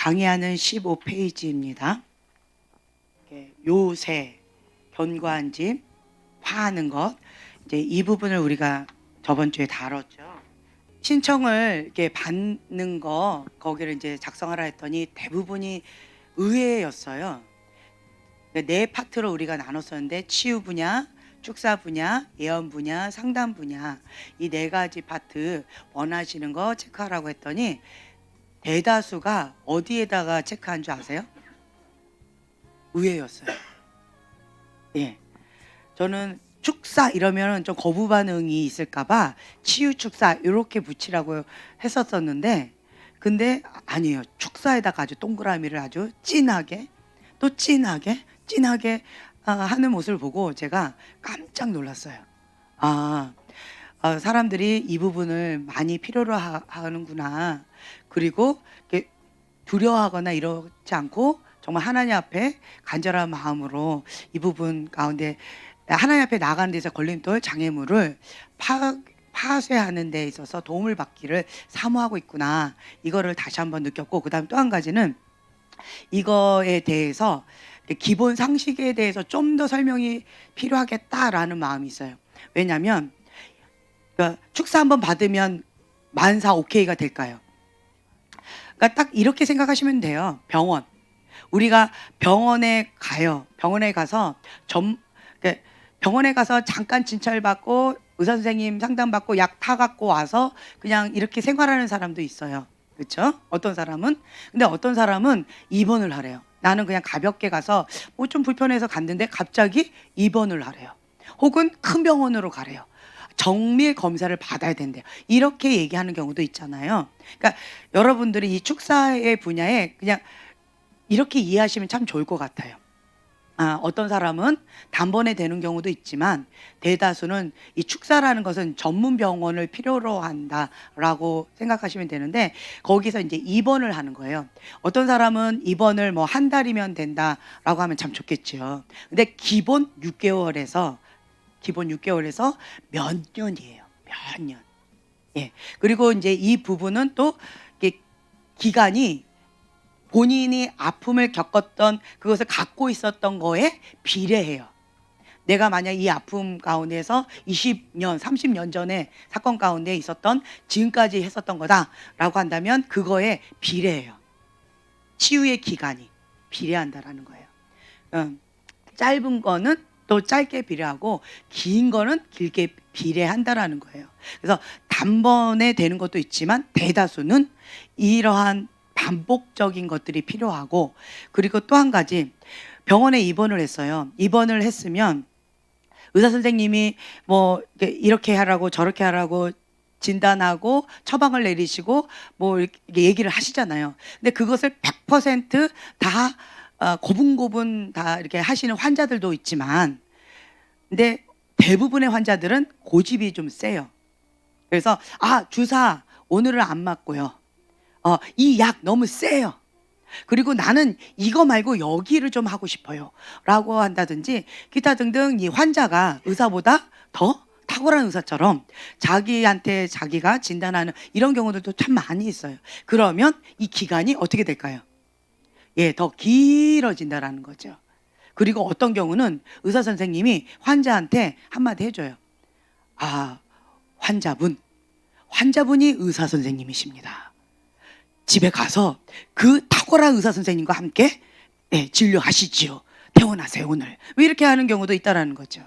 강의하는 15페이지입니다. 요새, 견관짐, 화하는 것. 이제 이 부분을 우리가 저번 주에 다뤘죠. 신청을 이렇게 받는 거, 거기를 이제 작성하라 했더니 대부분이 의외였어요. 네 파트로 우리가 나눴었는데, 치유 분야, 축사 분야, 예언 분야, 상담 분야, 이 네 가지 파트 원하시는 거 체크하라고 했더니 대다수가 어디에다가 체크한 줄 아세요? 의외였어요. 예. 저는 축사 이러면 좀 거부 반응이 있을까봐 치유 축사 이렇게 붙이라고 했었었는데, 근데 아니에요. 축사에다가 아주 동그라미를 아주 진하게 또 진하게 하는 모습을 보고 제가 깜짝 놀랐어요. 사람들이 이 부분을 많이 필요로 하는구나. 그리고 이렇게 두려워하거나 이러지 않고 정말 하나님 앞에 간절한 마음으로 이 부분 가운데 하나님 앞에 나가는 데서 걸림돌, 장애물을 파쇄하는 데 있어서 도움을 받기를 사모하고 있구나. 이거를 다시 한번 느꼈고, 그 다음 또 한 가지는 이거에 대해서 기본 상식에 대해서 좀 더 설명이 필요하겠다라는 마음이 있어요. 왜냐하면 축사 한번 받으면 만사 오케이가 될까요? 그러니까 딱 이렇게 생각하시면 돼요. 병원. 우리가 병원에 가요. 병원에 가서 병원에 가서 잠깐 진찰받고 의사 선생님 상담받고 약 타갖고 와서 그냥 이렇게 생활하는 사람도 있어요. 그렇죠? 어떤 사람은. 근데 어떤 사람은 입원을 하래요. 나는 그냥 가볍게 가서 뭐 좀 불편해서 갔는데 갑자기 입원을 하래요. 혹은 큰 병원으로 가래요. 정밀 검사를 받아야 된대요. 이렇게 얘기하는 경우도 있잖아요. 그러니까 여러분들이 이 축사의 분야에 그냥 이렇게 이해하시면 참 좋을 것 같아요. 어떤 사람은 단번에 되는 경우도 있지만 대다수는 이 축사라는 것은 전문 병원을 필요로 한다라고 생각하시면 되는데, 거기서 이제 입원을 하는 거예요. 어떤 사람은 입원을 뭐 한 달이면 된다라고 하면 참 좋겠죠. 근데 기본 6개월에서 몇 년이에요. 몇 년. 예. 그리고 이제 이 부분은 또 기간이 본인이 아픔을 겪었던 그것을 갖고 있었던 거에 비례해요. 내가 만약 이 아픔 가운데서 20년, 30년 전에 사건 가운데 있었던 지금까지 했었던 거다라고 한다면 그거에 비례해요. 치유의 기간이 비례한다라는 거예요. 짧은 거는 또 짧게 비례하고 긴 거는 길게 비례한다라는 거예요. 그래서 단번에 되는 것도 있지만 대다수는 이러한 반복적인 것들이 필요하고, 그리고 또 한 가지, 병원에 입원을 했어요. 입원을 했으면 의사 선생님이 뭐 이렇게 하라고 저렇게 하라고 진단하고 처방을 내리시고 뭐 이렇게 얘기를 하시잖아요. 근데 그것을 100%다 고분고분 다 이렇게 하시는 환자들도 있지만, 근데 대부분의 환자들은 고집이 좀 세요. 그래서 주사 오늘은 안 맞고요. 이 약 너무 세요. 그리고 나는 이거 말고 여기를 좀 하고 싶어요. 라고 한다든지 기타 등등, 이 환자가 의사보다 더 탁월한 의사처럼 자기한테 자기가 진단하는 이런 경우들도 참 많이 있어요. 그러면 이 기간이 어떻게 될까요? 예, 더 길어진다라는 거죠. 그리고 어떤 경우는 의사 선생님이 환자한테 한마디 해줘요. 환자분이 의사 선생님이십니다. 집에 가서 그 탁월한 의사 선생님과 함께 진료하시지요. 퇴원하세요 오늘. 왜 이렇게 하는 경우도 있다라는 거죠.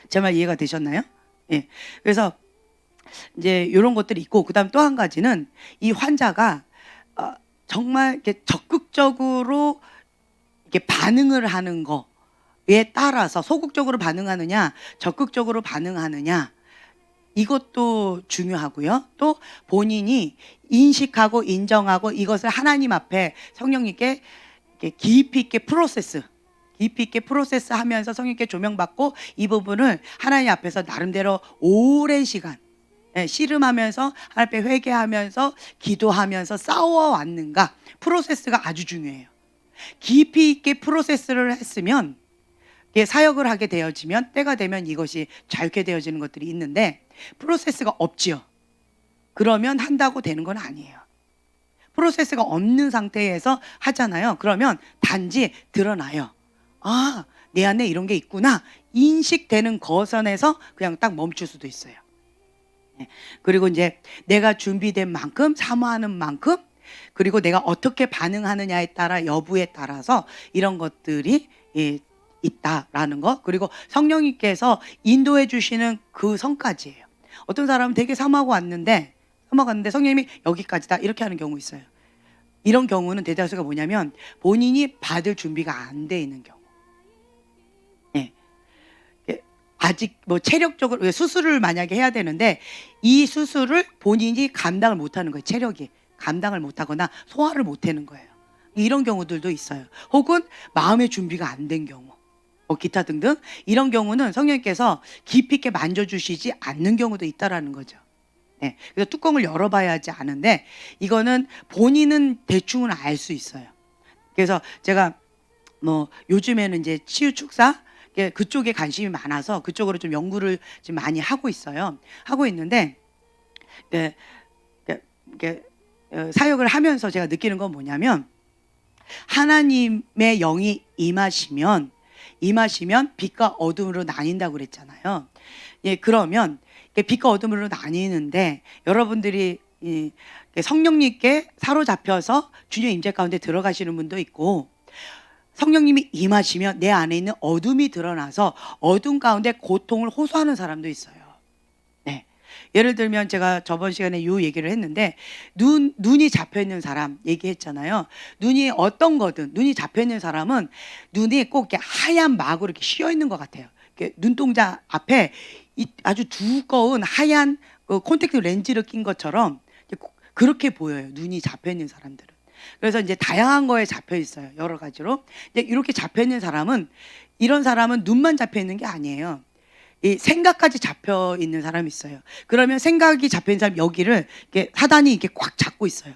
제 말 이해가 되셨나요? 예. 그래서 이제 이런 것들이 있고, 그다음 또 한 가지는 이 환자가 정말 이렇게 적극적으로 이렇게 반응을 하는 거에 따라서 소극적으로 반응하느냐, 적극적으로 반응하느냐, 이것도 중요하고요. 또 본인이 인식하고 인정하고 이것을 하나님 앞에 성령님께 깊이 있게 프로세스 하면서 성령님께 조명받고 이 부분을 하나님 앞에서 나름대로 오랜 시간 씨름하면서 하나님 앞에 회개하면서 기도하면서 싸워왔는가, 프로세스가 아주 중요해요. 깊이 있게 프로세스를 했으면, 사역을 하게 되어지면 때가 되면 이것이 자유케 되어지는 것들이 있는데 프로세스가 없지요. 그러면 한다고 되는 건 아니에요. 프로세스가 없는 상태에서 하잖아요. 그러면 단지 드러나요. 아, 내 안에 이런 게 있구나. 인식되는 거선에서 그냥 딱 멈출 수도 있어요. 네. 그리고 이제 내가 준비된 만큼, 사모하는 만큼, 그리고 내가 어떻게 반응하느냐에 따라, 여부에 따라서 이런 것들이 있다라는 거. 그리고 성령님께서 인도해 주시는 그 선까지예요. 어떤 사람은 되게 사모하고 왔는데 성령님이 여기까지다 이렇게 하는 경우 있어요. 이런 경우는 대다수가 뭐냐면 본인이 받을 준비가 안 돼 있는 경우. 예. 아직 뭐 체력적으로 수술을 만약에 해야 되는데 이 수술을 본인이 감당을 못하는 거예요. 체력이 감당을 못하거나 소화를 못하는 거예요. 이런 경우들도 있어요. 혹은 마음의 준비가 안 된 경우, 기타 등등 이런 경우는 성령님께서 깊이 있게 만져주시지 않는 경우도 있다라는 거죠. 네, 그래서 뚜껑을 열어봐야 하지 않은데 이거는 본인은 대충은 알 수 있어요. 그래서 제가 뭐 요즘에는 이제 치유 축사 그쪽에 관심이 많아서 그쪽으로 좀 연구를 좀 많이 하고 있어요. 하고 있는데 사역을 하면서 제가 느끼는 건 뭐냐면 하나님의 영이 임하시면 빛과 어둠으로 나뉜다고 그랬잖아요. 예, 그러면 빛과 어둠으로 나뉘는데 여러분들이 성령님께 사로잡혀서 주님 임재 가운데 들어가시는 분도 있고 성령님이 임하시면 내 안에 있는 어둠이 드러나서 어둠 가운데 고통을 호소하는 사람도 있어요. 네. 예를 들면 제가 저번 시간에 이 얘기를 했는데 눈이 잡혀 있는 사람 얘기했잖아요. 눈이 어떤 거든 눈이 잡혀 있는 사람은 눈이 꼭 이렇게 하얀 막으로 이렇게 씌어 있는 것 같아요. 눈동자 앞에 아주 두꺼운 하얀 콘택트 렌즈를 낀 것처럼 그렇게 보여요. 눈이 잡혀 있는 사람들은. 그래서 이제 다양한 거에 잡혀 있어요. 여러 가지로. 이렇게 잡혀 있는 사람은 이런 사람은 눈만 잡혀 있는 게 아니에요. 이 생각까지 잡혀 있는 사람이 있어요. 그러면 생각이 잡혀 있는 사람 여기를 이렇게 사단이 이렇게 꽉 잡고 있어요.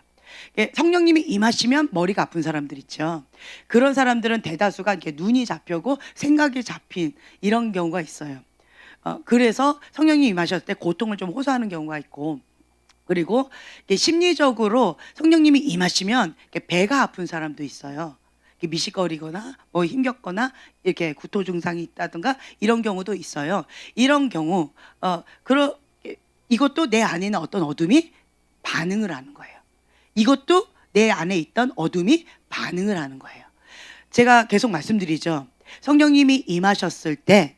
성령님이 임하시면 머리가 아픈 사람들 있죠. 그런 사람들은 대다수가 이렇게 눈이 잡혀고 생각이 잡힌 이런 경우가 있어요. 그래서 성령님이 임하셨을 때 고통을 좀 호소하는 경우가 있고, 그리고 심리적으로 성령님이 임하시면 배가 아픈 사람도 있어요. 미식거리거나 뭐 힘겹거나 이렇게 구토 증상이 있다든가 이런 경우도 있어요. 이런 경우 이것도 내 안에 있는 어떤 어둠이 반응을 하는 거예요. 이것도 내 안에 있던 어둠이 반응을 하는 거예요. 제가 계속 말씀드리죠. 성령님이 임하셨을 때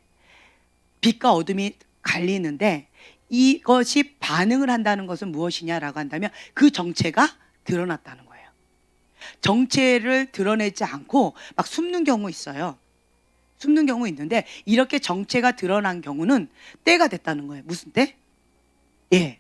빛과 어둠이 갈리는데 이것이 반응을 한다는 것은 무엇이냐라고 한다면 그 정체가 드러났다는 거예요. 정체를 드러내지 않고 막 숨는 경우 있어요. 숨는 경우 있는데 이렇게 정체가 드러난 경우는 때가 됐다는 거예요. 무슨 때? 예,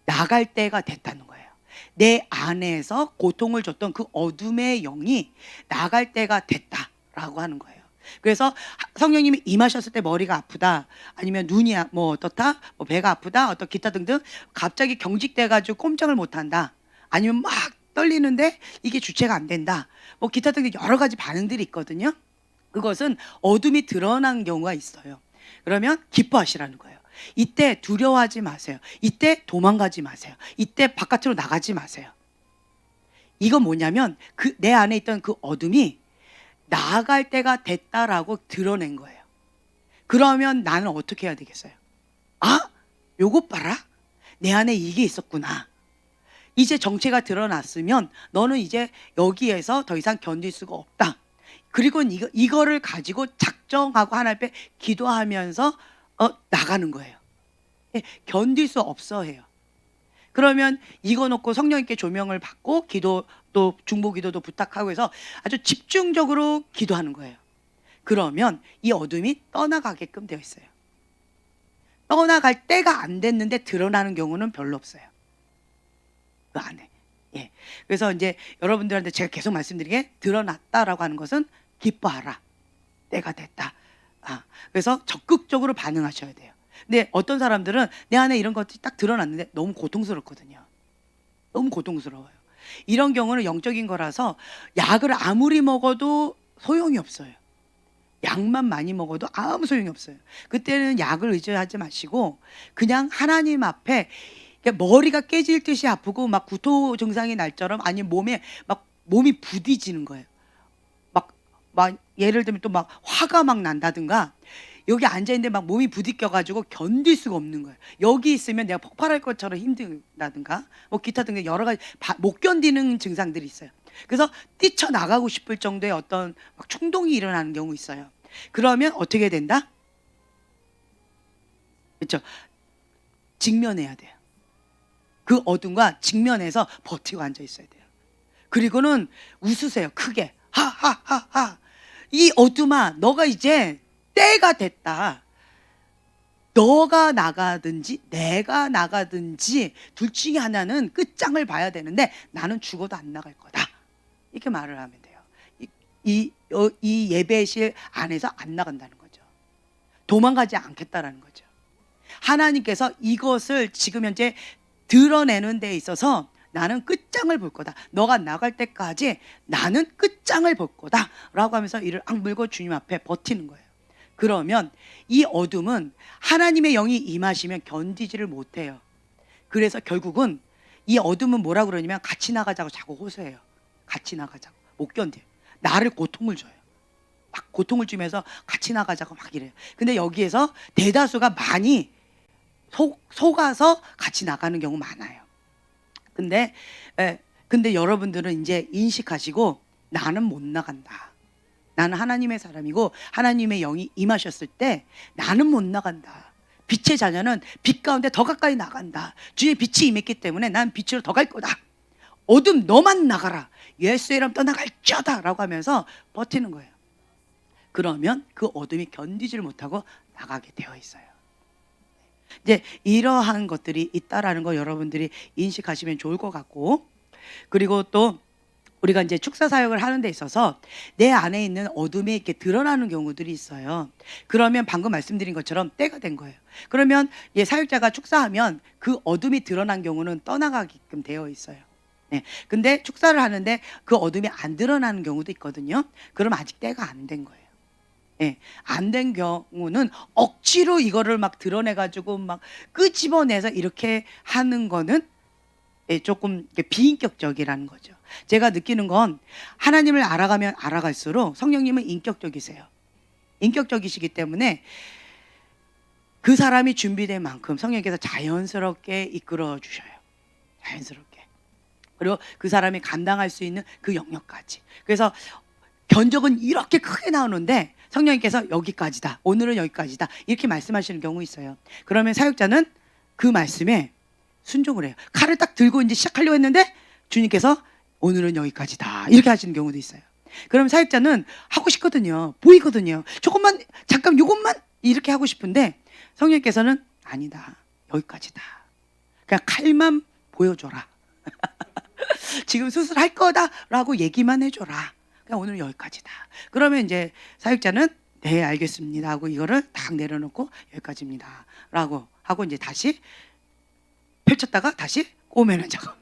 나갈 때가 됐다는 거예요. 내 안에서 고통을 줬던 그 어둠의 영이 나갈 때가 됐다라고 하는 거예요. 그래서 성령님이 임하셨을 때 머리가 아프다, 아니면 눈이 뭐 어떻다, 뭐 배가 아프다, 어떤 기타 등등 갑자기 경직돼가지고 꼼짝을 못한다, 아니면 막 떨리는데 이게 주체가 안 된다, 뭐 기타 등등 여러 가지 반응들이 있거든요. 그것은 어둠이 드러난 경우가 있어요. 그러면 기뻐하시라는 거예요. 이때 두려워하지 마세요. 이때 도망가지 마세요. 이때 바깥으로 나가지 마세요. 이건 뭐냐면 내 안에 있던 그 어둠이 나아갈 때가 됐다라고 드러낸 거예요. 그러면 나는 어떻게 해야 되겠어요? 아, 요것 봐라. 내 안에 이게 있었구나. 이제 정체가 드러났으면 너는 이제 여기에서 더 이상 견딜 수가 없다. 그리고 이거를 가지고 작정하고 하나님 앞에 기도하면서 나가는 거예요. 견딜 수 없어 해요. 그러면 이거 놓고 성령님께 조명을 받고 기도도 중보 기도도 부탁하고 해서 아주 집중적으로 기도하는 거예요. 그러면 이 어둠이 떠나가게끔 되어 있어요. 떠나갈 때가 안 됐는데 드러나는 경우는 별로 없어요. 그 안에. 예. 그래서 이제 여러분들한테 제가 계속 말씀드리게 드러났다라고 하는 것은 기뻐하라. 때가 됐다. 그래서 적극적으로 반응하셔야 돼요. 근데 어떤 사람들은 내 안에 이런 것들이 딱 드러났는데 너무 고통스럽거든요. 너무 고통스러워요. 이런 경우는 영적인 거라서 약을 아무리 먹어도 소용이 없어요. 약만 많이 먹어도 아무 소용이 없어요. 그때는 약을 의지하지 마시고 그냥 하나님 앞에 그러니까 머리가 깨질 듯이 아프고 막 구토 증상이 날처럼, 아니면 몸이 부딪히는 거예요. 막 예를 들면 또 막 화가 막 난다든가, 여기 앉아 있는데 막 몸이 부딪혀 가지고 견딜 수가 없는 거예요. 여기 있으면 내가 폭발할 것처럼 힘들다든가, 뭐 기타 등등 여러 가지 못 견디는 증상들이 있어요. 그래서 뛰쳐나가고 싶을 정도의 어떤 막 충동이 일어나는 경우 있어요. 그러면 어떻게 된다? 그렇죠. 직면해야 돼요. 그 어둠과 직면해서 버티고 앉아 있어야 돼요. 그리고는 웃으세요. 크게. 하하하하. 이 어둠아, 너가 이제 때가 됐다. 너가 나가든지 내가 나가든지 둘 중에 하나는 끝장을 봐야 되는데 나는 죽어도 안 나갈 거다. 이렇게 말을 하면 돼요. 이 예배실 안에서 안 나간다는 거죠. 도망가지 않겠다라는 거죠. 하나님께서 이것을 지금 현재 드러내는 데 있어서 나는 끝장을 볼 거다. 너가 나갈 때까지 나는 끝장을 볼 거다. 라고 하면서 이를 악물고 주님 앞에 버티는 거예요. 그러면 이 어둠은 하나님의 영이 임하시면 견디지를 못해요. 그래서 결국은 이 어둠은 뭐라고 그러냐면 같이 나가자고 자꾸 호소해요. 같이 나가자고. 못 견뎌요. 나를 고통을 줘요. 막 고통을 주면서 같이 나가자고 막 이래요. 근데 여기에서 대다수가 많이 속아서 같이 나가는 경우 많아요. 근데 여러분들은 이제 인식하시고, 나는 못 나간다. 나는 하나님의 사람이고 하나님의 영이 임하셨을 때 나는 못 나간다. 빛의 자녀는 빛 가운데 더 가까이 나간다. 주의 빛이 임했기 때문에 난 빛으로 더 갈 거다. 어둠 너만 나가라. 예수의 이름 떠나갈지어다 라고 하면서 버티는 거예요. 그러면 그 어둠이 견디지를 못하고 나가게 되어 있어요. 이제 이러한 것들이 있다라는 거 여러분들이 인식하시면 좋을 것 같고, 그리고 또 우리가 이제 축사 사역을 하는 데 있어서 내 안에 있는 어둠이 이렇게 드러나는 경우들이 있어요. 그러면 방금 말씀드린 것처럼 때가 된 거예요. 그러면 사역자가 축사하면 그 어둠이 드러난 경우는 떠나가게끔 되어 있어요. 네. 근데 축사를 하는데 그 어둠이 안 드러나는 경우도 있거든요. 그럼 아직 때가 안 된 거예요. 예, 안 된 경우는 억지로 이거를 막 드러내가지고 막 끄집어내서 이렇게 하는 거는 조금 비인격적이라는 거죠. 제가 느끼는 건 하나님을 알아가면 알아갈수록 성령님은 인격적이세요. 인격적이시기 때문에 그 사람이 준비된 만큼 성령께서 자연스럽게 이끌어 주셔요. 자연스럽게. 그리고 그 사람이 감당할 수 있는 그 영역까지. 그래서 견적은 이렇게 크게 나오는데 성령님께서 여기까지다, 오늘은 여기까지다 이렇게 말씀하시는 경우 있어요. 그러면 사역자는 그 말씀에 순종을 해요. 칼을 딱 들고 이제 시작하려고 했는데 주님께서 오늘은 여기까지다 이렇게 하시는 경우도 있어요. 그럼 사역자는 하고 싶거든요. 보이거든요. 조금만, 잠깐 요것만 이렇게 하고 싶은데 성령께서는 아니다, 여기까지다. 그냥 칼만 보여줘라. 지금 수술할 거다라고 얘기만 해줘라. 그냥 오늘 여기까지다. 그러면 이제 사역자는 네 알겠습니다 하고 이거를 딱 내려놓고 여기까지입니다 라고 하고 이제 다시 펼쳤다가 다시 꼬매는 작업.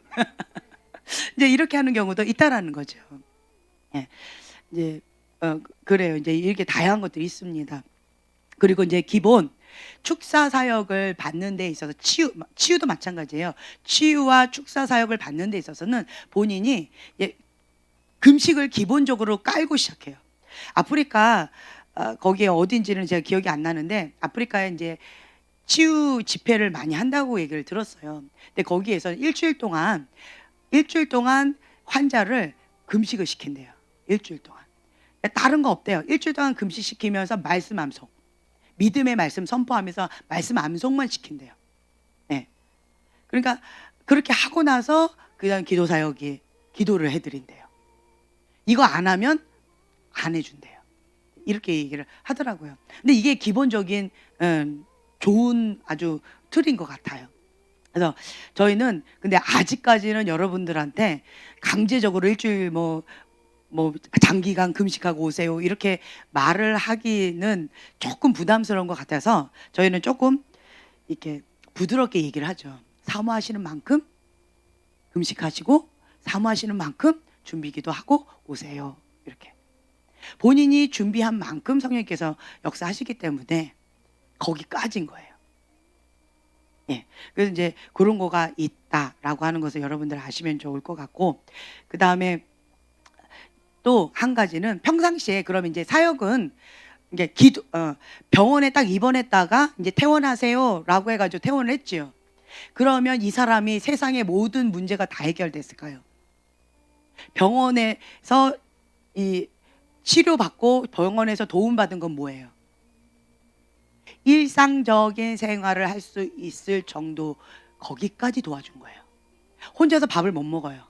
이제 이렇게 하는 경우도 있다라는 거죠. 예. 이제 그래요. 이제 이렇게 다양한 것들이 있습니다. 그리고 이제 기본 축사 사역을 받는 데 있어서 치유도 마찬가지예요. 치유와 축사 사역을 받는 데 있어서는 본인이 금식을 기본적으로 깔고 시작해요. 아프리카 거기에 어딘지는 제가 기억이 안 나는데 아프리카에 이제 치유 집회를 많이 한다고 얘기를 들었어요. 근데 거기에서 일주일 동안 환자를 금식을 시킨대요. 일주일 동안. 다른 거 없대요. 일주일 동안 금식시키면서 말씀 암송, 믿음의 말씀 선포하면서 말씀 암송만 시킨대요. 네. 그러니까 그렇게 하고 나서 그다음 기도 사역이 기도를 해드린대요. 이거 안 하면 안 해준대요. 이렇게 얘기를 하더라고요. 근데 이게 기본적인 좋은 아주 틀인 것 같아요. 그래서 저희는 근데 아직까지는 여러분들한테 강제적으로 일주일 뭐 장기간 금식하고 오세요 이렇게 말을 하기는 조금 부담스러운 것 같아서 저희는 조금 이렇게 부드럽게 얘기를 하죠. 사모하시는 만큼 금식하시고 사모하시는 만큼 준비기도 하고 오세요. 이렇게 본인이 준비한 만큼 성령님께서 역사하시기 때문에 거기까지인 거예요. 예. 그래서 이제 그런 거가 있다라고 하는 것을 여러분들 아시면 좋을 것 같고, 그다음에 또 한 가지는 평상시에 그러면 이제 사역은 이게 병원에 딱 입원했다가 이제 퇴원하세요라고 해가지고 퇴원을 했지요. 그러면 이 사람이 세상의 모든 문제가 다 해결됐을까요? 병원에서 이 치료받고 병원에서 도움받은 건 뭐예요? 일상적인 생활을 할 수 있을 정도, 거기까지 도와준 거예요. 혼자서 밥을 못 먹어요.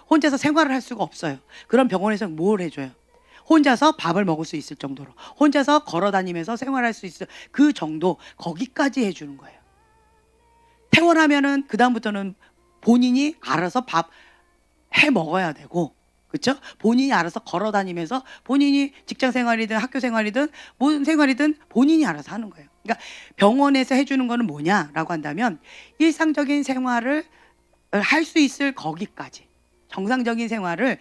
혼자서 생활을 할 수가 없어요. 그럼 병원에서 뭘 해줘요? 혼자서 밥을 먹을 수 있을 정도로, 혼자서 걸어 다니면서 생활할 수 있을 그 정도, 거기까지 해주는 거예요. 퇴원하면은 그다음부터는 본인이 알아서 밥 해 먹어야 되고, 그렇죠? 본인이 알아서 걸어 다니면서 본인이 직장 생활이든 학교 생활이든 무슨 생활이든 본인이 알아서 하는 거예요. 그러니까 병원에서 해주는 거는 뭐냐라고 한다면, 일상적인 생활을 할 수 있을 거기까지, 정상적인 생활을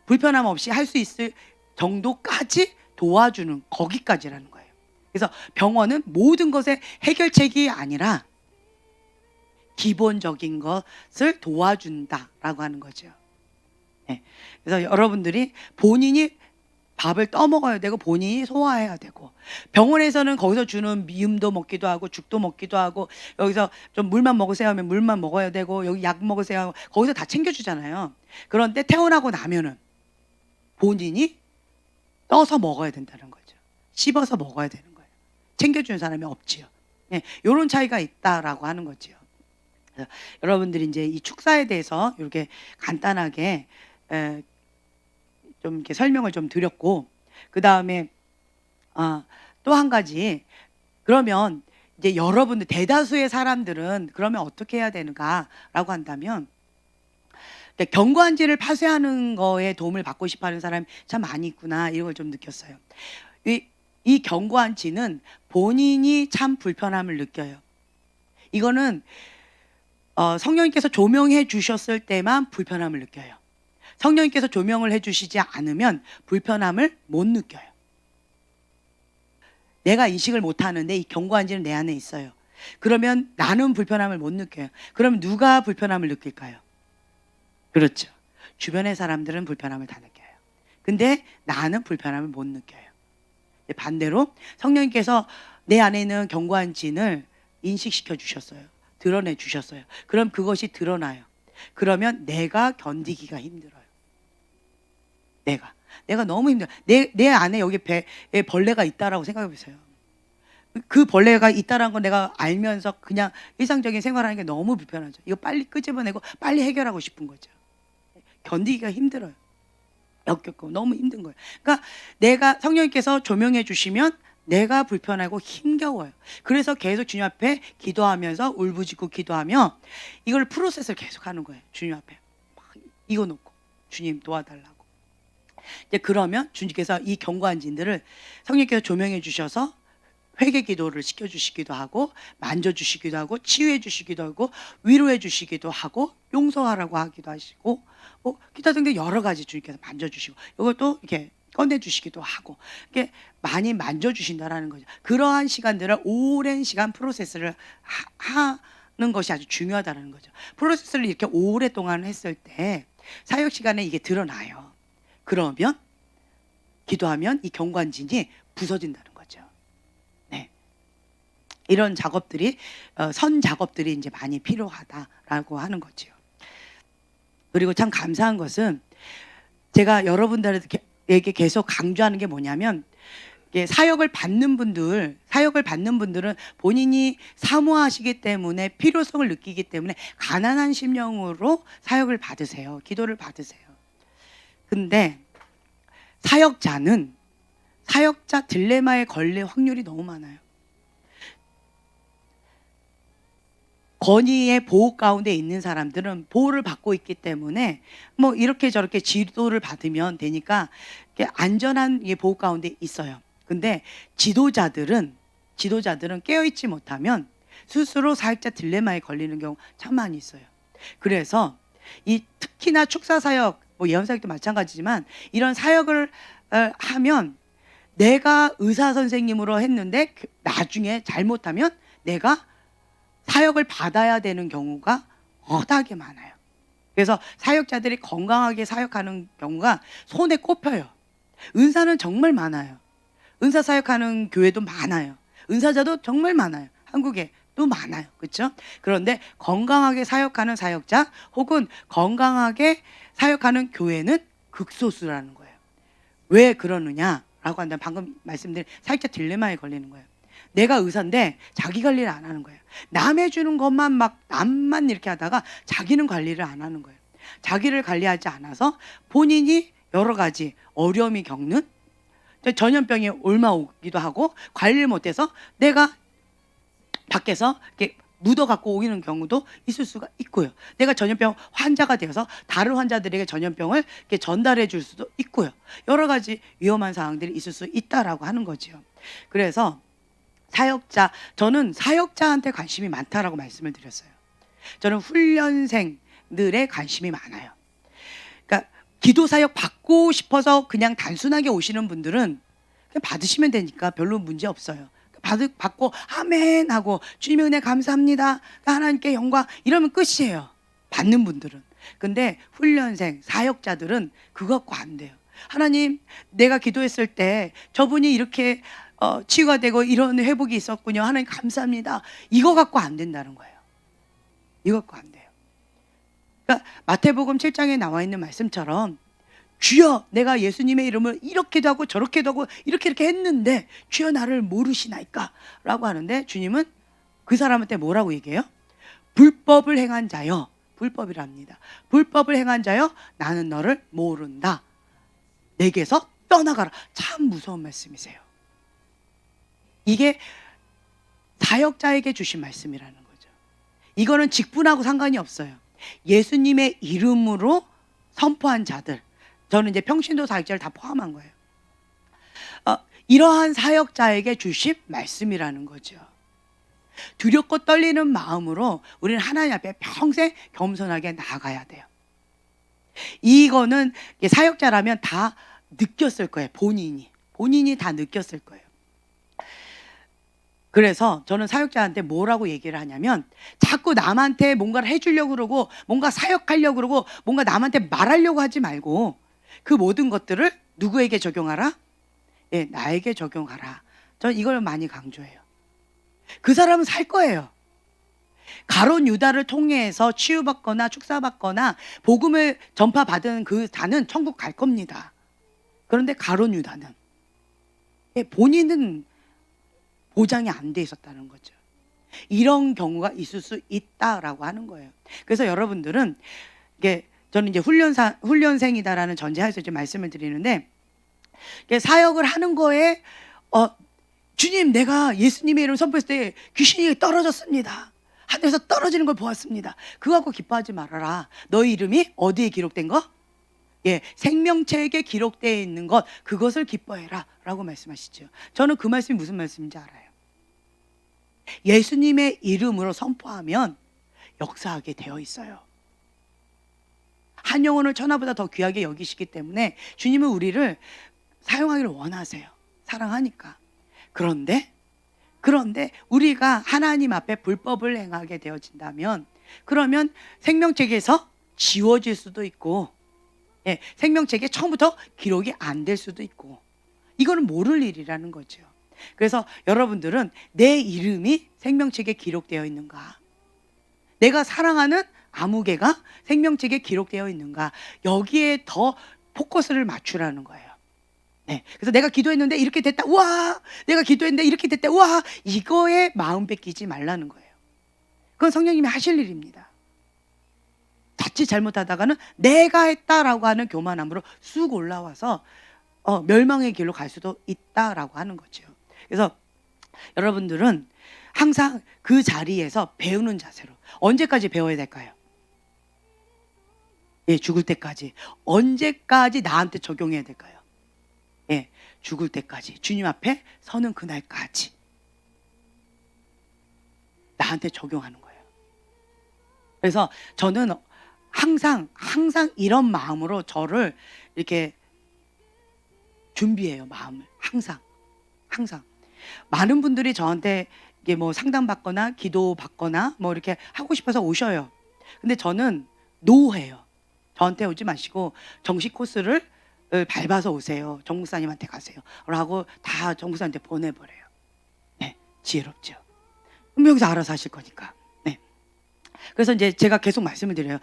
불편함 없이 할 수 있을 정도까지 도와주는, 거기까지라는 거예요. 그래서 병원은 모든 것의 해결책이 아니라 기본적인 것을 도와준다라고 하는 거죠. 네. 그래서 여러분들이 본인이 밥을 떠먹어야 되고 본인이 소화해야 되고, 병원에서는 거기서 주는 미음도 먹기도 하고 죽도 먹기도 하고, 여기서 좀 물만 먹으세요 하면 물만 먹어야 되고, 여기 약 먹으세요 하고 거기서 다 챙겨주잖아요. 그런데 퇴원하고 나면은 본인이 떠서 먹어야 된다는 거죠. 씹어서 먹어야 되는 거예요. 챙겨주는 사람이 없지요. 네, 이런 차이가 있다라고 하는 거지요. 그래서 여러분들이 이제 이 축사에 대해서 이렇게 간단하게 좀 이렇게 설명을 좀 드렸고, 그 다음에 또 한 가지, 그러면 이제 여러분들 대다수의 사람들은 그러면 어떻게 해야 되는가라고 한다면, 경관지를 파쇄하는 거에 도움을 받고 싶어하는 사람이 참 많이 있구나, 이걸 좀 느꼈어요. 이 경관지는 본인이 참 불편함을 느껴요. 이거는 성령님께서 조명해 주셨을 때만 불편함을 느껴요. 성령님께서 조명을 해 주시지 않으면 불편함을 못 느껴요. 내가 인식을 못 하는데 이 경관지는 내 안에 있어요. 그러면 나는 불편함을 못 느껴요. 그럼 누가 불편함을 느낄까요? 그렇죠. 주변의 사람들은 불편함을 다 느껴요. 근데 나는 불편함을 못 느껴요. 반대로 성령님께서 내 안에 있는 경관진을 인식시켜 주셨어요. 드러내 주셨어요. 그럼 그것이 드러나요. 그러면 내가 견디기가 힘들어요. 내가 너무 힘들어요. 내 안에 여기 배에 벌레가 있다라고 생각해 보세요. 그 벌레가 있다라는 건 내가 알면서 그냥 일상적인 생활하는 게 너무 불편하죠. 이거 빨리 끄집어내고 빨리 해결하고 싶은 거죠. 견디기가 힘들어요. 역겹고 너무 힘든 거예요. 그러니까 내가, 성령님께서 조명해 주시면 내가 불편하고 힘겨워요. 그래서 계속 주님 앞에 기도하면서 울부짖고 기도하며 이걸 프로세스를 계속 하는 거예요. 주님 앞에 막 이거 놓고 주님 도와달라고. 이제 그러면 주님께서 이 경관진들을 성령께서 조명해 주셔서 회개 기도를 시켜주시기도 하고, 만져주시기도 하고, 치유해 주시기도 하고, 위로해 주시기도 하고, 용서하라고 하기도 하시고, 기타 등등 여러 가지 주님께서 만져주시고, 이것도 이렇게 꺼내주시기도 하고, 이렇게 많이 만져주신다라는 거죠. 그러한 시간들을 오랜 시간 프로세스를 하는 것이 아주 중요하다는 거죠. 프로세스를 이렇게 오랫동안 했을 때 사역 시간에 이게 드러나요. 그러면 기도하면 이 경관진이 부서진다는 거죠. 네. 이런 작업들이 선 작업들이 이제 많이 필요하다라고 하는 거죠. 그리고 참 감사한 것은 제가 여러분들에게 계속 강조하는 게 뭐냐면, 사역을 받는 분들은 본인이 사모하시기 때문에, 필요성을 느끼기 때문에 가난한 심령으로 사역을 받으세요. 기도를 받으세요. 근데 사역자 딜레마에 걸릴 확률이 너무 많아요. 권위의 보호 가운데 있는 사람들은 보호를 받고 있기 때문에 뭐 이렇게 저렇게 지도를 받으면 되니까 안전한 보호 가운데 있어요. 근데 지도자들은 깨어있지 못하면 스스로 사역자 딜레마에 걸리는 경우 참 많이 있어요. 그래서 특히나 축사 사역, 예언 사역도 마찬가지지만, 이런 사역을 하면 내가 의사 선생님으로 했는데 나중에 잘못하면 내가 사역을 받아야 되는 경우가 허다하게 많아요. 그래서 사역자들이 건강하게 사역하는 경우가 손에 꼽혀요. 은사는 정말 많아요. 은사 사역하는 교회도 많아요. 은사자도 정말 많아요. 한국에도 많아요. 그렇죠? 그런데 건강하게 사역하는 사역자 혹은 건강하게 사역하는 교회는 극소수라는 거예요. 왜 그러느냐라고 한다면 방금 말씀드린 사역자 딜레마에 걸리는 거예요. 내가 의사인데 자기 관리를 안 하는 거예요. 남 해주는 것만 막 남만 이렇게 하다가 자기는 관리를 안 하는 거예요. 자기를 관리하지 않아서 본인이 여러 가지 어려움이 겪는 전염병이 옮아오기도 하고 관리를 못해서 내가 밖에서 이렇게 묻어 갖고 오는 경우도 있을 수가 있고요. 내가 전염병 환자가 되어서 다른 환자들에게 전염병을 이렇게 전달해 줄 수도 있고요. 여러 가지 위험한 상황들이 있을 수 있다라고 하는 거죠. 그래서 저는 사역자한테 관심이 많다라고 말씀을 드렸어요. 저는 훈련생들의 관심이 많아요. 그러니까 기도 사역 받고 싶어서 그냥 단순하게 오시는 분들은 그냥 받으시면 되니까 별로 문제 없어요. 받고 아멘 하고 주님의 은혜 감사합니다. 하나님께 영광 이러면 끝이에요. 받는 분들은. 근데 훈련생 사역자들은 그거 갖고 안 돼요. 하나님 내가 기도했을 때 저분이 이렇게 치유가 되고 이런 회복이 있었군요. 하나님 감사합니다. 이거 갖고 안 된다는 거예요. 이거 갖고 안 돼요. 그러니까 마태복음 7장에 나와 있는 말씀처럼 주여 내가 예수님의 이름을 이렇게도 하고 저렇게도 하고 이렇게 했는데 주여 나를 모르시나이까 라고 하는데 주님은 그 사람한테 뭐라고 얘기해요? 불법을 행한 자여, 불법이랍니다. 불법을 행한 자여 나는 너를 모른다. 내게서 떠나가라. 참 무서운 말씀이세요. 이게 사역자에게 주신 말씀이라는 거죠. 이거는 직분하고 상관이 없어요. 예수님의 이름으로 선포한 자들, 저는 이제 평신도 사역자를 다 포함한 거예요. 이러한 사역자에게 주신 말씀이라는 거죠. 두렵고 떨리는 마음으로 우리는 하나님 앞에 평생 겸손하게 나아가야 돼요. 이거는 사역자라면 다 느꼈을 거예요. 본인이 다 느꼈을 거예요. 그래서 저는 사역자한테 뭐라고 얘기를 하냐면 자꾸 남한테 뭔가를 해주려고 그러고 뭔가 사역하려고 그러고 뭔가 남한테 말하려고 하지 말고 그 모든 것들을 누구에게 적용하라? 예, 나에게 적용하라. 저는 이걸 많이 강조해요. 그 사람은 살 거예요. 가룟 유다를 통해서 치유받거나 축사받거나 복음을 전파받은 그 자는 천국 갈 겁니다. 그런데 가룟 유다는 본인은 보장이 안 돼 있었다는 거죠. 이런 경우가 있을 수 있다라고 하는 거예요. 그래서 여러분들은 저는 이제 훈련생이다라는 전제하에서 이제 말씀을 드리는데 사역을 하는 거에 주님 내가 예수님의 이름 선포했을 때 귀신이 떨어졌습니다. 하늘에서 떨어지는 걸 보았습니다. 그거 갖고 기뻐하지 말아라. 너희 이름이 어디에 기록된 거? 예, 생명책에 기록되어 있는 것 그것을 기뻐해라 라고 말씀하시죠. 저는 그 말씀이 무슨 말씀인지 알아요. 예수님의 이름으로 선포하면 역사하게 되어 있어요. 한 영혼을 천하보다 더 귀하게 여기시기 때문에 주님은 우리를 사용하기를 원하세요. 사랑하니까. 그런데 우리가 하나님 앞에 불법을 행하게 되어진다면 그러면 생명책에서 지워질 수도 있고 생명책에 처음부터 기록이 안 될 수도 있고 이거는 모를 일이라는 거죠. 그래서 여러분들은 내 이름이 생명책에 기록되어 있는가? 내가 사랑하는 아무개가 생명책에 기록되어 있는가? 여기에 더 포커스를 맞추라는 거예요. 네. 그래서 내가 기도했는데 이렇게 됐다. 우와! 내가 기도했는데 이렇게 됐다. 우와! 이거에 마음 뺏기지 말라는 거예요. 그건 성령님이 하실 일입니다. 자칫 잘못하다가는 내가 했다라고 하는 교만함으로 쑥 올라와서 멸망의 길로 갈 수도 있다라고 하는 거죠. 그래서 여러분들은 항상 그 자리에서 배우는 자세로 언제까지 배워야 될까요? 예, 죽을 때까지. 언제까지 나한테 적용해야 될까요? 예, 죽을 때까지. 주님 앞에 서는 그날까지 나한테 적용하는 거예요. 그래서 저는 항상 이런 마음으로 저를 이렇게 준비해요. 마음을 항상 많은 분들이 저한테 이게 뭐 상담받거나 기도받거나 뭐 이렇게 하고 싶어서 오셔요. 근데 저는 노해요. 저한테 오지 마시고 정식 코스를 밟아서 오세요. 정 목사님한테 가세요. 라고 다 정 목사님한테 보내버려요. 네, 지혜롭죠. 그럼 여기서 알아서 하실 거니까. 네. 그래서 이제 제가 계속 말씀을 드려요.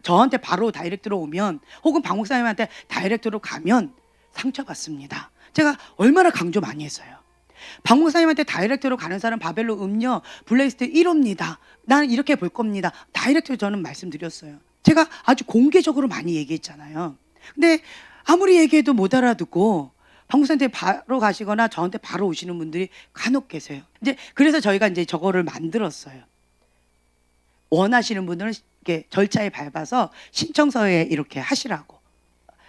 저한테 바로 다이렉트로 오면 혹은 박 목사님한테 다이렉트로 가면 상처받습니다. 제가 얼마나 강조 많이 했어요. 박 목사님한테 다이렉트로 가는 사람 바벨로 음료 블랙리스트 1호입니다. 나는 이렇게 볼 겁니다. 다이렉트로 저는 말씀드렸어요. 제가 아주 공개적으로 많이 얘기했잖아요. 근데 아무리 얘기해도 못 알아듣고 박 목사님한테 바로 가시거나 저한테 바로 오시는 분들이 간혹 계세요. 이제 그래서 저희가 이제 저거를 만들었어요. 원하시는 분들은 이렇게 절차에 밟아서 신청서에 이렇게 하시라고.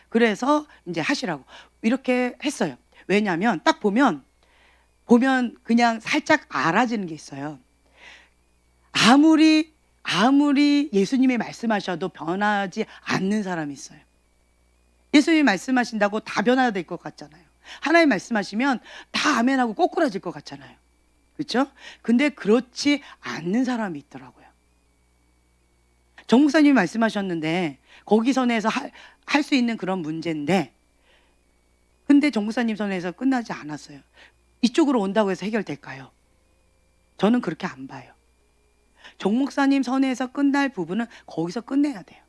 그래서 이제 하시라고 이렇게 했어요. 왜냐하면 딱 보면 그냥 살짝 알아지는 게 있어요. 아무리 예수님이 말씀하셔도 변하지 않는 사람이 있어요. 예수님이 말씀하신다고 다 변화가 될 것 같잖아요. 하나님 말씀하시면 다 아멘하고 꼬꾸라질 것 같잖아요. 그렇죠? 근데 그렇지 않는 사람이 있더라고요. 정 목사님이 말씀하셨는데 거기 선에서 할 수 있는 그런 문제인데 근데 정 목사님 선에서 끝나지 않았어요. 이쪽으로 온다고 해서 해결될까요? 저는 그렇게 안 봐요. 정 목사님 선에서 끝날 부분은 거기서 끝내야 돼요.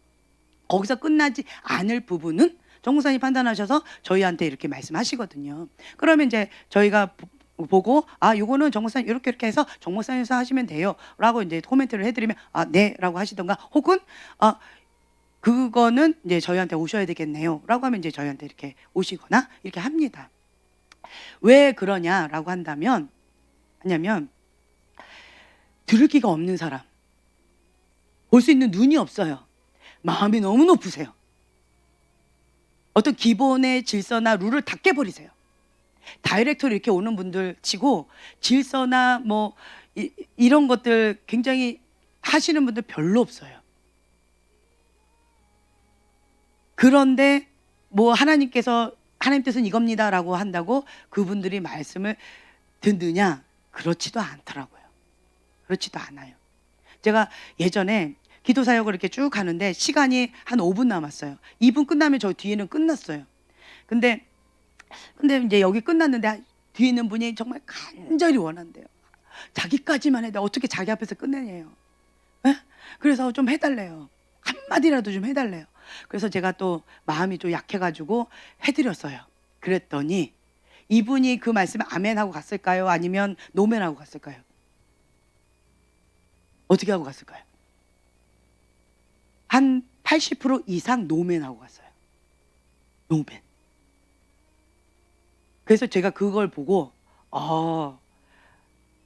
거기서 끝나지 않을 부분은 정 목사님 판단하셔서 저희한테 이렇게 말씀하시거든요. 그러면 이제 저희가 보고 요거는 정 목사님 이렇게 해서 정 목사님에서 하시면 돼요 라고 이제 코멘트를 해드리면 네 라고 하시던가 혹은 그거는 이제 저희한테 오셔야 되겠네요 라고 하면 이제 저희한테 이렇게 오시거나 이렇게 합니다. 왜 그러냐라고 하냐면 들을 기가 없는 사람, 볼 수 있는 눈이 없어요. 마음이 너무 높으세요. 어떤 기본의 질서나 룰을 다 깨버리세요. 다이렉트로 이렇게 오는 분들 치고 질서나 뭐 이런 것들 굉장히 하시는 분들 별로 없어요. 그런데 뭐 하나님 뜻은 이겁니다라고 한다고 그분들이 말씀을 듣느냐? 그렇지도 않더라고요. 그렇지도 않아요. 제가 예전에 기도 사역을 이렇게 쭉 하는데 시간이 한 5분 남았어요. 2분 끝나면 저 뒤에는 끝났어요. 근데 이제 여기 끝났는데 뒤에 있는 분이 정말 간절히 원한대요. 자기까지만 해도 어떻게 자기 앞에서 끝내냐요. 에? 그래서 좀 해달래요. 한마디라도 좀 해달래요. 그래서 제가 또 마음이 좀 약해가지고 해드렸어요. 그랬더니 이분이 그 말씀에 아멘하고 갔을까요? 아니면 노멘하고 갔을까요? 어떻게 하고 갔을까요? 한 80% 이상 노멘하고 갔어요. 노멘. 그래서 제가 그걸 보고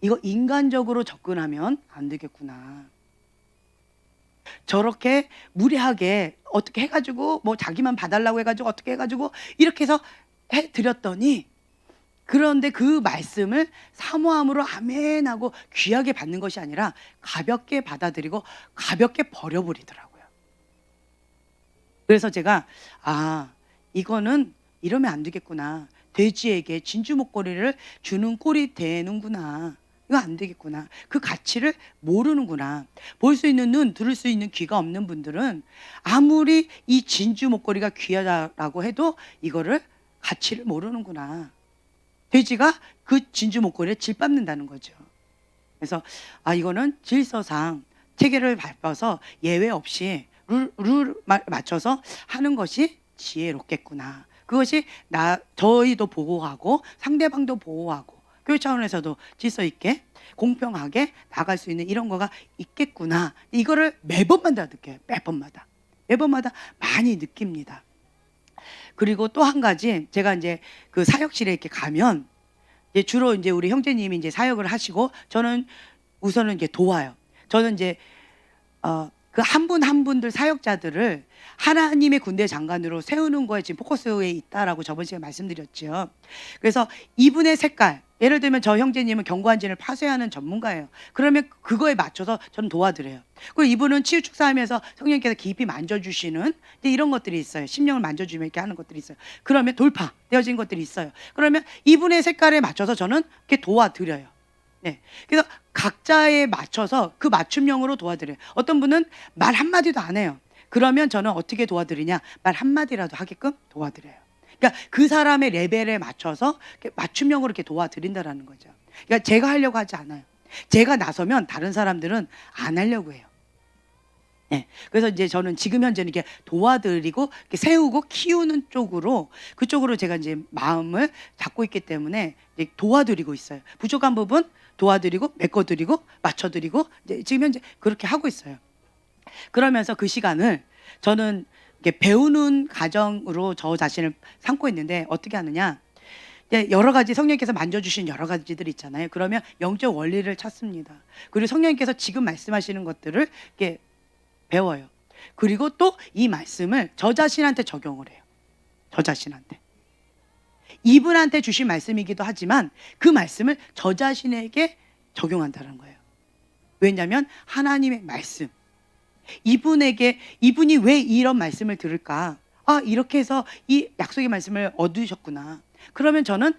이거 인간적으로 접근하면 안 되겠구나. 저렇게 무례하게 어떻게 해가지고 뭐 자기만 봐달라고 해가지고 어떻게 해가지고 이렇게 해서 해드렸더니 그런데 그 말씀을 사모함으로 아멘하고 귀하게 받는 것이 아니라 가볍게 받아들이고 가볍게 버려버리더라고요. 그래서 제가 이거는 이러면 안 되겠구나. 돼지에게 진주 목걸이를 주는 꼴이 되는구나. 이거 안 되겠구나. 그 가치를 모르는구나. 볼 수 있는 눈, 들을 수 있는 귀가 없는 분들은 아무리 이 진주 목걸이가 귀하다라고 해도 이거를 가치를 모르는구나. 돼지가 그 진주 목걸이를 질밟는다는 거죠. 그래서 이거는 질서상 체계를 밟아서 예외 없이 룰 맞춰서 하는 것이 지혜롭겠구나. 그것이 저희도 보호하고 상대방도 보호하고 교회 차원에서도 질서 있게 공평하게 나갈 수 있는 이런 거가 있겠구나. 이거를 매번마다 느껴요. 매번마다 많이 느낍니다. 그리고 또 한 가지 제가 이제 그 사역실에 이렇게 가면 이제 주로 이제 우리 형제님이 이제 사역을 하시고 저는 우선은 이제 도와요. 저는 이제 그 한 분 한 분들 사역자들을 하나님의 군대 장관으로 세우는 거에 지금 포커스에 있다라고 저번 시간에 말씀드렸죠. 그래서 이분의 색깔, 예를 들면 저 형제님은 경관진을 파쇄하는 전문가예요. 그러면 그거에 맞춰서 저는 도와드려요. 그리고 이분은 치유 축사하면서 성령께서 깊이 만져주시는 이런 것들이 있어요. 심령을 만져주면 이렇게 하는 것들이 있어요. 그러면 돌파되어진 것들이 있어요. 그러면 이분의 색깔에 맞춰서 저는 이렇게 도와드려요. 네. 그래서 각자에 맞춰서 그 맞춤형으로 도와드려요. 어떤 분은 말 한마디도 안 해요. 그러면 저는 어떻게 도와드리냐? 말 한마디라도 하게끔 도와드려요. 그러니까 그 사람의 레벨에 맞춰서 이렇게 맞춤형으로 이렇게 도와드린다라는 거죠. 그러니까 제가 하려고 하지 않아요. 제가 나서면 다른 사람들은 안 하려고 해요. 네. 그래서 이제 저는 지금 현재는 이렇게 도와드리고 이렇게 세우고 키우는 쪽으로 그쪽으로 제가 이제 마음을 잡고 있기 때문에 이제 도와드리고 있어요. 부족한 부분 도와드리고 메꿔드리고 맞춰드리고 이제 지금 현재 그렇게 하고 있어요. 그러면서 그 시간을 저는 이렇게 배우는 과정으로 저 자신을 삼고 있는데 어떻게 하느냐? 이제 여러 가지 성령님께서 만져주신 여러 가지들이 있잖아요. 그러면 영적 원리를 찾습니다. 그리고 성령님께서 지금 말씀하시는 것들을 이렇게 배워요. 그리고 또 이 말씀을 저 자신한테 적용을 해요. 저 자신한테. 이분한테 주신 말씀이기도 하지만 그 말씀을 저 자신에게 적용한다는 거예요. 왜냐하면 하나님의 말씀. 이분이 왜 이런 말씀을 들을까? 아, 이렇게 해서 이 약속의 말씀을 얻으셨구나. 그러면 저는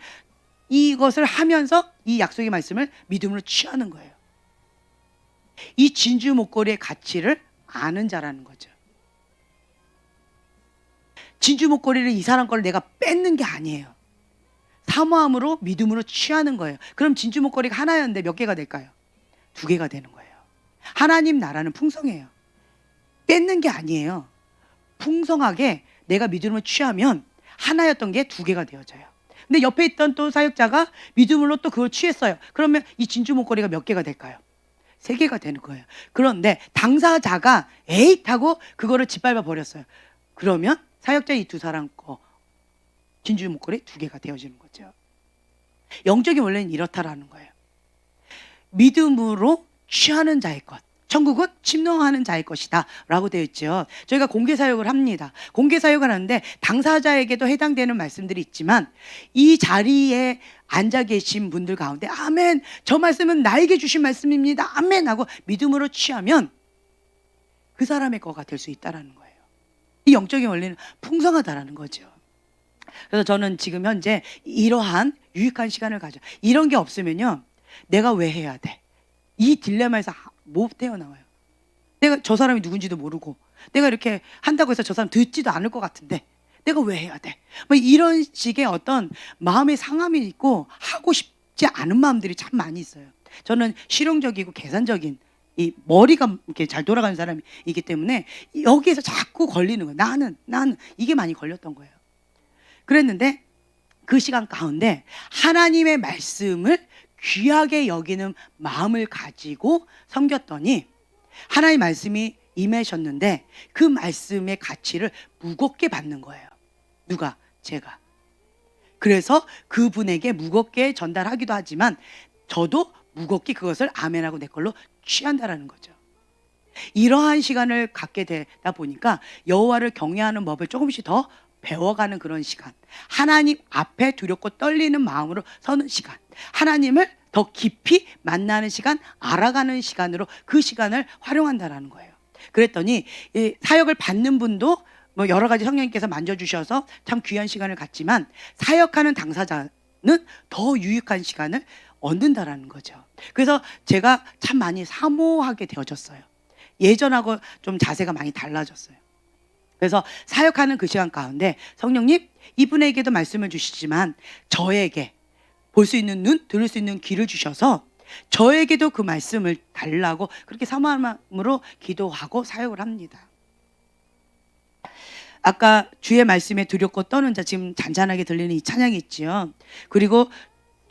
이것을 하면서 이 약속의 말씀을 믿음으로 취하는 거예요. 이 진주 목걸이의 가치를 아는 자라는 거죠. 진주 목걸이를 이 사람 걸 내가 뺏는 게 아니에요. 사모함으로 믿음으로 취하는 거예요. 그럼 진주 목걸이가 하나였는데 몇 개가 될까요? 2개가 되는 거예요. 하나님 나라는 풍성해요. 뺏는 게 아니에요. 풍성하게 내가 믿음으로 취하면 하나였던 게 2개가 되어져요. 근데 옆에 있던 또 사역자가 믿음으로 또 그걸 취했어요. 그러면 이 진주 목걸이가 몇 개가 될까요? 3개가 되는 거예요. 그런데 당사자가 에잇 하고 그거를 짓밟아 버렸어요. 그러면 사역자 이 2 사람 거 진주 목걸이 2개가 되어지는 거죠. 영적인 원래는 이렇다라는 거예요. 믿음으로 취하는 자의 것, 천국은 침노하는 자의 것이다 라고 되어 있죠. 저희가 공개 사역을 합니다. 공개 사역을 하는데 당사자에게도 해당되는 말씀들이 있지만 이 자리에 앉아 계신 분들 가운데 아멘, 저 말씀은 나에게 주신 말씀입니다, 아멘 하고 믿음으로 취하면 그 사람의 거가 될 수 있다는 거예요. 이 영적인 원리는 풍성하다라는 거죠. 그래서 저는 지금 현재 이러한 유익한 시간을 가져. 이런 게 없으면요, 내가 왜 해야 돼? 이 딜레마에서 못 태어나와요. 내가 저 사람이 누군지도 모르고 내가 이렇게 한다고 해서 저 사람 듣지도 않을 것 같은데 내가 왜 해야 돼? 뭐 이런 식의 어떤 마음의 상함이 있고 하고 싶지 않은 마음들이 참 많이 있어요. 저는 실용적이고 계산적인 이 머리가 이렇게 잘 돌아가는 사람이기 때문에 여기에서 자꾸 걸리는 거예요. 나는 이게 많이 걸렸던 거예요. 그랬는데 그 시간 가운데 하나님의 말씀을 귀하게 여기는 마음을 가지고 섬겼더니 하나님 말씀이 임하셨는데 그 말씀의 가치를 무겁게 받는 거예요. 누가? 제가. 그래서 그분에게 무겁게 전달하기도 하지만 저도 무겁게 그것을 아멘하고 내 걸로 취한다라는 거죠. 이러한 시간을 갖게 되다 보니까 여호와를 경외하는 법을 조금씩 더 배워가는 그런 시간, 하나님 앞에 두렵고 떨리는 마음으로 서는 시간, 하나님을 더 깊이 만나는 시간, 알아가는 시간으로 그 시간을 활용한다라는 거예요. 그랬더니 이 사역을 받는 분도 뭐 여러 가지 성령님께서 만져주셔서 참 귀한 시간을 갖지만 사역하는 당사자는 더 유익한 시간을 얻는다라는 거죠. 그래서 제가 참 많이 사모하게 되어졌어요. 예전하고 좀 자세가 많이 달라졌어요. 그래서 사역하는 그 시간 가운데 성령님, 이분에게도 말씀을 주시지만 저에게 볼 수 있는 눈, 들을 수 있는 귀를 주셔서 저에게도 그 말씀을 달라고 그렇게 사모한 마음으로 기도하고 사역을 합니다. 아까 주의 말씀에 두렵고 떠는 자, 지금 잔잔하게 들리는 이 찬양이 있지요. 그리고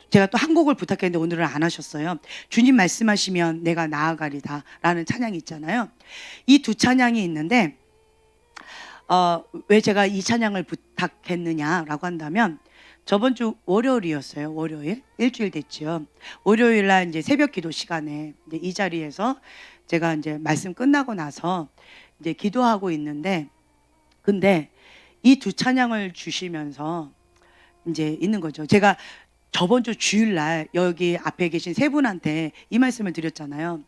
제가 또 한 곡을 부탁했는데 오늘은 안 하셨어요. 주님 말씀하시면 내가 나아가리다 라는 찬양이 있잖아요. 이 2 찬양이 있는데 왜 제가 이 찬양을 부탁했느냐라고 한다면 저번 주 월요일이었어요. 월요일 일주일 됐죠. 월요일 날 이제 새벽 기도 시간에 이제 이 자리에서 제가 이제 말씀 끝나고 나서 이제 기도하고 있는데 근데 이 2 찬양을 주시면서 이제 있는 거죠. 제가 저번 주 주일 날 여기 앞에 계신 3 분한테 이 말씀을 드렸잖아요.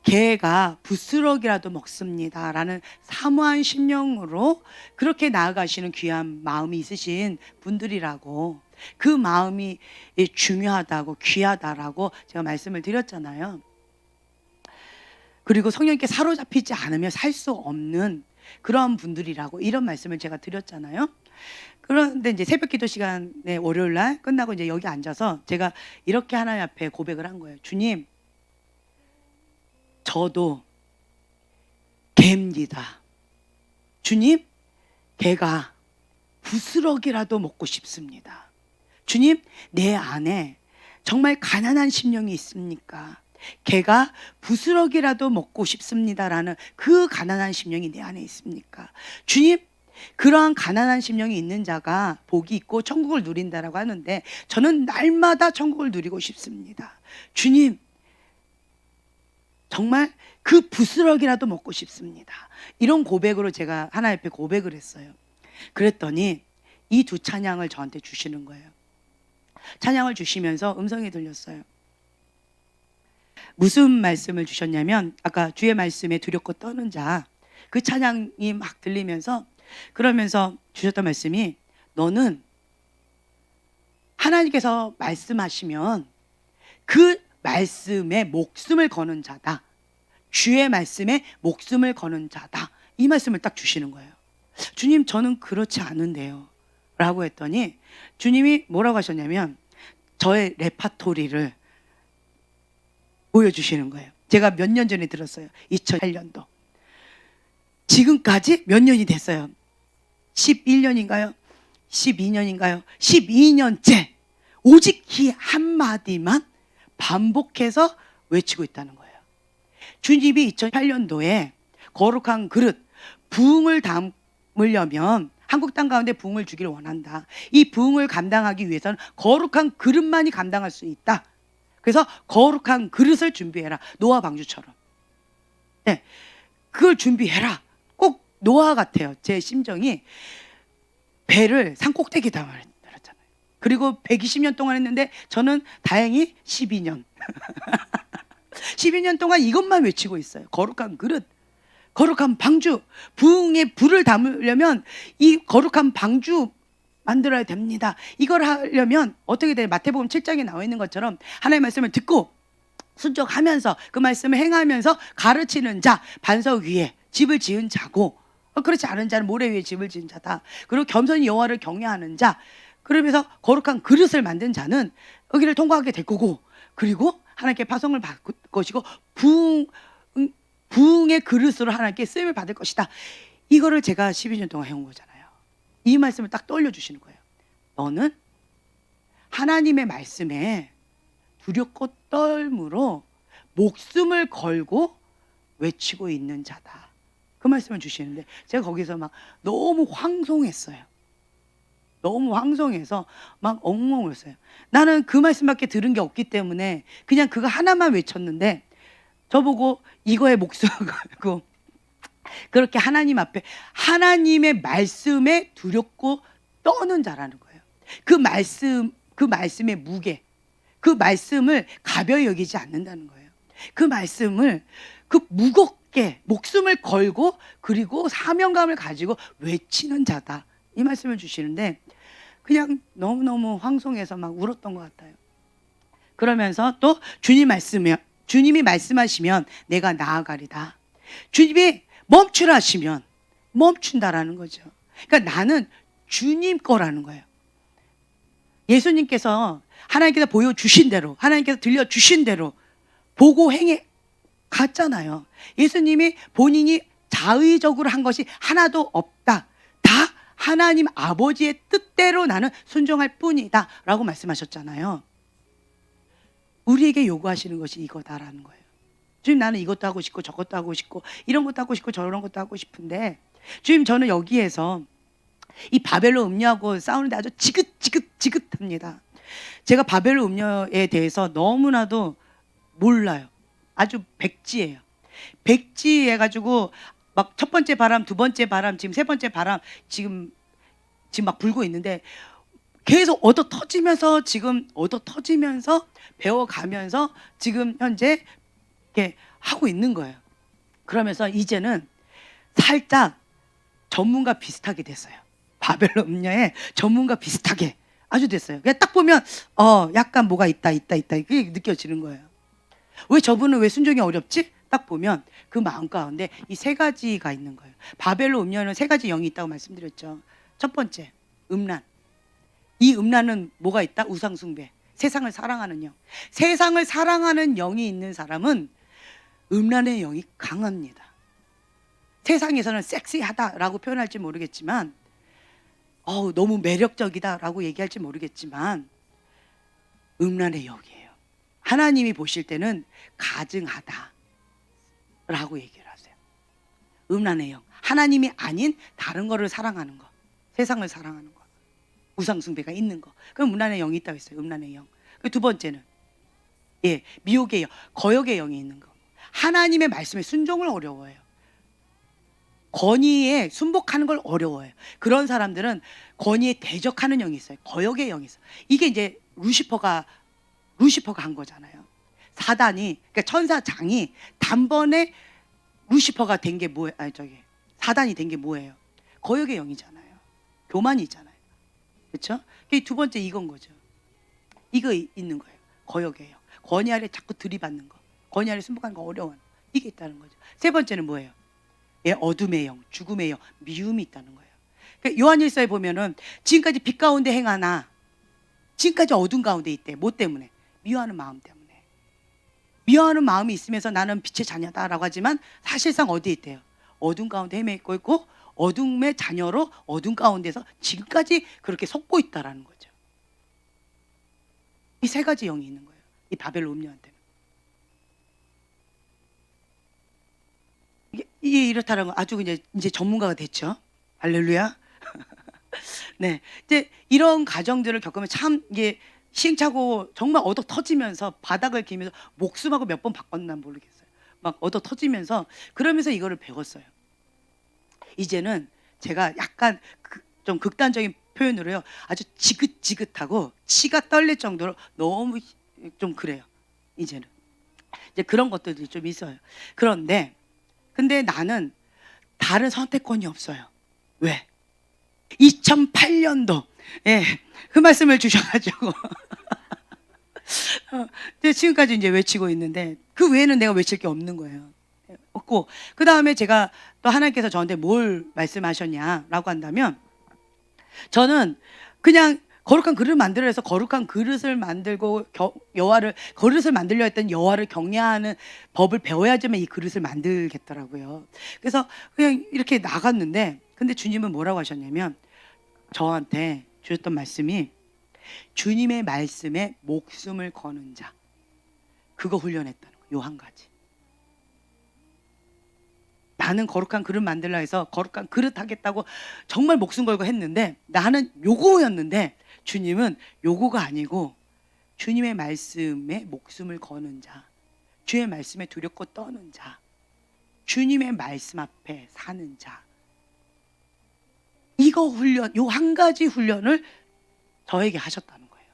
개가 부스러기라도 먹습니다라는 사모한 심령으로 그렇게 나아가시는 귀한 마음이 있으신 분들이라고, 그 마음이 중요하다고 귀하다라고 제가 말씀을 드렸잖아요. 그리고 성령께 사로잡히지 않으면 살 수 없는 그런 분들이라고, 이런 말씀을 제가 드렸잖아요. 그런데 이제 새벽 기도 시간에 월요일 날 끝나고 이제 여기 앉아서 제가 이렇게 하나님 앞에 고백을 한 거예요. 주님, 저도 개입니다. 주님, 개가 부스러기라도 먹고 싶습니다. 주님, 내 안에 정말 가난한 심령이 있습니까? 개가 부스러기라도 먹고 싶습니다라는 그 가난한 심령이 내 안에 있습니까? 주님, 그러한 가난한 심령이 있는 자가 복이 있고 천국을 누린다라고 하는데, 저는 날마다 천국을 누리고 싶습니다. 주님, 정말 그 부스러기라도 먹고 싶습니다. 이런 고백으로 제가 하나님 앞에 고백을 했어요. 그랬더니 이 두 찬양을 저한테 주시는 거예요. 찬양을 주시면서 음성이 들렸어요. 무슨 말씀을 주셨냐면, 아까 주의 말씀에 두렵고 떠는 자, 그 찬양이 막 들리면서, 그러면서 주셨던 말씀이, 너는 하나님께서 말씀하시면 그 말씀에 목숨을 거는 자다. 주의 말씀에 목숨을 거는 자다. 이 말씀을 딱 주시는 거예요. 주님, 저는 그렇지 않은데요 라고 했더니 주님이 뭐라고 하셨냐면, 저의 레파토리를 보여주시는 거예요. 제가 몇 년 전에 들었어요. 2008년도. 지금까지 몇 년이 됐어요? 11년인가요? 12년인가요? 12년째 오직 이 한마디만 반복해서 외치고 있다는 거예요. 주님이 2008년도에 거룩한 그릇, 부흥을 담으려면 한국 땅 가운데 부흥을 주기를 원한다. 이 부흥을 감당하기 위해서는 거룩한 그릇만이 감당할 수 있다. 그래서 거룩한 그릇을 준비해라. 노아 방주처럼. 네, 그걸 준비해라. 꼭 노아 같아요. 제 심정이. 배를 산 꼭대기에다 말했잖아요. 그리고 120년 동안 했는데 저는 다행히 12년 12년 동안 이것만 외치고 있어요. 거룩한 그릇, 거룩한 방주, 부흥의 불을 담으려면 이 거룩한 방주 만들어야 됩니다. 이걸 하려면 어떻게 돼요? 마태복음 7장에 나와 있는 것처럼 하나님의 말씀을 듣고 순종하면서 그 말씀을 행하면서 가르치는 자, 반석 위에 집을 지은 자고, 그렇지 않은 자는 모래 위에 집을 지은 자다. 그리고 겸손히 여호와를 경외하는 자, 그러면서 거룩한 그릇을 만든 자는 여기를 통과하게 될 거고, 그리고 하나님께 파송을 받을 것이고 부흥의 그릇으로 하나님께 쓰임을 받을 것이다. 이거를 제가 12년 동안 해온 거잖아요. 이 말씀을 딱 떠올려주시는 거예요. 너는 하나님의 말씀에 두렵고 떨므로 목숨을 걸고 외치고 있는 자다. 그 말씀을 주시는데 제가 거기서 막 너무 황송했어요. 너무 황송해서 막 엉엉 울었어요. 나는 그 말씀밖에 들은 게 없기 때문에 그냥 그거 하나만 외쳤는데, 저보고 이거에 목숨을 걸고 그렇게 하나님 앞에, 하나님의 말씀에 두렵고 떠는 자라는 거예요. 그 말씀의 무게, 그 말씀을 가벼이 여기지 않는다는 거예요. 그 말씀을 무겁게 목숨을 걸고 그리고 사명감을 가지고 외치는 자다. 이 말씀을 주시는데 그냥 너무너무 황송해서 막 울었던 것 같아요. 그러면서 또 주님이 말씀하시면 내가 나아가리다. 주님이 멈추라 하시면 멈춘다라는 거죠. 그러니까 나는 주님 거라는 거예요. 예수님께서 하나님께서 보여주신 대로, 하나님께서 들려주신 대로 보고 행해 갔잖아요. 예수님이 본인이 자의적으로 한 것이 하나도 없다. 다 하나님 아버지의 뜻대로 나는 순종할 뿐이다 라고 말씀하셨잖아요. 우리에게 요구하시는 것이 이거다라는 거예요. 주님, 나는 이것도 하고 싶고 저것도 하고 싶고 이런 것도 하고 싶고 저런 것도 하고 싶은데, 주님, 저는 여기에서 이 바벨론 음녀하고 싸우는데 아주 지긋합니다. 제가 바벨론 음녀에 대해서 너무나도 몰라요. 아주 백지예요. 백지해가지고 막 첫 번째 바람, 두 번째 바람, 지금 세 번째 바람 지금 막 불고 있는데 계속 얻어 터지면서 배워가면서 지금 현재 이렇게 하고 있는 거예요. 그러면서 이제는 살짝 전문가 비슷하게 됐어요. 바벨 음녀의 전문가 비슷하게 아주 됐어요. 그냥 딱 보면 약간 뭐가 있다 이게 느껴지는 거예요. 왜 저분은 왜 순종이 어렵지? 딱 보면 그 마음 가운데 이 세 가지가 있는 거예요. 바벨로 음녀는 세 가지 영이 있다고 말씀드렸죠. 첫 번째, 음란. 이 음란은 뭐가 있다? 우상숭배. 세상을 사랑하는 영. 세상을 사랑하는 영이 있는 사람은 음란의 영이 강합니다. 세상에서는 섹시하다라고 표현할지 모르겠지만 너무 매력적이다라고 얘기할지 모르겠지만 음란의 영이에요. 하나님이 보실 때는 가증하다라고 얘기를 하세요. 음란의 영. 하나님이 아닌 다른 거를 사랑하는 거. 세상을 사랑하는 거. 우상숭배가 있는 거. 그럼 음란의 영이 있다고 했어요. 음란의 영. 두 번째는 미혹의 영, 거역의 영이 있는 거. 하나님의 말씀에 순종을 어려워해요. 권위에 순복하는 걸 어려워해요. 그런 사람들은 권위에 대적하는 영이 있어요. 거역의 영이 있어요. 이게 이제 루시퍼가 한 거잖아요. 사단이, 그러니까 천사장이 단번에 루시퍼가 된 게 뭐예요? 사단이 된 게 뭐예요? 거역의 영이잖아요. 교만이잖아요. 그렇죠? 두 번째 이건 거죠. 이거 있는 거예요. 거역의 영. 권위 아래 자꾸 들이받는 거. 권위 아래 순복하는 거 어려워하는 거. 이게 있다는 거죠. 세 번째는 뭐예요? 어둠의 영, 죽음의 영, 미움이 있다는 거예요. 그러니까 요한일서에 보면은 지금까지 빛 가운데 행하나 지금까지 어둠 가운데 있대. 뭐 때문에? 미워하는 마음 때문에. 미워하는 마음이 있으면서 나는 빛의 자녀다라고 하지만 사실상 어디에 있대요? 어둠 가운데 헤매고 있고 어둠의 자녀로 어둠 가운데서 지금까지 그렇게 속고 있다라는 거죠. 이 세 가지 영이 있는 거예요. 이 바벨 음녀한테는. 이게 이렇다는 거 아주 이제 전문가가 됐죠. 할렐루야. 네, 이제 이런 가정들을 겪으면 참 이게 시행착오 정말 얻어 터지면서 바닥을 기면서 목숨하고 몇 번 바꿨나 모르겠어요. 막 얻어 터지면서 그러면서 이거를 배웠어요. 이제는 제가 약간 좀 극단적인 표현으로요, 아주 지긋지긋하고 치가 떨릴 정도로 너무 좀 그래요. 이제는 이제 그런 것들이 좀 있어요. 근데 나는 다른 선택권이 없어요. 왜? 2008년도 그 말씀을 주셔가지고 지금까지 이제 외치고 있는데 그 외에는 내가 외칠 게 없는 거예요. 없고 그 다음에 제가 또 하나님께서 저한테 뭘 말씀하셨냐라고 한다면 저는 그냥 거룩한 그릇을 만들어 해서 거룩한 그릇을 만들고 그릇을 만들려 했던 여호와를 경외하는 법을 배워야지만 이 그릇을 만들겠더라고요. 그래서 그냥 이렇게 나갔는데 근데 주님은 뭐라고 하셨냐면 저한테 주셨던 말씀이 주님의 말씀에 목숨을 거는 자 그거 훈련했다는 거예요. 요 한 가지. 나는 거룩한 그릇 만들라 해서 거룩한 그릇 하겠다고 정말 목숨 걸고 했는데 나는 요거였는데 주님은 요거가 아니고 주님의 말씀에 목숨을 거는 자, 주의 말씀에 두렵고 떠는 자, 주님의 말씀 앞에 사는 자, 이거 훈련, 요 한 가지 훈련을 저에게 하셨다는 거예요.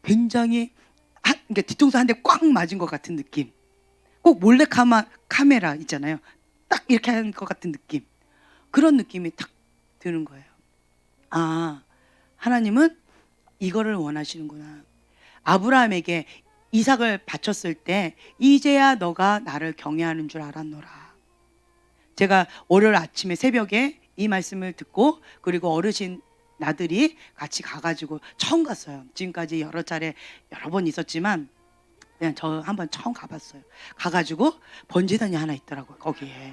굉장히 그러니까 뒤통수 한 대 꽉 맞은 것 같은 느낌. 꼭 몰래 카메라 있잖아요. 딱 이렇게 하는 것 같은 느낌. 그런 느낌이 딱 드는 거예요. 아, 하나님은 이거를 원하시는구나. 아브라함에게 이삭을 바쳤을 때 이제야 너가 나를 경외하는 줄 알았노라. 제가 월요일 아침에 새벽에 이 말씀을 듣고 그리고 어르신 나들이 같이 가가지고 처음 갔어요. 지금까지 여러 차례 여러 번 있었지만 그냥 저 한번 처음 가봤어요. 가가지고 번제단이 하나 있더라고요. 거기에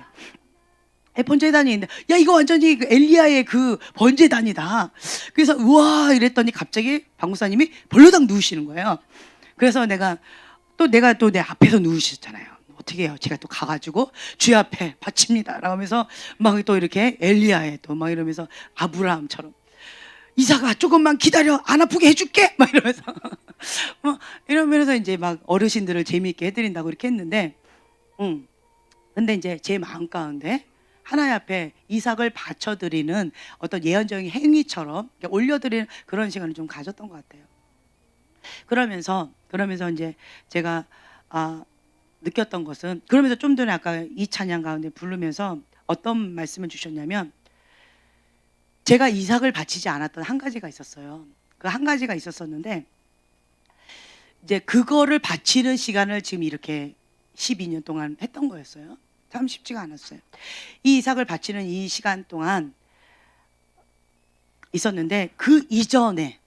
번제단이 있는데 야 이거 완전히 그 엘리야의 그 번제단이다. 그래서 우와 이랬더니 갑자기 방구사님이 벌러당 누우시는 거예요. 그래서 내가 또 내 앞에서 누우셨잖아요. 어떻게 해요? 제가 또 가가지고 주의 앞에 바칩니다. 라고 하면서 막 또 이렇게 엘리야의 또 막 이러면서 아브라함처럼 이삭아 조금만 기다려 안 아프게 해줄게 막 이러면서 이러면서 이제 막 어르신들을 재미있게 해드린다고 이렇게 했는데 근데 이제 제 마음 가운데 하나님 앞에 이삭을 바쳐드리는 어떤 예언적인 행위처럼 올려드리는 그런 시간을 좀 가졌던 것 같아요. 그러면서 이제 제가 느꼈던 것은, 그러면서 좀 전에 아까 이 찬양 가운데 부르면서 어떤 말씀을 주셨냐면, 제가 이삭을 바치지 않았던 한 가지가 있었어요. 그 한 가지가 있었었는데, 이제 그거를 바치는 시간을 지금 이렇게 12년 동안 했던 거였어요. 참 쉽지가 않았어요. 이 이삭을 바치는 이 시간 동안 있었는데, 그 이전에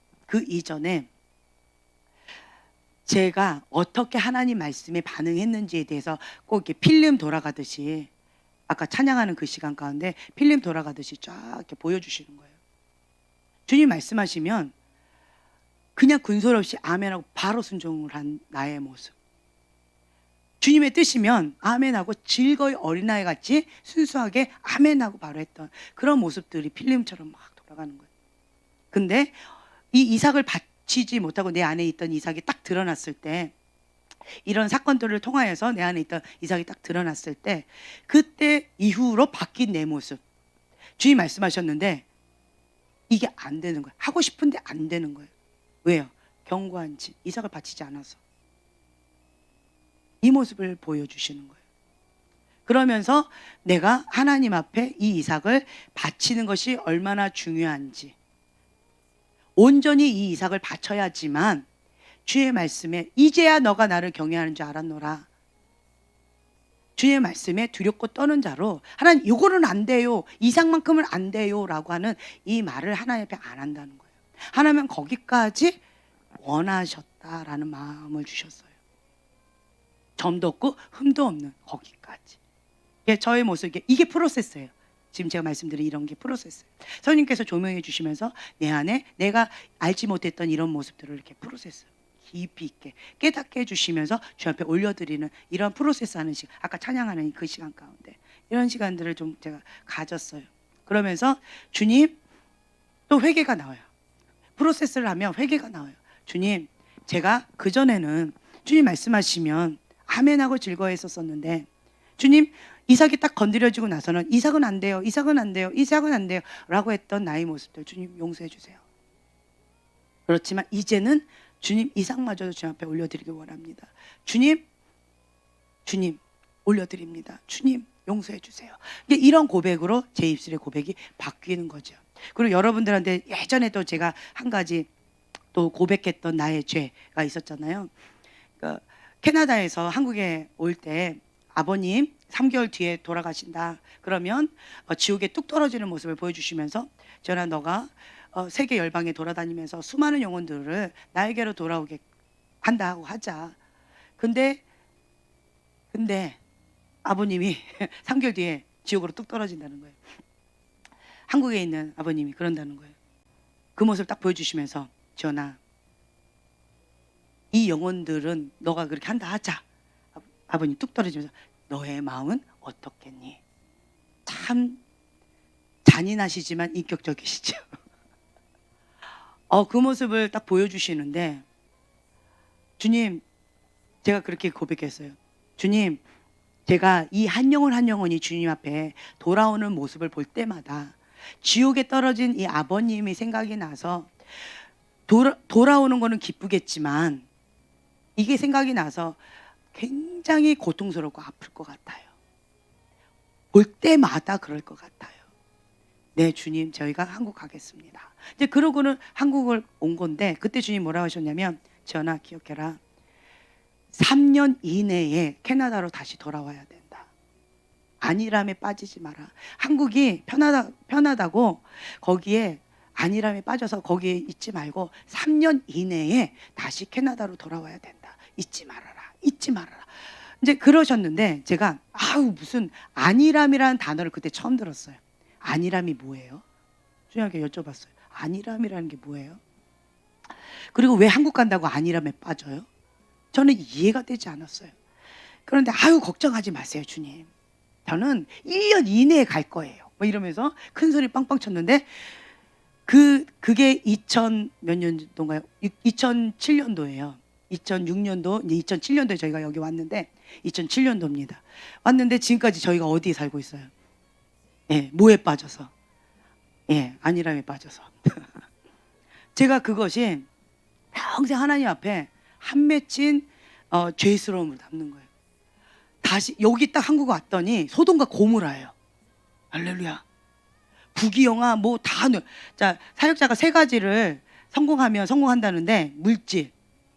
제가 어떻게 하나님 말씀에 반응했는지에 대해서 꼭 이렇게 필름 돌아가듯이, 아까 찬양하는 그 시간 가운데 필름 돌아가듯이 쫙 이렇게 보여주시는 거예요. 주님 말씀하시면 그냥 군소리 없이 아멘하고 바로 순종을 한 나의 모습. 주님의 뜻이면 아멘하고 즐거이 어린아이 같이 순수하게 아멘하고 바로 했던 그런 모습들이 필름처럼 막 돌아가는 거예요. 근데 이 이삭을 바치지 못하고 내 안에 있던 이삭이 딱 드러났을 때, 이런 사건들을 통하여서 내 안에 있던 이삭이 딱 드러났을 때, 그때 이후로 바뀐 내 모습. 주님 말씀하셨는데 이게 안 되는 거예요. 하고 싶은데 안 되는 거예요. 왜요? 견고한 집, 이삭을 바치지 않아서. 이 모습을 보여주시는 거예요. 그러면서 내가 하나님 앞에 이 이삭을 바치는 것이 얼마나 중요한지, 온전히 이 이삭을 바쳐야지만 주의 말씀에 이제야 너가 나를 경외하는 줄 알았노라. 주의 말씀에 두렵고 떠는 자로, 하나님 요거는 안 돼요, 이삭만큼은 안 돼요 라고 하는 이 말을 하나님 앞에 안 한다는 거예요. 하나님은 거기까지 원하셨다라는 마음을 주셨어요. 점도 없고 흠도 없는 거기까지. 저의 모습, 이게 프로세스예요. 지금 제가 말씀드린 이런 게 프로세스예요. 성령님께서 조명해 주시면서 내 안에 내가 알지 못했던 이런 모습들을 이렇게 프로세스 깊이 있게 깨닫게 해주시면서 주 앞에 올려드리는 이런 프로세스 하는 시간, 아까 찬양하는 그 시간 가운데 이런 시간들을 좀 제가 가졌어요. 그러면서 주님, 또 회개가 나와요. 프로세스를 하면 회개가 나와요. 주님, 제가 그전에는 주님 말씀하시면 아멘하고 즐거워했었었는데, 주님 이삭이 딱 건드려지고 나서는 이삭은 안 돼요, 이삭은 안 돼요, 이삭은 안 돼요 라고 했던 나의 모습들 주님 용서해 주세요. 그렇지만 이제는 주님 이삭마저도 주님 앞에 올려드리기 원합니다. 주님 올려드립니다. 주님 용서해 주세요. 이런 고백으로 제 입술의 고백이 바뀌는 거죠. 그리고 여러분들한테 예전에도 제가 한 가지 또 고백했던 나의 죄가 있었잖아요. 그러니까 캐나다에서 한국에 올 때 아버님 3개월 뒤에 돌아가신다 그러면 지옥에 뚝 떨어지는 모습을 보여주시면서, 저는 너가 세계 열방에 돌아다니면서 수많은 영혼들을 나에게로 돌아오게 한다고 하자. 근데 아버님이 3개월 뒤에 지옥으로 뚝 떨어진다는 거예요. 한국에 있는 아버님이 그런다는 거예요. 그 모습을 딱 보여주시면서, 전하, 이 영혼들은 너가 그렇게 한다 하자. 아버님 뚝 떨어지면서, 너의 마음은 어떻겠니? 참 잔인하시지만 인격적이시죠. 그 모습을 딱 보여주시는데, 주님, 제가 그렇게 고백했어요. 주님, 제가 이 한 영혼 한 영혼이 주님 앞에 돌아오는 모습을 볼 때마다 지옥에 떨어진 이 아버님이 생각이 나서 돌아오는 거는 기쁘겠지만 이게 생각이 나서 굉장히 고통스럽고 아플 것 같아요. 볼 때마다 그럴 것 같아요. 네, 주님, 저희가 한국 가겠습니다. 이제 그러고는 한국을 온 건데, 그때 주님 뭐라고 하셨냐면, 전하 기억해라. 3년 이내에 캐나다로 다시 돌아와야 된다. 안일함에 빠지지 마라. 한국이 편하다고 거기에 안일함에 빠져서 거기에 있지 말고 3년 이내에 다시 캐나다로 돌아와야 된다. 잊지 말아라. 이제 그러셨는데, 제가 무슨 안일함이라는 단어를 그때 처음 들었어요. 안일함이 뭐예요? 주님께 여쭤봤어요. 안일함이라는 게 뭐예요? 그리고 왜 한국 간다고 안일함에 빠져요? 저는 이해가 되지 않았어요. 그런데 걱정하지 마세요, 주님. 저는 1년 이내에 갈 거예요. 이러면서 큰 소리 빵빵 쳤는데, 그게 2000 몇 년도인가요? 2007년도예요. 2006년도, 2007년도에 저희가 여기 왔는데 2007년도입니다. 왔는데 지금까지 저희가 어디에 살고 있어요? 뭐에 빠져서? 안일함에 빠져서. 제가 그것이 평생 하나님 앞에 한 맺힌 죄스러움을 담는 거예요. 다시 여기 딱 한국 왔더니 소돔과 고모라예요. 할렐루야. 부귀영화 뭐 다. 자, 사역자가 세 가지를 성공하면 성공한다는데, 물질,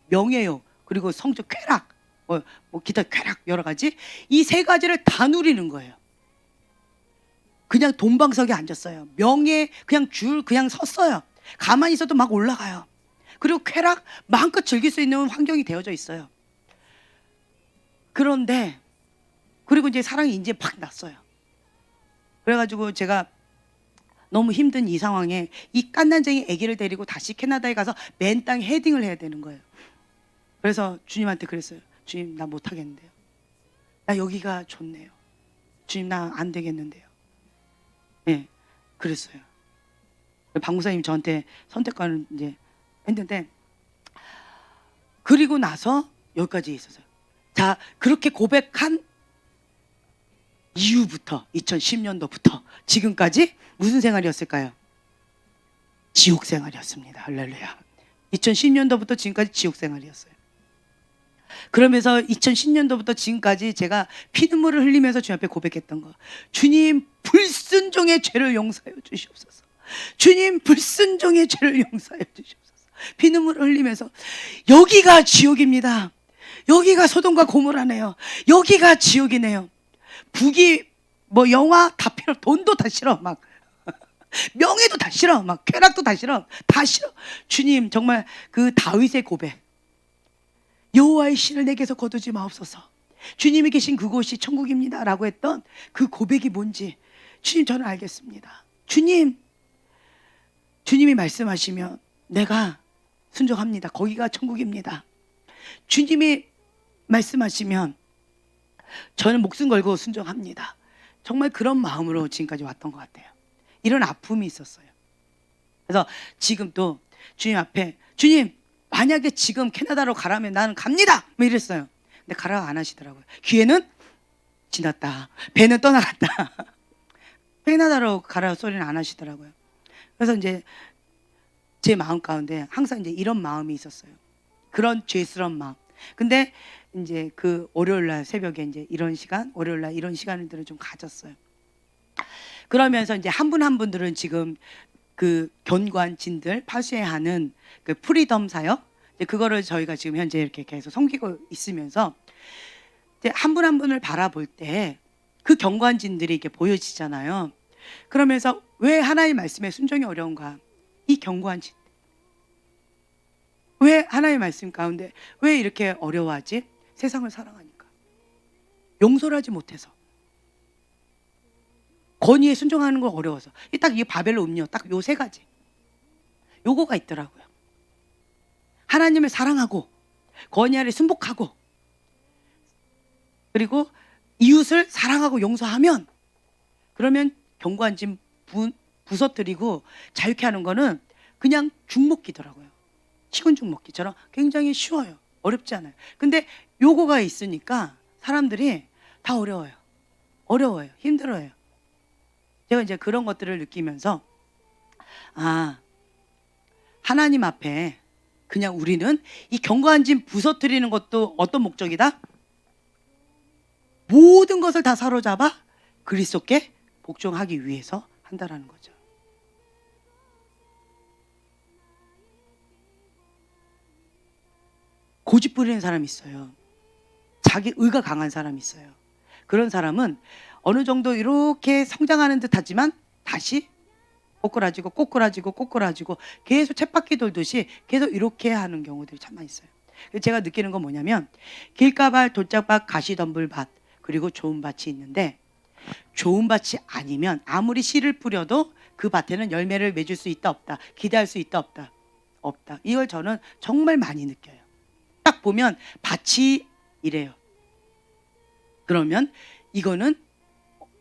명예요, 그리고 성적 쾌락, 뭐 기타 쾌락 여러 가지, 이 세 가지를 다 누리는 거예요. 그냥 돈방석에 앉았어요. 명예 그냥 그냥 섰어요. 가만히 있어도 막 올라가요. 그리고 쾌락 마음껏 즐길 수 있는 환경이 되어져 있어요. 그런데 그리고 이제 사랑이 이제 팍 났어요. 그래가지고 제가 너무 힘든 이 상황에 이 깐난쟁이 아기를 데리고 다시 캐나다에 가서 맨 땅에 헤딩을 해야 되는 거예요. 그래서 주님한테 그랬어요. 주님, 나 못하겠는데요. 나 여기가 좋네요. 주님, 나 안 되겠는데요. 네, 그랬어요. 박무사님 저한테 선택관을 이제 했는데, 그리고 나서 여기까지 있었어요. 자, 그렇게 고백한 이후부터 2010년도부터 지금까지 무슨 생활이었을까요? 지옥 생활이었습니다. 할렐루야. 2010년도부터 지금까지 지옥 생활이었어요. 그러면서 2010년도부터 지금까지 제가 피눈물을 흘리면서 주님 앞에 고백했던 거, 주님, 불순종의 죄를 용서해 주시옵소서. 주님, 불순종의 죄를 용서해 주시옵소서. 피눈물을 흘리면서, 여기가 지옥입니다. 여기가 소돔과 고모라네요. 여기가 지옥이네요. 부귀 뭐 영화 다 필요, 돈도 다 싫어, 막 명예도 다 싫어, 막 쾌락도 다 싫어, 다 싫어. 주님, 정말 그 다윗의 고백, 여호와의 신을 내게서 거두지 마옵소서. 주님이 계신 그곳이 천국입니다 라고 했던 그 고백이 뭔지, 주님, 저는 알겠습니다. 주님, 주님이 말씀하시면 내가 순종합니다. 거기가 천국입니다. 주님이 말씀하시면 저는 목숨 걸고 순종합니다. 정말 그런 마음으로 지금까지 왔던 것 같아요. 이런 아픔이 있었어요. 그래서 지금 또 주님 앞에, 주님, 만약에 지금 캐나다로 가라면 나는 갑니다, 뭐 이랬어요. 근데 가라고 안 하시더라고요. 기회는 지났다, 배는 떠나갔다. 캐나다로 가라고 소리는 안 하시더라고요. 그래서 이제 제 마음 가운데 항상 이제 이런 마음이 있었어요. 그런 죄스러운 마음. 근데 이제 그 월요일날 새벽에 이제 이런 시간, 월요일날 이런 시간들을 좀 가졌어요. 그러면서 이제 한 분 한 분들은 지금 그 견고한진들 파수해하는 그 프리덤 사역, 이제 그거를 저희가 지금 현재 이렇게 계속 섬기고 있으면서, 이제 한 분 한 분을 바라볼 때 그 견고한진들이 이렇게 보여지잖아요. 그러면서 왜 하나님 말씀에 순종이 어려운가? 이 견고한진, 왜 하나님의 말씀 가운데 왜 이렇게 어려워하지? 세상을 사랑하니까, 용서를 하지 못해서, 권위에 순종하는 거 어려워서. 딱 이 바벨로 음료 딱 요 세 가지, 요거가 있더라고요. 하나님을 사랑하고, 권위 아래 순복하고, 그리고 이웃을 사랑하고 용서하면, 그러면 견고한 짐 부서뜨리고 자유케 하는 거는 그냥 죽먹기더라고요. 식은 죽먹기처럼 굉장히 쉬워요. 어렵지 않아요. 근데 요거가 있으니까 사람들이 다 어려워요. 어려워요. 힘들어요. 제가 이제 그런 것들을 느끼면서, 아, 하나님 앞에 그냥 우리는 이 견고한 짐 부서뜨리는 것도 어떤 목적이다? 모든 것을 다 사로잡아 그리스도께 복종하기 위해서 한다라는 거죠. 고집 부리는 사람이 있어요. 자기 의가 강한 사람이 있어요. 그런 사람은 어느 정도 이렇게 성장하는 듯 하지만 다시 꼬꾸라지고 꼬꾸라지고 꼬꾸라지고 계속 쳇바퀴 돌듯이 계속 이렇게 하는 경우들이 참 많이 있어요. 제가 느끼는 건 뭐냐면, 길가밭, 돌짝밭, 가시덤불밭, 그리고 좋은 밭이 있는데, 좋은 밭이 아니면 아무리 씨를 뿌려도 그 밭에는 열매를 맺을 수 있다 없다, 기대할 수 있다 없다, 없다. 이걸 저는 정말 많이 느껴요. 딱 보면 밭이 이래요. 그러면 이거는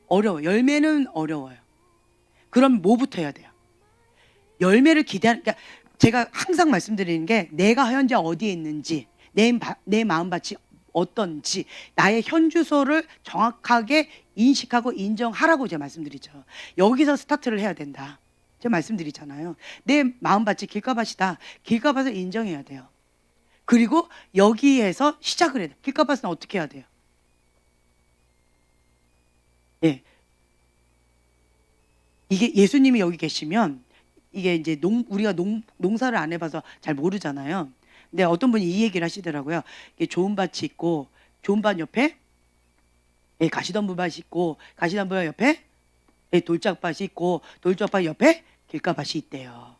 어려워요. 열매는 어려워요. 그럼 뭐부터 해야 돼요? 열매를 기대하는, 그러니까 제가 항상 말씀드리는 게, 내가 현재 어디에 있는지, 내 마음밭이 어떤지, 나의 현주소를 정확하게 인식하고 인정하라고 제가 말씀드리죠. 여기서 스타트를 해야 된다, 제가 말씀드리잖아요. 내 마음밭이 길가밭이다. 길가밭을 인정해야 돼요. 그리고 여기에서 시작을 해야 돼요. 길가밭은 어떻게 해야 돼요? 예. 이게 예수님이 여기 계시면 이게 이제 우리가 농사를 안 해봐서 잘 모르잖아요. 근데 어떤 분이 이 얘기를 하시더라고요. 이게 좋은 밭이 있고 좋은 밭 옆에 가시덤불밭이 있고 가시덤불 옆에 돌짝밭이 있고 돌짝밭 옆에 길가밭이 있대요.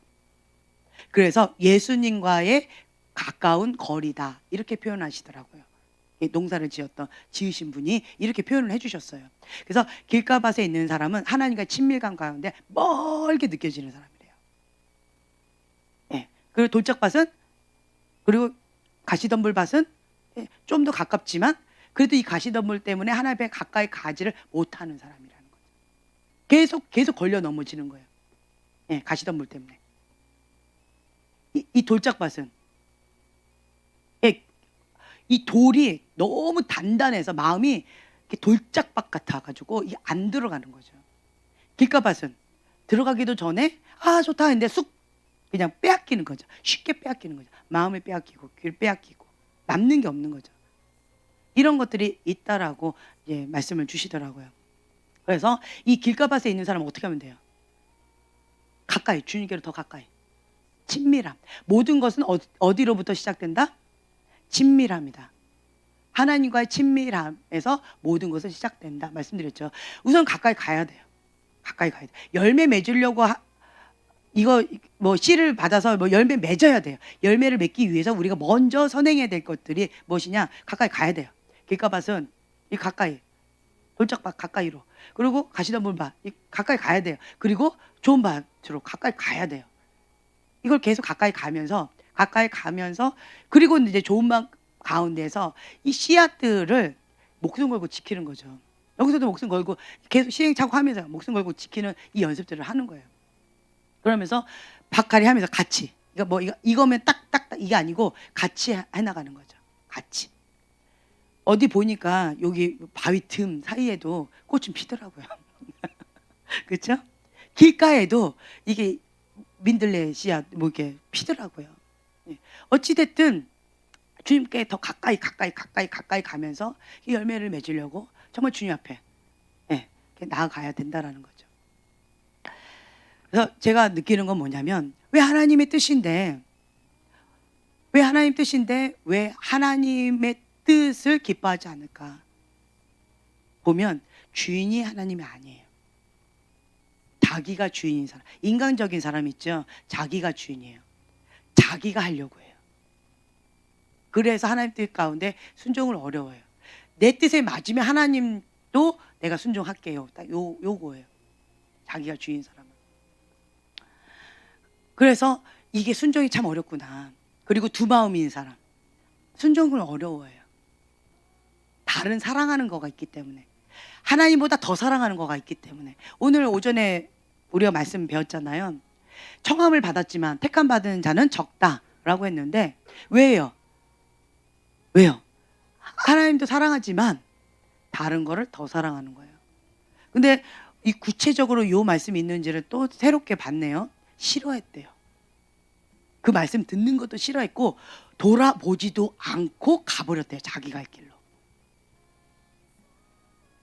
그래서 예수님과의 가까운 거리다 이렇게 표현하시더라고요. 농사를 지으신 분이 이렇게 표현을 해주셨어요. 그래서 길가밭에 있는 사람은 하나님과 친밀감 가운데 멀게 느껴지는 사람이래요. 예. 그리고 돌짝밭은 그리고 가시덤불밭은 좀 더 가깝지만 그래도 이 가시덤불 때문에 하나님 앞에 가까이 가지를 못하는 사람이라는 거죠. 계속 걸려 넘어지는 거예요. 예, 가시덤불 때문에. 이 돌짝밭은 이 돌이 너무 단단해서 마음이 이렇게 돌짝밭 같아가지고 이게 안 들어가는 거죠. 길가밭은 들어가기도 전에 좋다 했는데 쑥 그냥 빼앗기는 거죠. 쉽게 빼앗기는 거죠. 마음을 빼앗기고 귀를 빼앗기고 남는 게 없는 거죠. 이런 것들이 있다라고 말씀을 주시더라고요. 그래서 이 길가밭에 있는 사람은 어떻게 하면 돼요? 가까이, 주님께로 더 가까이. 친밀함. 모든 것은 어디로부터 시작된다? 친밀함이다. 하나님과의 친밀함에서 모든 것은 시작된다 말씀드렸죠. 우선 가까이 가야 돼요. 가까이 가야 돼요. 열매 맺으려고 이거 씨를 받아서 열매 맺어야 돼요. 열매를 맺기 위해서 우리가 먼저 선행해야 될 것들이 무엇이냐? 가까이 가야 돼요. 길가밭은 이 가까이, 돌짝밭 가까이로, 그리고 가시덤불밭 가까이 가야 돼요. 그리고 좋은 밭으로 가까이 가야 돼요. 이걸 계속 가까이 가면서 그리고 이제 좋은 밭 가운데서 이 씨앗들을 목숨 걸고 지키는 거죠. 여기서도 목숨 걸고 계속 시행착오하면서 목숨 걸고 지키는 이 연습들을 하는 거예요. 그러면서 밭갈이 하면서 같이 이거면 딱 이게 아니고 같이 해나가는 거죠. 같이. 어디 보니까 여기 바위 틈 사이에도 꽃은 피더라고요. 그렇죠? 길가에도 이게 민들레 씨앗 이렇게 피더라고요. 어찌 됐든 주님께 더 가까이 가면서 이 열매를 맺으려고 정말 주님 앞에 나아가야 된다라는 거죠. 그래서 제가 느끼는 건 뭐냐면 왜 하나님의 뜻인데 왜 하나님의 뜻을 기뻐하지 않을까? 보면 주인이 하나님이 아니에요. 자기가 주인인 사람, 인간적인 사람 있죠. 자기가 주인이에요. 자기가 하려고 해요. 그래서 하나님 뜻 가운데 순종을 어려워요. 내 뜻에 맞으면 하나님도 내가 순종할게요. 딱 요거예요. 자기가 주인 사람은. 그래서 이게 순종이 참 어렵구나. 그리고 두 마음인 사람. 순종을 어려워해요. 다른 사랑하는 거가 있기 때문에. 하나님보다 더 사랑하는 거가 있기 때문에. 오늘 오전에 우리가 말씀 배웠잖아요. 청함을 받았지만 택함 받은 자는 적다라고 했는데 왜요? 하나님도 사랑하지만 다른 거를 더 사랑하는 거예요. 근데 이 구체적으로 요 말씀이 있는지를 또 새롭게 봤네요. 싫어했대요. 그 말씀 듣는 것도 싫어했고 돌아보지도 않고 가버렸대요. 자기 갈 길로.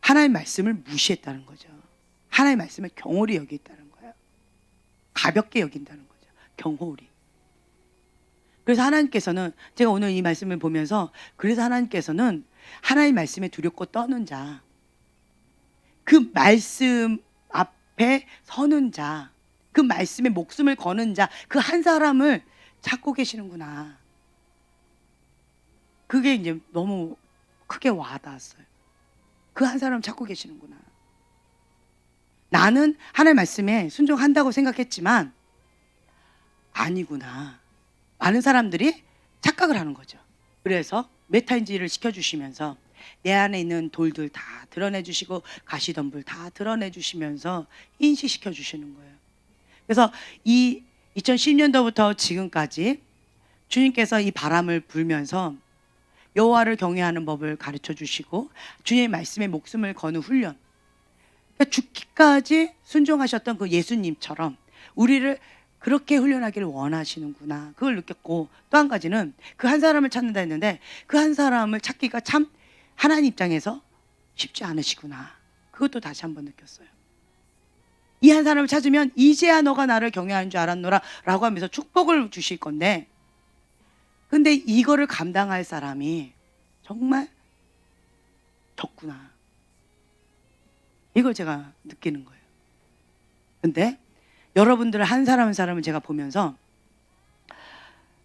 하나님의 말씀을 무시했다는 거죠. 하나님의 말씀을 경홀히 여겼다는 거예요. 가볍게 여긴다는 거죠. 경홀히. 그래서 하나님께서는 제가 오늘 이 말씀을 보면서 그래서 하나님께서는 하나님의 말씀에 두렵고 떠는 자, 그 말씀 앞에 서는 자, 그 말씀에 목숨을 거는 자, 그 한 사람을 찾고 계시는구나. 그게 이제 너무 크게 와닿았어요. 그 한 사람 찾고 계시는구나. 나는 하나님의 말씀에 순종한다고 생각했지만 아니구나. 많은 사람들이 착각을 하는 거죠. 그래서 메타인지를 시켜주시면서 내 안에 있는 돌들 다 드러내주시고 가시덤불 다 드러내주시면서 인식시켜 주시는 거예요. 그래서 이 2010년도부터 지금까지 주님께서 이 바람을 불면서 여호와를 경외하는 법을 가르쳐 주시고 주님의 말씀에 목숨을 거는 훈련, 그러니까 죽기까지 순종하셨던 그 예수님처럼 우리를 그렇게 훈련하기를 원하시는구나. 그걸 느꼈고 또 한 가지는 그 한 사람을 찾는다 했는데 그 한 사람을 찾기가 참 하나님 입장에서 쉽지 않으시구나. 그것도 다시 한번 느꼈어요. 이 한 사람을 찾으면 이제야 너가 나를 경외하는 줄 알았노라 라고 하면서 축복을 주실 건데, 근데 이거를 감당할 사람이 정말 적구나, 이걸 제가 느끼는 거예요. 근데 여러분들 한 사람 한 사람을 제가 보면서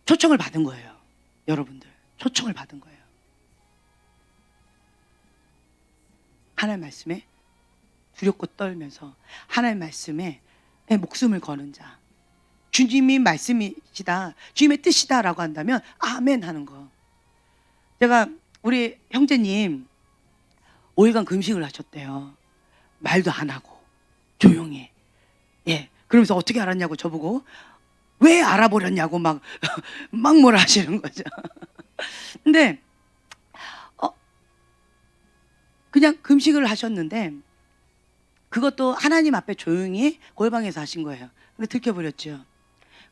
초청을 받은 거예요. 여러분들 초청을 받은 거예요. 하나님 말씀에 두렵고 떨면서 하나님 말씀에 목숨을 거는 자, 주님이 말씀이시다, 주님의 뜻이다 라고 한다면 아멘 하는 거. 제가 우리 형제님 5일간 금식을 하셨대요. 말도 안 하고 조용히. 그러면서 어떻게 알았냐고 저보고 왜 알아버렸냐고 막 뭐라 하시는 거죠. 근데 그냥 금식을 하셨는데 그것도 하나님 앞에 조용히 골방에서 하신 거예요. 근데 들켜버렸죠.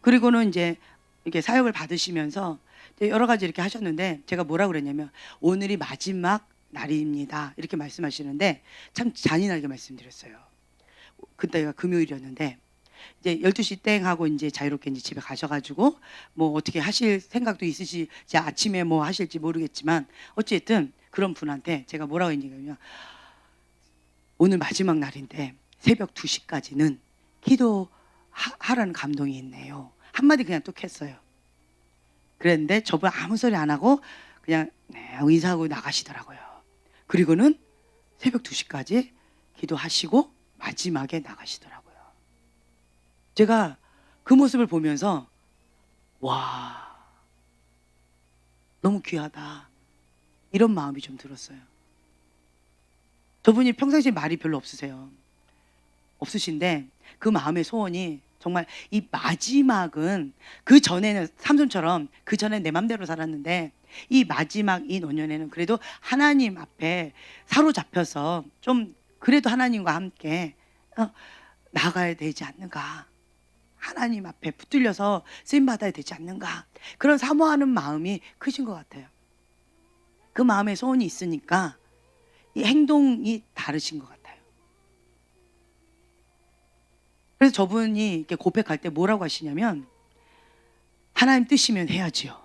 그리고는 이제 이렇게 사역을 받으시면서 여러 가지 이렇게 하셨는데, 제가 뭐라 그랬냐면 오늘이 마지막 날입니다 이렇게 말씀하시는데 참 잔인하게 말씀드렸어요. 그때가 금요일이었는데 이제 12시 땡 하고 이제 자유롭게 이제 집에 가셔가지고 뭐 어떻게 하실 생각도 있으시지, 아침에 뭐 하실지 모르겠지만 어쨌든 그런 분한테 제가 뭐라고 했냐면 오늘 마지막 날인데 새벽 2시까지는 기도하라는 감동이 있네요. 한마디 그냥 뚝 했어요. 그랬는데 저분 아무 소리 안 하고 그냥 인사하고 나가시더라고요. 그리고는 새벽 2시까지 기도하시고 마지막에 나가시더라고요. 제가 그 모습을 보면서 와, 너무 귀하다 이런 마음이 좀 들었어요. 저분이 평상시에 말이 별로 없으신데 그 마음의 소원이 정말 이 마지막은, 그 전에는 삼손처럼 그 전에 내 맘대로 살았는데 이 마지막 이 노년에는 그래도 하나님 앞에 사로잡혀서 좀 그래도 하나님과 함께 나가야 되지 않는가, 하나님 앞에 붙들려서 쓰임받아야 되지 않는가, 그런 사모하는 마음이 크신 것 같아요. 그 마음의 소원이 있으니까 이 행동이 다르신 것 같아요. 그래서 저분이 이렇게 고백할 때 뭐라고 하시냐면 하나님 뜻이면 해야지요.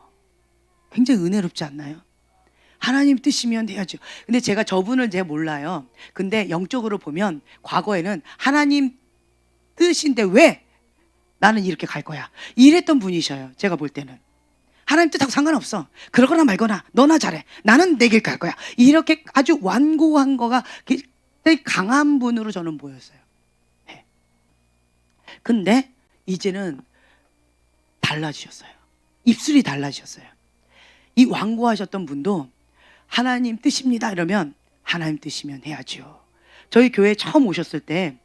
굉장히 은혜롭지 않나요? 하나님 뜻이면 해야죠. 근데 제가 저분을 잘 몰라요. 근데 영적으로 보면 과거에는 하나님 뜻인데 왜 나는 이렇게 갈 거야, 이랬던 분이셔요. 제가 볼 때는 하나님 뜻하고 상관없어, 그러거나 말거나 너나 잘해, 나는 내 길 갈 거야, 이렇게 아주 완고한 거가 굉장히 강한 분으로 저는 보였어요. 근데 이제는 달라지셨어요. 입술이 달라지셨어요. 이 완고하셨던 분도 하나님 뜻입니다 이러면 하나님 뜻이면 해야죠. 저희 교회 처음 오셨을 때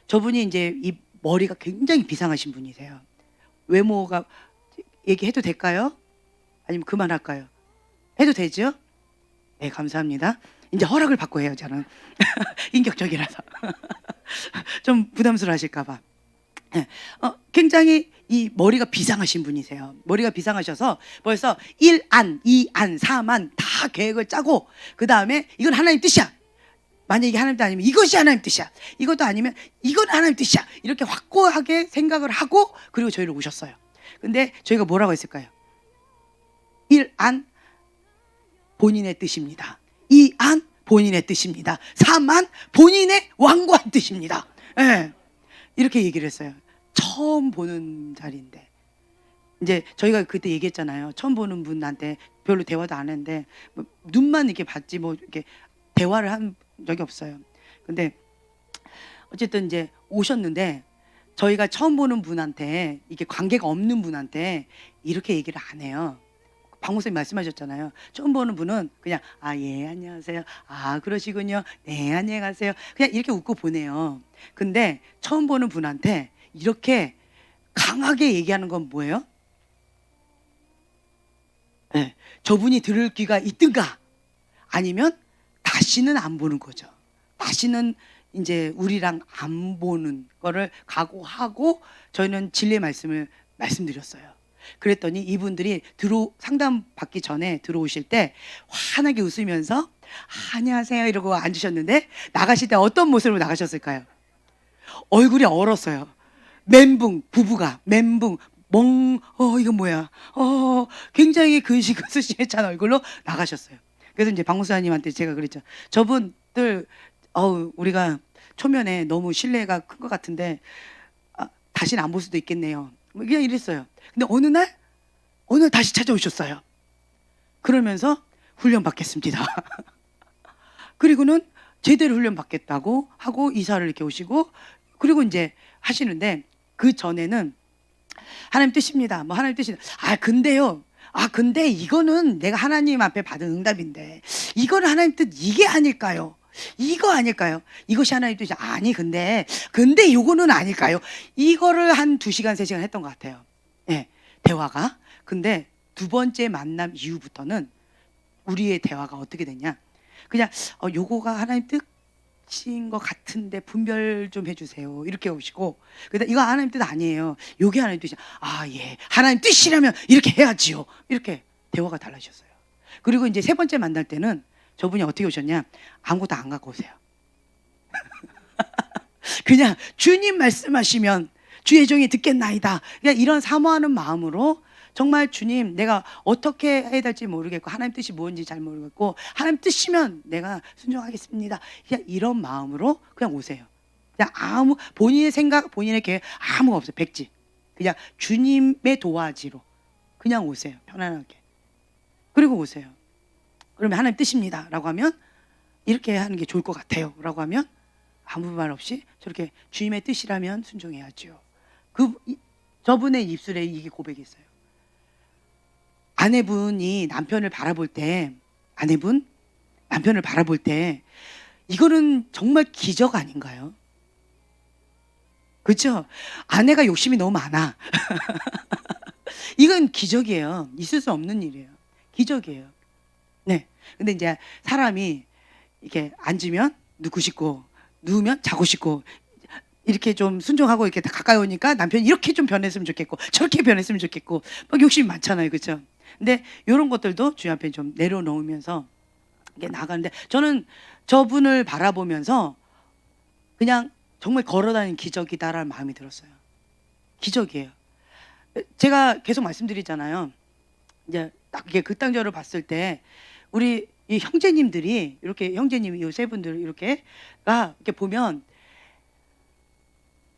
저분이 이제 이 머리가 굉장히 비상하신 분이세요. 외모가 얘기해도 될까요? 아니면 그만할까요? 해도 되죠? 네, 감사합니다. 이제 허락을 받고 해요, 저는. 인격적이라서. 좀 부담스러워하실까 봐. 굉장히 이 머리가 비상하신 분이세요. 머리가 비상하셔서 벌써 1안, 2안, 3안 다 계획을 짜고, 그 다음에 이건 하나님 뜻이야, 만약에 이게 하나님 뜻 아니면 이것이 하나님 뜻이야, 이것도 아니면 이건 하나님 뜻이야, 이렇게 확고하게 생각을 하고 그리고 저희를 오셨어요. 근데 저희가 뭐라고 했을까요? 1안 본인의 뜻입니다, 2안 본인의 뜻입니다, 3안 본인의 완고한 뜻입니다. 이렇게 얘기를 했어요. 처음 보는 자리인데 이제 저희가 그때 얘기했잖아요. 처음 보는 분한테 별로 대화도 안 했는데 뭐 눈만 이렇게 봤지 뭐 이렇게 대화를 한 적이 없어요. 근데 어쨌든 이제 오셨는데 저희가 처음 보는 분한테, 이게 관계가 없는 분한테 이렇게 얘기를 안 해요. 박 목사님 말씀하셨잖아요. 처음 보는 분은 그냥 예 안녕하세요, 그러시군요, 네 안녕히 가세요, 그냥 이렇게 웃고 보내요. 근데 처음 보는 분한테 이렇게 강하게 얘기하는 건 뭐예요? 저분이 들을 귀가 있든가 아니면 다시는 안 보는 거죠. 다시는 이제 우리랑 안 보는 거를 각오하고 저희는 진리의 말씀을 말씀드렸어요. 그랬더니 이분들이 상담 받기 전에 들어오실 때 환하게 웃으면서 안녕하세요 이러고 앉으셨는데 나가실 때 어떤 모습으로 나가셨을까요? 얼굴이 얼었어요. 멘붕, 부부가 멘붕, 이거 뭐야? 굉장히 근식근수시에 찬 얼굴로 나가셨어요. 그래서 이제 박 목사님한테 제가 그랬죠. 저분들, 우리가 초면에 너무 신뢰가 큰 것 같은데, 다시는 안 볼 수도 있겠네요. 뭐 그냥 이랬어요. 근데 어느 날 다시 찾아오셨어요. 그러면서 훈련 받겠습니다. 그리고는 제대로 훈련 받겠다고 하고 이사를 이렇게 오시고, 그리고 이제 하시는데, 그 전에는 하나님 뜻입니다. 뭐 하나님 뜻이, 근데요. 근데 이거는 내가 하나님 앞에 받은 응답인데, 이거는 하나님 뜻 이게 아닐까요? 이거 아닐까요? 이것이 하나님 뜻이 근데 요거는 아닐까요? 이거를 한 2시간, 3시간 했던 것 같아요. 예, 대화가. 근데 두 번째 만남 이후부터는 우리의 대화가 어떻게 됐냐? 그냥 요거가 하나님 뜻인 것 같은데 분별 좀 해주세요. 이렇게 오시고, 그다음 이거 하나님 뜻 아니에요. 요게 하나님 뜻이야. 예, 하나님 뜻이라면 이렇게 해야지요. 이렇게 대화가 달라졌어요. 그리고 이제 세 번째 만날 때는 저분이 어떻게 오셨냐? 아무것도 안 갖고 오세요. 그냥 주님 말씀하시면 주의 종이 듣겠나이다. 그냥 이런 사모하는 마음으로 정말 주님, 내가 어떻게 해야 될지 모르겠고 하나님 뜻이 뭔지 잘 모르겠고 하나님 뜻이면 내가 순종하겠습니다. 그냥 이런 마음으로 그냥 오세요. 그냥 본인의 생각, 본인의 계획 아무거 없어요. 백지. 그냥 주님의 도화지로 그냥 오세요. 편안하게. 그리고 오세요. 그러면 하나님 뜻입니다 라고 하면 이렇게 하는 게 좋을 것 같아요 라고 하면 아무 말 없이 저렇게 주님의 뜻이라면 순종해야죠. 저분의 입술에 이게 고백이 있어요. 아내분이 남편을 바라볼 때 이거는 정말 기적 아닌가요? 그렇죠? 아내가 욕심이 너무 많아. 이건 기적이에요. 있을 수 없는 일이에요. 기적이에요. 네. 근데 이제 사람이 이렇게 앉으면 눕고 싶고 누우면 자고 싶고 이렇게 좀 순종하고 이렇게 가까이 오니까 남편이 이렇게 좀 변했으면 좋겠고 저렇게 변했으면 좋겠고 막 욕심이 많잖아요. 그렇죠? 근데 이런 것들도 주님 앞에 좀 내려놓으면서 이게 나가는데 저는 저분을 바라보면서 그냥 정말 걸어다니는 기적이다라는 마음이 들었어요. 기적이에요. 제가 계속 말씀드리잖아요. 이제 딱 이게 극단적으로 봤을 때 우리 이 형제님들이 이렇게 형제님 이 세 분들 이렇게가 이렇게 보면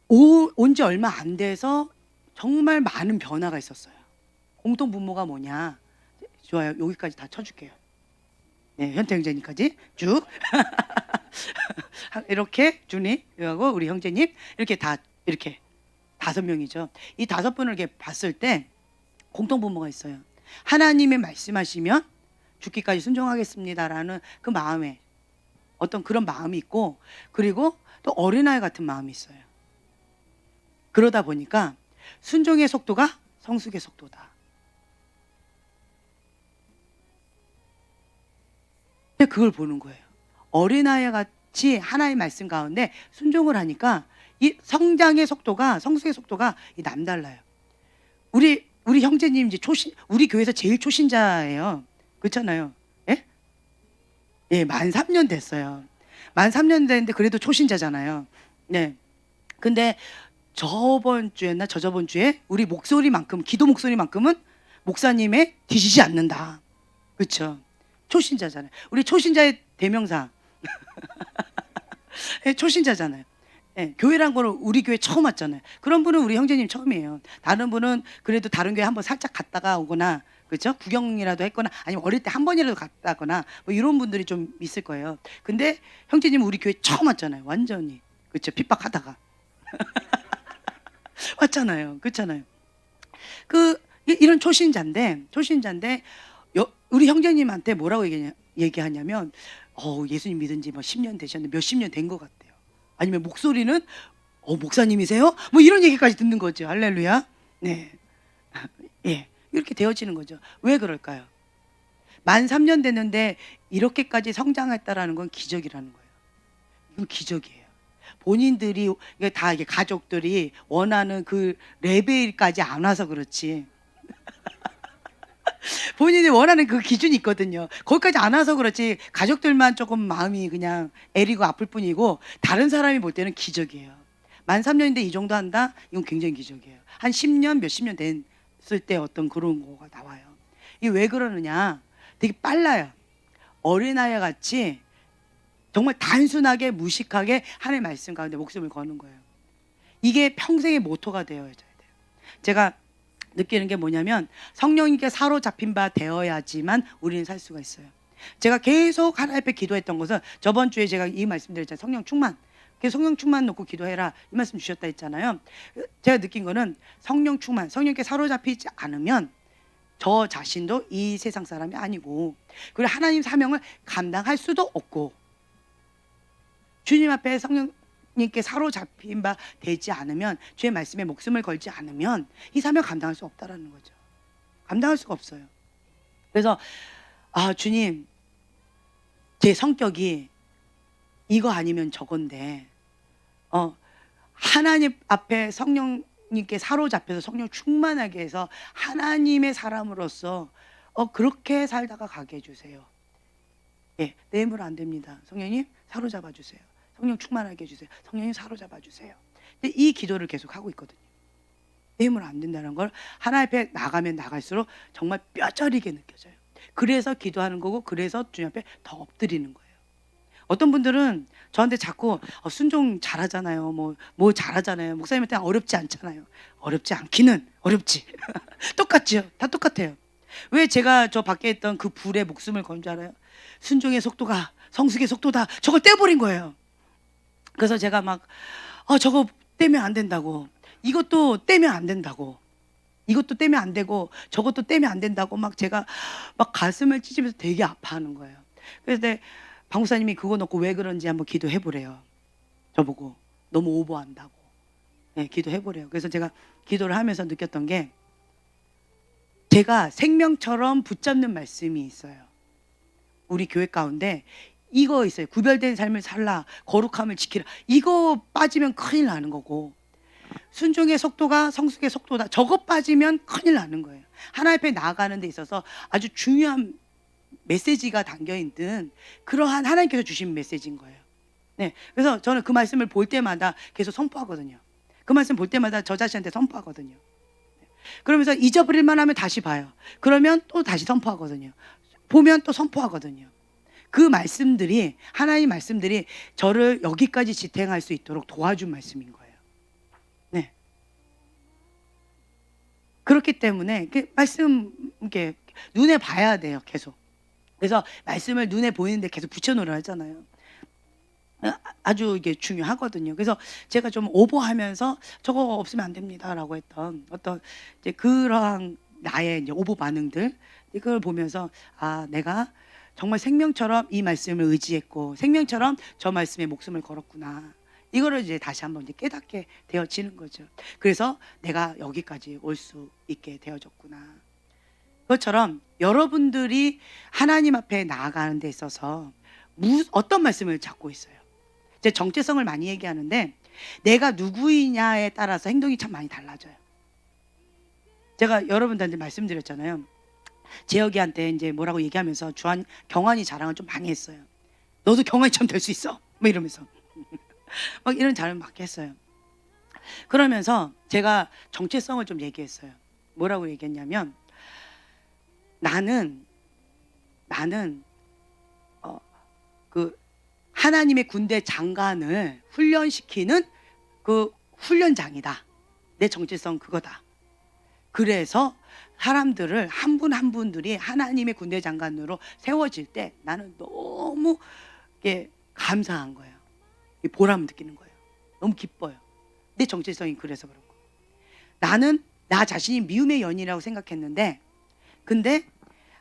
온 지 얼마 안 돼서 정말 많은 변화가 있었어요. 공통 분모가 뭐냐? 좋아요. 여기까지 다 쳐줄게요. 네, 현태 형제님까지 쭉 이렇게 주님 하고 우리 형제님 이렇게 다 이렇게 5명이죠. 이 5분을 이렇게 봤을 때 공통 분모가 있어요. 하나님의 말씀하시면 죽기까지 순종하겠습니다라는 그 마음에 어떤 그런 마음이 있고 그리고 또 어린아이 같은 마음이 있어요. 그러다 보니까 순종의 속도가 성숙의 속도다. 근데 그걸 보는 거예요. 어린아이 같이 하나의 말씀 가운데 순종을 하니까 이 성장의 속도가 성숙의 속도가 남달라요. 우리 형제님 이제 우리 교회에서 제일 초신자예요. 그렇잖아요. 예? 예, 만 3년 됐어요. 만 3년 됐는데 그래도 초신자잖아요. 네. 근데 저번 주였나 저저번 주에 우리 기도 목소리만큼은 목사님의 뒤지지 않는다. 그렇죠? 초신자잖아요. 우리 초신자의 대명사. 예, 초신자잖아요. 예, 교회란 거는 우리 교회 처음 왔잖아요. 그런 분은 우리 형제님 처음이에요. 다른 분은 그래도 다른 교회 한번 살짝 갔다가 오거나 그렇죠? 구경이라도 했거나 아니면 어릴 때 한 번이라도 갔다거나 뭐 이런 분들이 좀 있을 거예요. 근데 형제님 우리 교회 처음 왔잖아요. 완전히. 그렇죠? 핍박하다가. 왔잖아요. 그렇잖아요. 이런 초신자인데 우리 형제님한테 뭐라고 얘기하냐면 예수님 믿은 지 뭐 10년 되셨는데 몇십 년 된 것 같아요. 아니면 목소리는 목사님이세요? 뭐 이런 얘기까지 듣는 거죠. 할렐루야. 네. 예. 이렇게 되어지는 거죠. 왜 그럴까요? 만 3년 됐는데 이렇게까지 성장했다라는 건 기적이라는 거예요. 이건 기적이에요. 본인들이 다 이게 가족들이 원하는 그 레벨까지 안 와서 그렇지. 본인이 원하는 그 기준이 있거든요. 거기까지 안 와서 그렇지 가족들만 조금 마음이 그냥 애리고 아플 뿐이고 다른 사람이 볼 때는 기적이에요. 만 3년인데 이 정도 한다? 이건 굉장히 기적이에요. 한 10년, 몇십 년 됐을 때 어떤 그런 거가 나와요. 이게 왜 그러느냐? 되게 빨라요. 어린아이 같이 정말 단순하게 무식하게 하나님의 말씀 가운데 목숨을 거는 거예요. 이게 평생의 모토가 되어야 돼요. 제가 느끼는 게 뭐냐면 성령님께 사로잡힌 바 되어야지만 우리는 살 수가 있어요. 제가 계속 하나님 앞에 기도했던 것은 저번 주에 제가 이 말씀드렸잖아요. 성령 충만. 성령 충만 놓고 기도해라 이 말씀 주셨다 했잖아요. 제가 느낀 거는 성령 충만, 성령께 사로잡히지 않으면 저 자신도 이 세상 사람이 아니고 그리고 하나님 사명을 감당할 수도 없고 주님 앞에 성령님께 사로잡힌 바 되지 않으면 주의 말씀에 목숨을 걸지 않으면 이 사명 감당할 수 없다라는 거죠. 감당할 수가 없어요. 그래서 주님 제 성격이 이거 아니면 저건데 하나님 앞에 성령님께 사로잡혀서 성령 충만하게 해서 하나님의 사람으로서 그렇게 살다가 가게 해주세요. 예, 내 힘으로 안 됩니다. 성령님 사로잡아 주세요. 성령 충만하게 해주세요. 성령님 사로잡아 주세요. 이 기도를 계속 하고 있거든요. 내 힘으로 안 된다는 걸 하나님 앞에 나가면 나갈수록 정말 뼈저리게 느껴져요. 그래서 기도하는 거고 그래서 주님 앞에 더 엎드리는 거예요. 어떤 분들은 저한테 자꾸 순종 잘하잖아요. 뭐 잘하잖아요. 목사님한테 어렵지 않잖아요. 어렵지 않기는 어렵지. 똑같죠. 다 똑같아요. 왜 제가 저 밖에 있던 그 불에 목숨을 건 줄 알아요? 순종의 속도가 성숙의 속도다. 저걸 떼어버린 거예요. 그래서 제가 막 저거 떼면 안 된다고, 이것도 떼면 안 된다고, 이것도 떼면 안 되고 저것도 떼면 안 된다고 막 제가 막 가슴을 찢으면서 되게 아파하는 거예요. 그래서 방목사님이 그거 놓고 왜 그런지 한번 기도해 보래요. 저보고 너무 오버한다고. 네, 기도해 보래요. 그래서 제가 기도를 하면서 느꼈던 게 제가 생명처럼 붙잡는 말씀이 있어요. 우리 교회 가운데 이거 있어요. 구별된 삶을 살라, 거룩함을 지키라. 이거 빠지면 큰일 나는 거고 순종의 속도가 성숙의 속도다. 저거 빠지면 큰일 나는 거예요. 하나님 앞에 나아가는 데 있어서 아주 중요한 메시지가 담겨있는 그러한 하나님께서 주신 메시지인 거예요. 네, 그래서 저는 그 말씀을 볼 때마다 계속 선포하거든요. 그 말씀 볼 때마다 저 자신한테 선포하거든요. 그러면서 잊어버릴만 하면 다시 봐요. 그러면 또 다시 선포하거든요. 보면 또 선포하거든요. 그 말씀들이, 하나님 말씀들이 저를 여기까지 지탱할 수 있도록 도와준 말씀인 거예요. 네. 그렇기 때문에 말씀 이렇게 눈에 봐야 돼요. 계속. 그래서 말씀을 눈에 보이는데 계속 붙여놓으라 하잖아요. 아주 이게 중요하거든요. 그래서 제가 좀 오버하면서 저거 없으면 안 됩니다라고 했던 어떤 이제 그러한 나의 이제 오버 반응들, 이걸 보면서 내가 정말 생명처럼 이 말씀을 의지했고 생명처럼 저 말씀에 목숨을 걸었구나. 이거를 이제 다시 한번 이제 깨닫게 되어지는 거죠. 그래서 내가 여기까지 올 수 있게 되어졌구나. 그것처럼 여러분들이 하나님 앞에 나아가는 데 있어서 어떤 말씀을 잡고 있어요? 제 정체성을 많이 얘기하는데 내가 누구이냐에 따라서 행동이 참 많이 달라져요. 제가 여러분들한테 말씀드렸잖아요. 재혁이한테 이제 뭐라고 얘기하면서 경환이 자랑을 좀 많이 했어요. 너도 경환이처럼 될 수 있어. 뭐 이러면서 막 이런 자랑을 막 했어요. 그러면서 제가 정체성을 좀 얘기했어요. 뭐라고 얘기했냐면 나는 그 하나님의 군대 장관을 훈련시키는 그 훈련장이다. 내 정체성 그거다. 그래서 사람들을 한 분 한 분들이 하나님의 군대 장관으로 세워질 때 나는 너무 감사한 거예요. 보람을 느끼는 거예요. 너무 기뻐요. 내 정체성이 그래서 그런 거. 나는 나 자신이 미움의 여인이라고 생각했는데 근데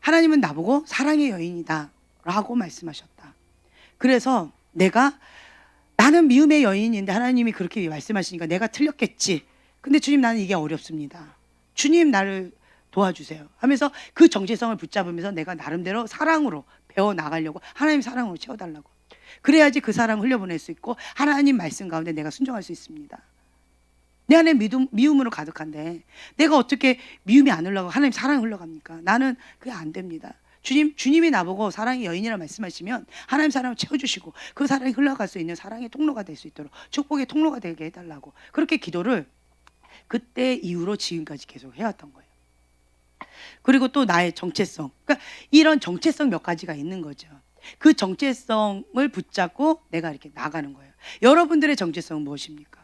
하나님은 나보고 사랑의 여인이다 라고 말씀하셨다. 그래서 나는 미움의 여인인데 하나님이 그렇게 말씀하시니까 내가 틀렸겠지. 근데 주님 나는 이게 어렵습니다. 주님 나를 도와주세요 하면서 그 정체성을 붙잡으면서 내가 나름대로 사랑으로 배워나가려고 하나님 사랑으로 채워달라고. 그래야지 그 사랑을 흘려보낼 수 있고 하나님 말씀 가운데 내가 순종할 수 있습니다. 내 안에 미움으로 가득한데 내가 어떻게 미움이 안 흘러가고 하나님 사랑이 흘러갑니까? 나는 그게 안 됩니다. 주님이 나보고 사랑의 여인이라 말씀하시면 하나님 사랑을 채워주시고 그 사랑이 흘러갈 수 있는 사랑의 통로가 될 수 있도록 축복의 통로가 되게 해달라고 그렇게 기도를 그때 이후로 지금까지 계속 해왔던 거예요. 그리고 또 나의 정체성, 그러니까 이런 정체성 몇 가지가 있는 거죠. 그 정체성을 붙잡고 내가 이렇게 나가는 거예요. 여러분들의 정체성은 무엇입니까?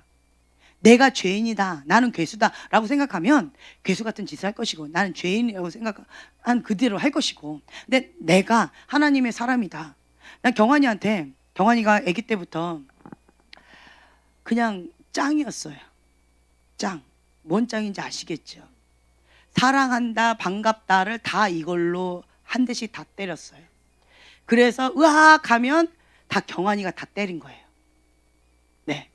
내가 죄인이다, 나는 괴수다 라고 생각하면 괴수 같은 짓을 할 것이고, 나는 죄인이라고 생각한 그대로 할 것이고, 근데 내가 하나님의 사람이다. 난 경환이가 아기 때부터 그냥 짱이었어요. 짱. 뭔 짱인지 아시겠죠? 사랑한다, 반갑다를 다 이걸로 한 대씩 다 때렸어요. 그래서 으악 하면 다 경환이가 다 때린 거예요. 네.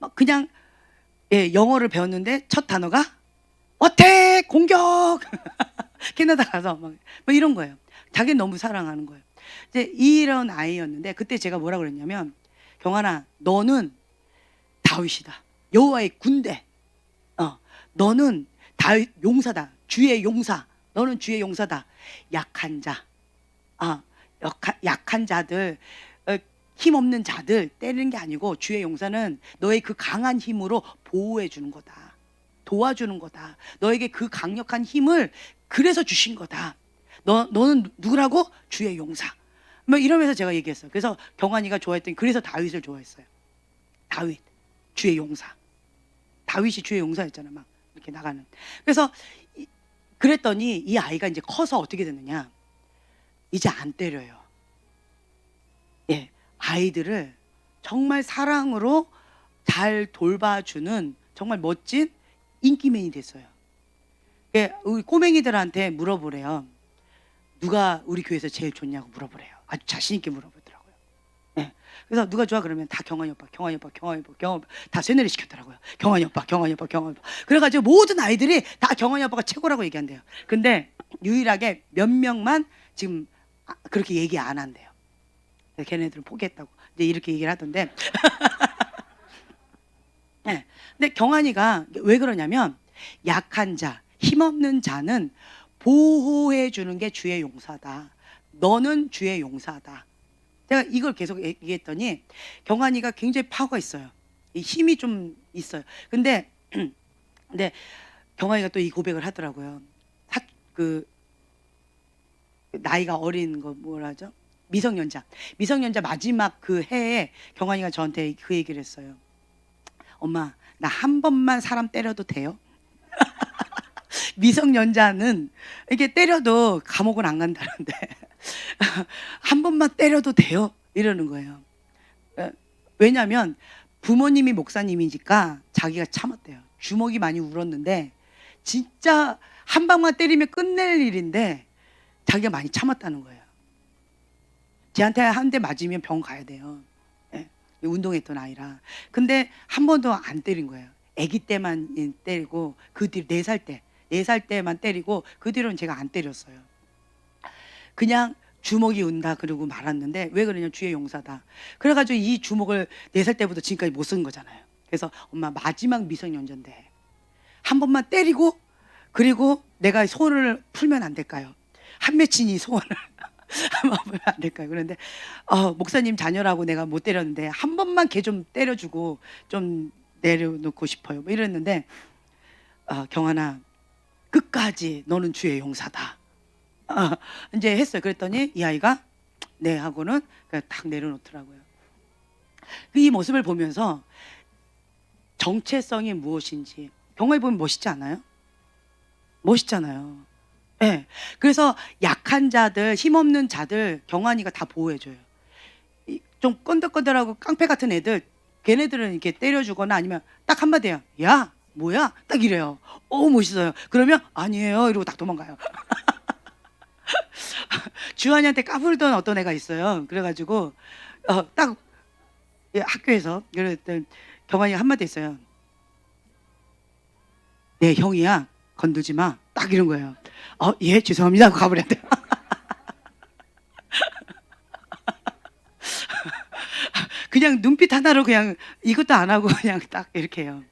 막 그냥 영어를 배웠는데 첫 단어가 어택 공격 캐나다 가서 막 이런 거예요. 자기는 너무 사랑하는 거예요. 이제 이런 아이였는데 그때 제가 뭐라 그랬냐면, 경환아, 너는 다윗이다. 여호와의 군대. 너는 다윗 용사다. 주의 용사. 너는 주의 용사다. 약한 자. 약한 자들, 힘없는 자들 때리는 게 아니고 주의 용사는 너의 그 강한 힘으로 보호해 주는 거다. 도와주는 거다. 너에게 그 강력한 힘을 그래서 주신 거다. 너는 누구라고? 주의 용사. 뭐 이러면서 제가 얘기했어요. 그래서 경환이가 좋아했더니 그래서 다윗을 좋아했어요. 다윗, 주의 용사. 다윗이 주의 용사였잖아, 막 이렇게 나가는. 그래서 그랬더니 이 아이가 이제 커서 어떻게 됐느냐? 이제 안 때려요. 아이들을 정말 사랑으로 잘 돌봐주는 정말 멋진 인기맨이 됐어요. 우리 꼬맹이들한테 물어보래요. 누가 우리 교회에서 제일 좋냐고 물어보래요. 아주 자신 있게 물어보더라고요. 그래서 누가 좋아 그러면 다 경환이 오빠 다 쇠뇌리 시켰더라고요. 경환이 오빠. 그래가지고 모든 아이들이 다 경환이 오빠가 최고라고 얘기한대요. 근데 유일하게 몇 명만 지금 그렇게 얘기 안 한대요. 걔네들은 포기했다고 이제 이렇게 얘기를 하던데. 근데 경환이가 왜 그러냐면, 약한 자, 힘없는 자는 보호해 주는 게 주의 용사다. 너는 주의 용사다. 제가 이걸 계속 얘기했더니 경환이가 굉장히 파워가 있어요. 힘이 좀 있어요. 근데 경환이가 또 이 고백을 하더라고요. 나이가 어린 거 뭐라 하죠? 미성년자 마지막 그 해에 경환이가 저한테 그 얘기를 했어요. 엄마, 나 한 번만 사람 때려도 돼요? 미성년자는 이렇게 때려도 감옥은 안 간다는데 한 번만 때려도 돼요? 이러는 거예요. 왜냐하면 부모님이 목사님이니까 자기가 참았대요. 주먹이 많이 울었는데 진짜 한 방만 때리면 끝낼 일인데 자기가 많이 참았다는 거예요. 쟤한테 한 대 맞으면 병원 가야 돼요. 운동했던 아이라. 근데 한 번도 안 때린 거예요. 아기 때만 때리고, 그 뒤로 4살 때만 때리고, 그 뒤로는 제가 안 때렸어요. 그냥 주먹이 운다 그러고 말았는데, 왜 그러냐면 주의 용사다. 그래가지고 이 주먹을 4살 때부터 지금까지 못 쓴 거잖아요. 그래서 엄마, 마지막 미성년자인데 한 번만 때리고, 그리고 내가 소원을 풀면 안 될까요? 한 맺힌 이 소원을 한번 풀면 안 될까요? 그런데 목사님 자녀라고 내가 못 때렸는데 한 번만 걔 좀 때려주고 좀 내려놓고 싶어요. 뭐 이랬는데 경환아, 끝까지 너는 주의 용사다. 이제 했어요. 그랬더니 이 아이가 네 하고는 그냥 딱 내려놓더라고요. 이 모습을 보면서 정체성이 무엇인지, 경환이 보면 멋있지 않아요? 멋있잖아요. 그래서 약한 자들, 힘없는 자들 경환이가 다 보호해줘요. 좀 건들건들하고 깡패 같은 애들, 걔네들은 이렇게 때려주거나 아니면 딱 한마디야. 야, 뭐야? 딱 이래요. 멋있어요. 그러면 아니에요 이러고 딱 도망가요. 주한이한테 까불던 어떤 애가 있어요. 그래가지고 딱 학교에서 그랬더니 경환이가 한마디 했어요. 내 형이야, 건들지 마. 딱 이런 거예요. 예, 죄송합니다 하고 가버렸대요. 그냥 눈빛 하나로 그냥 이것도 안 하고 그냥 딱 이렇게 해요.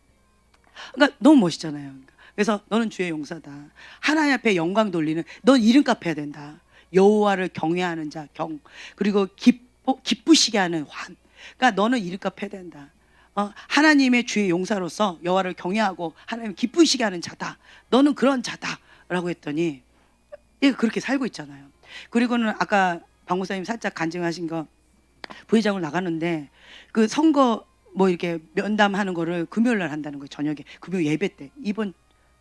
그러니까 너무 멋있잖아요. 그래서 너는 주의 용사다. 하나님 앞에 영광 돌리는, 넌 이름값 해야 된다. 여호와를 경외하는 자 경, 그리고 기쁘시게 하는 환. 그러니까 너는 이름값 해야 된다. 하나님의 주의 용사로서 여호와를 경외하고 하나님 기쁘시게 하는 자다. 너는 그런 자다라고 했더니 얘가 그렇게 살고 있잖아요. 그리고는 아까 박 목사님 살짝 간증하신 거, 부회장을 나가는데 그 선거 뭐 이렇게 면담하는 거를 금요일 날 한다는 거예요. 저녁에 금요 예배 때, 이번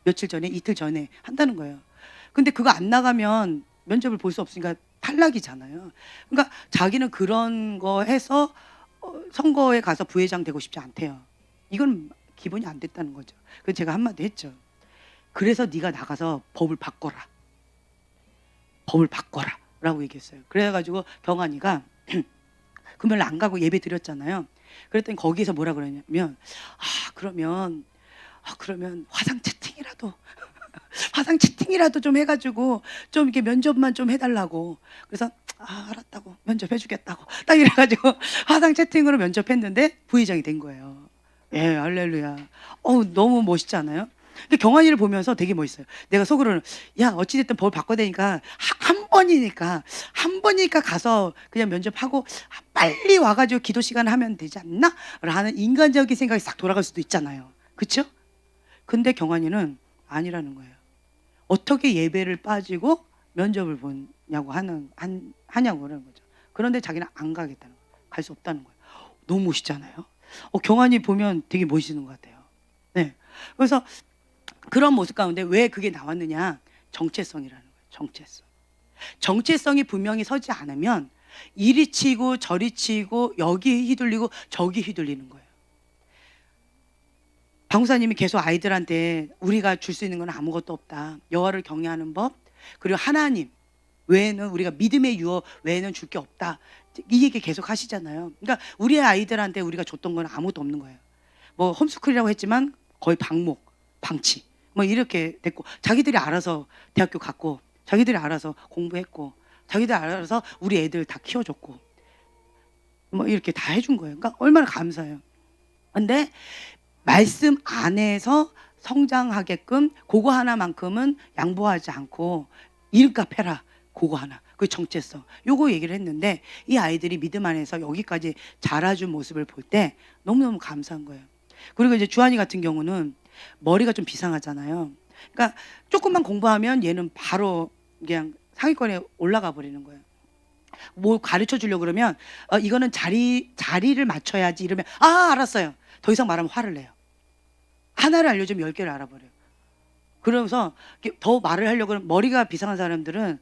며칠 전에, 이틀 전에 한다는 거예요. 근데 그거 안 나가면 면접을 볼 수 없으니까 탈락이잖아요. 그러니까 자기는 그런 거 해서 선거에 가서 부회장 되고 싶지 않대요. 이건 기본이 안 됐다는 거죠. 그래서 제가 한마디 했죠. 그래서 네가 나가서 법을 바꿔라. 법을 바꿔라 라고 얘기했어요. 그래가지고 경환이가 금요일 안 가고 예배 드렸잖아요. 그랬더니 거기에서 뭐라 그러냐면 그러면 화상 채팅이라도 화상 채팅이라도 좀 해가지고 좀 이렇게 면접만 좀 해달라고. 그래서 알았다고, 면접해 주겠다고 딱 이래가지고 화상 채팅으로 면접했는데 부회장이 된 거예요. 예, 할렐루야. 너무 멋있지 않아요? 근데 경환이를 보면서 되게 멋있어요. 내가 속으로는 야, 어찌됐든 법 바꿔야 되니까 한 번이니까 가서 그냥 면접하고 빨리 와가지고 기도 시간 하면 되지 않나? 라는 인간적인 생각이 싹 돌아갈 수도 있잖아요. 그쵸? 근데 경환이는 아니라는 거예요. 어떻게 예배를 빠지고 면접을 보냐고 하냐고 그러는 거죠. 그런데 자기는 안 가겠다는 거예요. 갈 수 없다는 거예요. 너무 멋있잖아요. 경환이 보면 되게 멋있는 것 같아요. 네. 그래서 그런 모습 가운데 왜 그게 나왔느냐? 정체성이라는 거예요. 정체성. 정체성이 분명히 서지 않으면 이리 치고 저리 치고 여기 휘둘리고 저기 휘둘리는 거예요. 방사님이 계속 아이들한테 우리가 줄 수 있는 건 아무것도 없다. 여호와를 경외하는 법, 그리고 하나님 외에는, 우리가 믿음의 유어 외에는 줄 게 없다. 이 얘기 계속 하시잖아요. 그러니까 우리 아이들한테 우리가 줬던 건 아무것도 없는 거예요. 뭐 홈스쿨이라고 했지만 거의 방목, 방치 뭐 이렇게 됐고, 자기들이 알아서 대학교 갔고, 자기들이 알아서 공부했고, 자기들이 알아서 우리 애들 다 키워줬고, 뭐 이렇게 다 해준 거예요. 그러니까 얼마나 감사해요. 근데 말씀 안에서 성장하게끔 그거 하나만큼은 양보하지 않고 이름값 해라. 그거 하나. 그 정체성. 요거 얘기를 했는데 이 아이들이 믿음 안에서 여기까지 자라준 모습을 볼 때 너무너무 감사한 거예요. 그리고 이제 주한이 같은 경우는 머리가 좀 비상하잖아요. 그러니까 조금만 공부하면 얘는 바로 그냥 상위권에 올라가 버리는 거예요. 뭐 가르쳐 주려고 그러면 이거는 자리를 맞춰야지 이러면 알았어요. 더 이상 말하면 화를 내요. 하나를 알려주면 10개를 알아버려요. 그러면서 더 말을 하려고 하면, 머리가 비상한 사람들은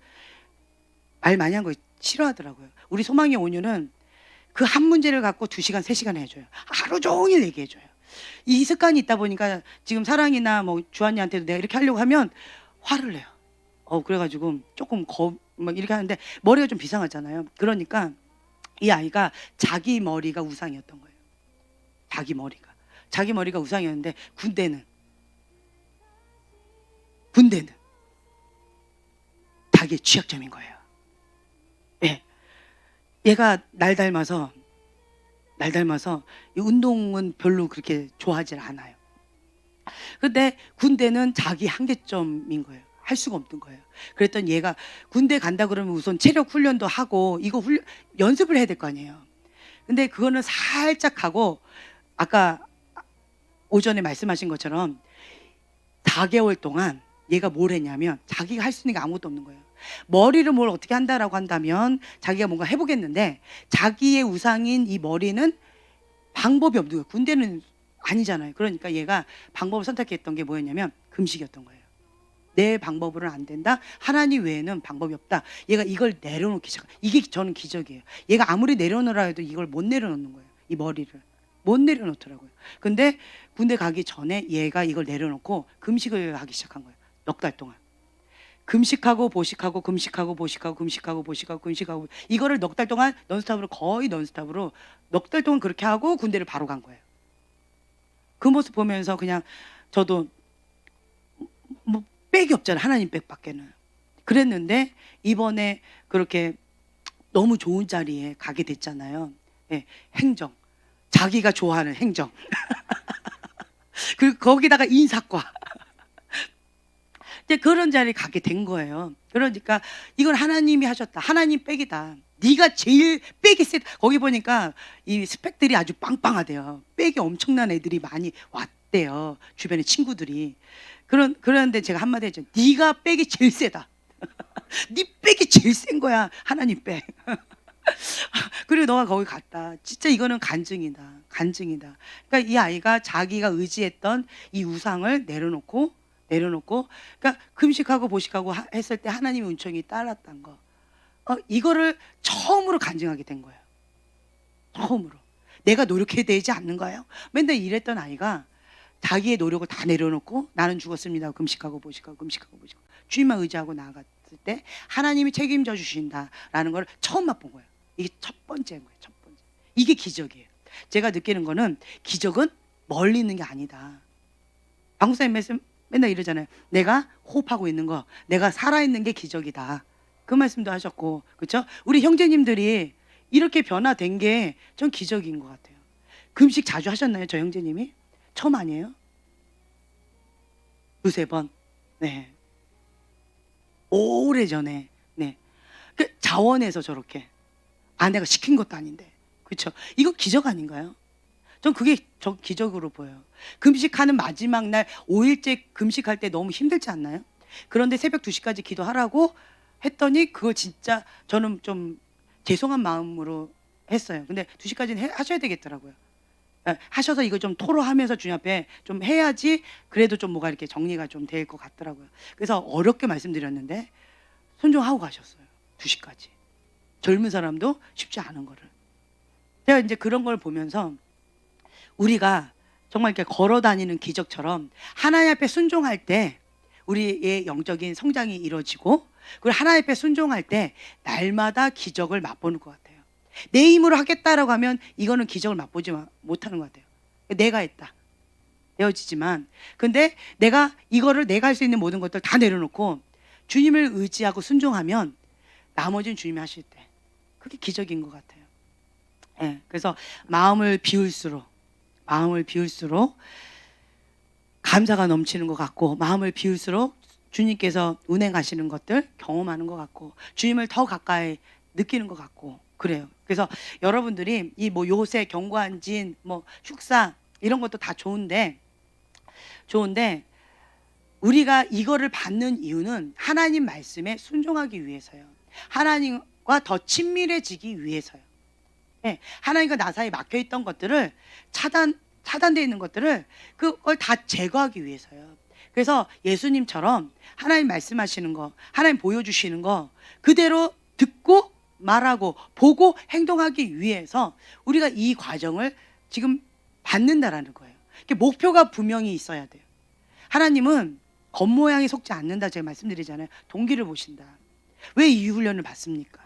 말 많이 한 거 싫어하더라고요. 우리 소망의 온유는 그 한 문제를 갖고 2시간, 3시간 해줘요. 하루 종일 얘기해줘요. 이 습관이 있다 보니까 지금 사랑이나 뭐 주한이한테도 내가 이렇게 하려고 하면 화를 내요. 그래가지고 조금 막 이렇게 하는데 머리가 좀 비상하잖아요. 그러니까 이 아이가 자기 머리가 우상이었던 거예요. 자기 머리가 우상이었는데 군대는 자기의 취약점인 거예요. 예. 얘가 날 닮아서 이 운동은 별로 그렇게 좋아하지 않아요. 근데 군대는 자기 한계점인 거예요. 할 수가 없는 거예요. 그랬더니 얘가 군대 간다 그러면 우선 체력 훈련도 하고 이거 연습을 해야 될 거 아니에요. 근데 그거는 살짝 하고, 아까 오전에 말씀하신 것처럼 4개월 동안 얘가 뭘 했냐면 자기가 할 수 있는 게 아무것도 없는 거예요. 머리를 뭘 어떻게 한다라고 한다면 자기가 뭔가 해보겠는데 자기의 우상인 이 머리는 방법이 없는 거예요. 군대는 아니잖아요. 그러니까 얘가 방법을 선택했던 게 뭐였냐면 금식이었던 거예요. 내 방법으로는 안 된다. 하나님 외에는 방법이 없다. 얘가 이걸 내려놓기 시작. 이게 저는 기적이에요. 얘가 아무리 내려놓으라 해도 이걸 못 내려놓는 거예요. 이 머리를 못 내려놓더라고요. 근데 군대 가기 전에 얘가 이걸 내려놓고 금식을 하기 시작한 거예요. 넉 달 동안 금식하고 보식하고 금식하고 보식하고 금식하고 보식하고 금식하고, 이거를 넉 달 동안 거의 넌스톱으로 넉 달 동안 그렇게 하고 군대를 바로 간 거예요. 그 모습 보면서 그냥 저도 뭐 백이 없잖아요. 하나님 백밖에는. 그랬는데 이번에 그렇게 너무 좋은 자리에 가게 됐잖아요. 예, 행정. 자기가 좋아하는 행정. 그리고 거기다가 인사과. 이제 그런 자리에 가게 된 거예요. 그러니까 이건 하나님이 하셨다. 하나님 백이다. 네가 제일 백이 세. 거기 보니까 이 스펙들이 아주 빵빵하대요. 백이 엄청난 애들이 많이 왔대요. 주변에 친구들이. 그런데 제가 한마디 했죠. 네가 백이 제일 세다. 네 백이 제일 센 거야. 하나님 백. 그리고 너가 거기 갔다. 진짜 이거는 간증이다. 간증이다. 그러니까 이 아이가 자기가 의지했던 이 우상을 내려놓고 그러니까 금식하고 보식하고 했을 때 하나님의 은총이 따랐던 거. 이거를 처음으로 간증하게 된 거예요. 처음으로. 내가 노력해야 되지 않는가요? 맨날 이랬던 아이가 자기의 노력을 다 내려놓고 나는 죽었습니다. 금식하고 보식하고 주님만 의지하고 나아갔을 때 하나님이 책임져 주신다라는 걸 처음 맛본 거예요. 이게 첫 번째인 거예요. 첫 번째. 이게 기적이에요. 제가 느끼는 거는 기적은 멀리 있는 게 아니다. 방구사님 말씀 맨날 이러잖아요. 내가 호흡하고 있는 거, 내가 살아있는 게 기적이다. 그 말씀도 하셨고, 그렇죠? 우리 형제님들이 이렇게 변화된 게 전 기적인 것 같아요. 금식 자주 하셨나요, 저 형제님이? 처음 아니에요? 두세 번. 네. 오래전에. 네. 그 자원해서 저렇게. 내가 시킨 것도 아닌데. 그렇죠? 이거 기적 아닌가요? 전 그게 저 기적으로 보여요. 금식하는 마지막 날 5일째 금식할 때 너무 힘들지 않나요? 그런데 새벽 2시까지 기도하라고 했더니 그걸 진짜 저는 좀 죄송한 마음으로 했어요. 근데 2시까지는 하셔야 되겠더라고요. 하셔서 이거 좀 토로하면서 주님 앞에 좀 해야지 그래도 좀 뭐가 이렇게 정리가 좀 될 것 같더라고요. 그래서 어렵게 말씀드렸는데 순종하고 가셨어요. 2시까지. 젊은 사람도 쉽지 않은 거를. 제가 이제 그런 걸 보면서 우리가 정말 이렇게 걸어 다니는 기적처럼 하나님 앞에 순종할 때 우리의 영적인 성장이 이루어지고, 그리고 하나님 앞에 순종할 때 날마다 기적을 맛보는 것 같아요. 내 힘으로 하겠다라고 하면 이거는 기적을 맛보지 못하는 것 같아요. 내가 했다. 되어지지만, 근데 내가 이거를 내가 할 수 있는 모든 것들 다 내려놓고 주님을 의지하고 순종하면 나머지는 주님이 하실 때 그게 기적인 것 같아요. 예, 그래서 마음을 비울수록 감사가 넘치는 것 같고, 마음을 비울수록 주님께서 운행하시는 것들 경험하는 것 같고, 주님을 더 가까이 느끼는 것 같고 그래요. 그래서 여러분들이 이 뭐 요새 경관진 뭐 축사 이런 것도 다 좋은데 우리가 이거를 받는 이유는 하나님 말씀에 순종하기 위해서요. 하나님과 더 친밀해지기 위해서요. 네, 하나님과 나 사이에 막혀있던 것들을 차단되어 있는 것들을 그걸 다 제거하기 위해서요. 그래서 예수님처럼 하나님 말씀하시는 거, 하나님 보여주시는 거 그대로 듣고 말하고 보고 행동하기 위해서 우리가 이 과정을 지금 받는다라는 거예요. 목표가 분명히 있어야 돼요. 하나님은 겉모양이 속지 않는다 제가 말씀드리잖아요. 동기를 보신다. 왜 이 훈련을 받습니까?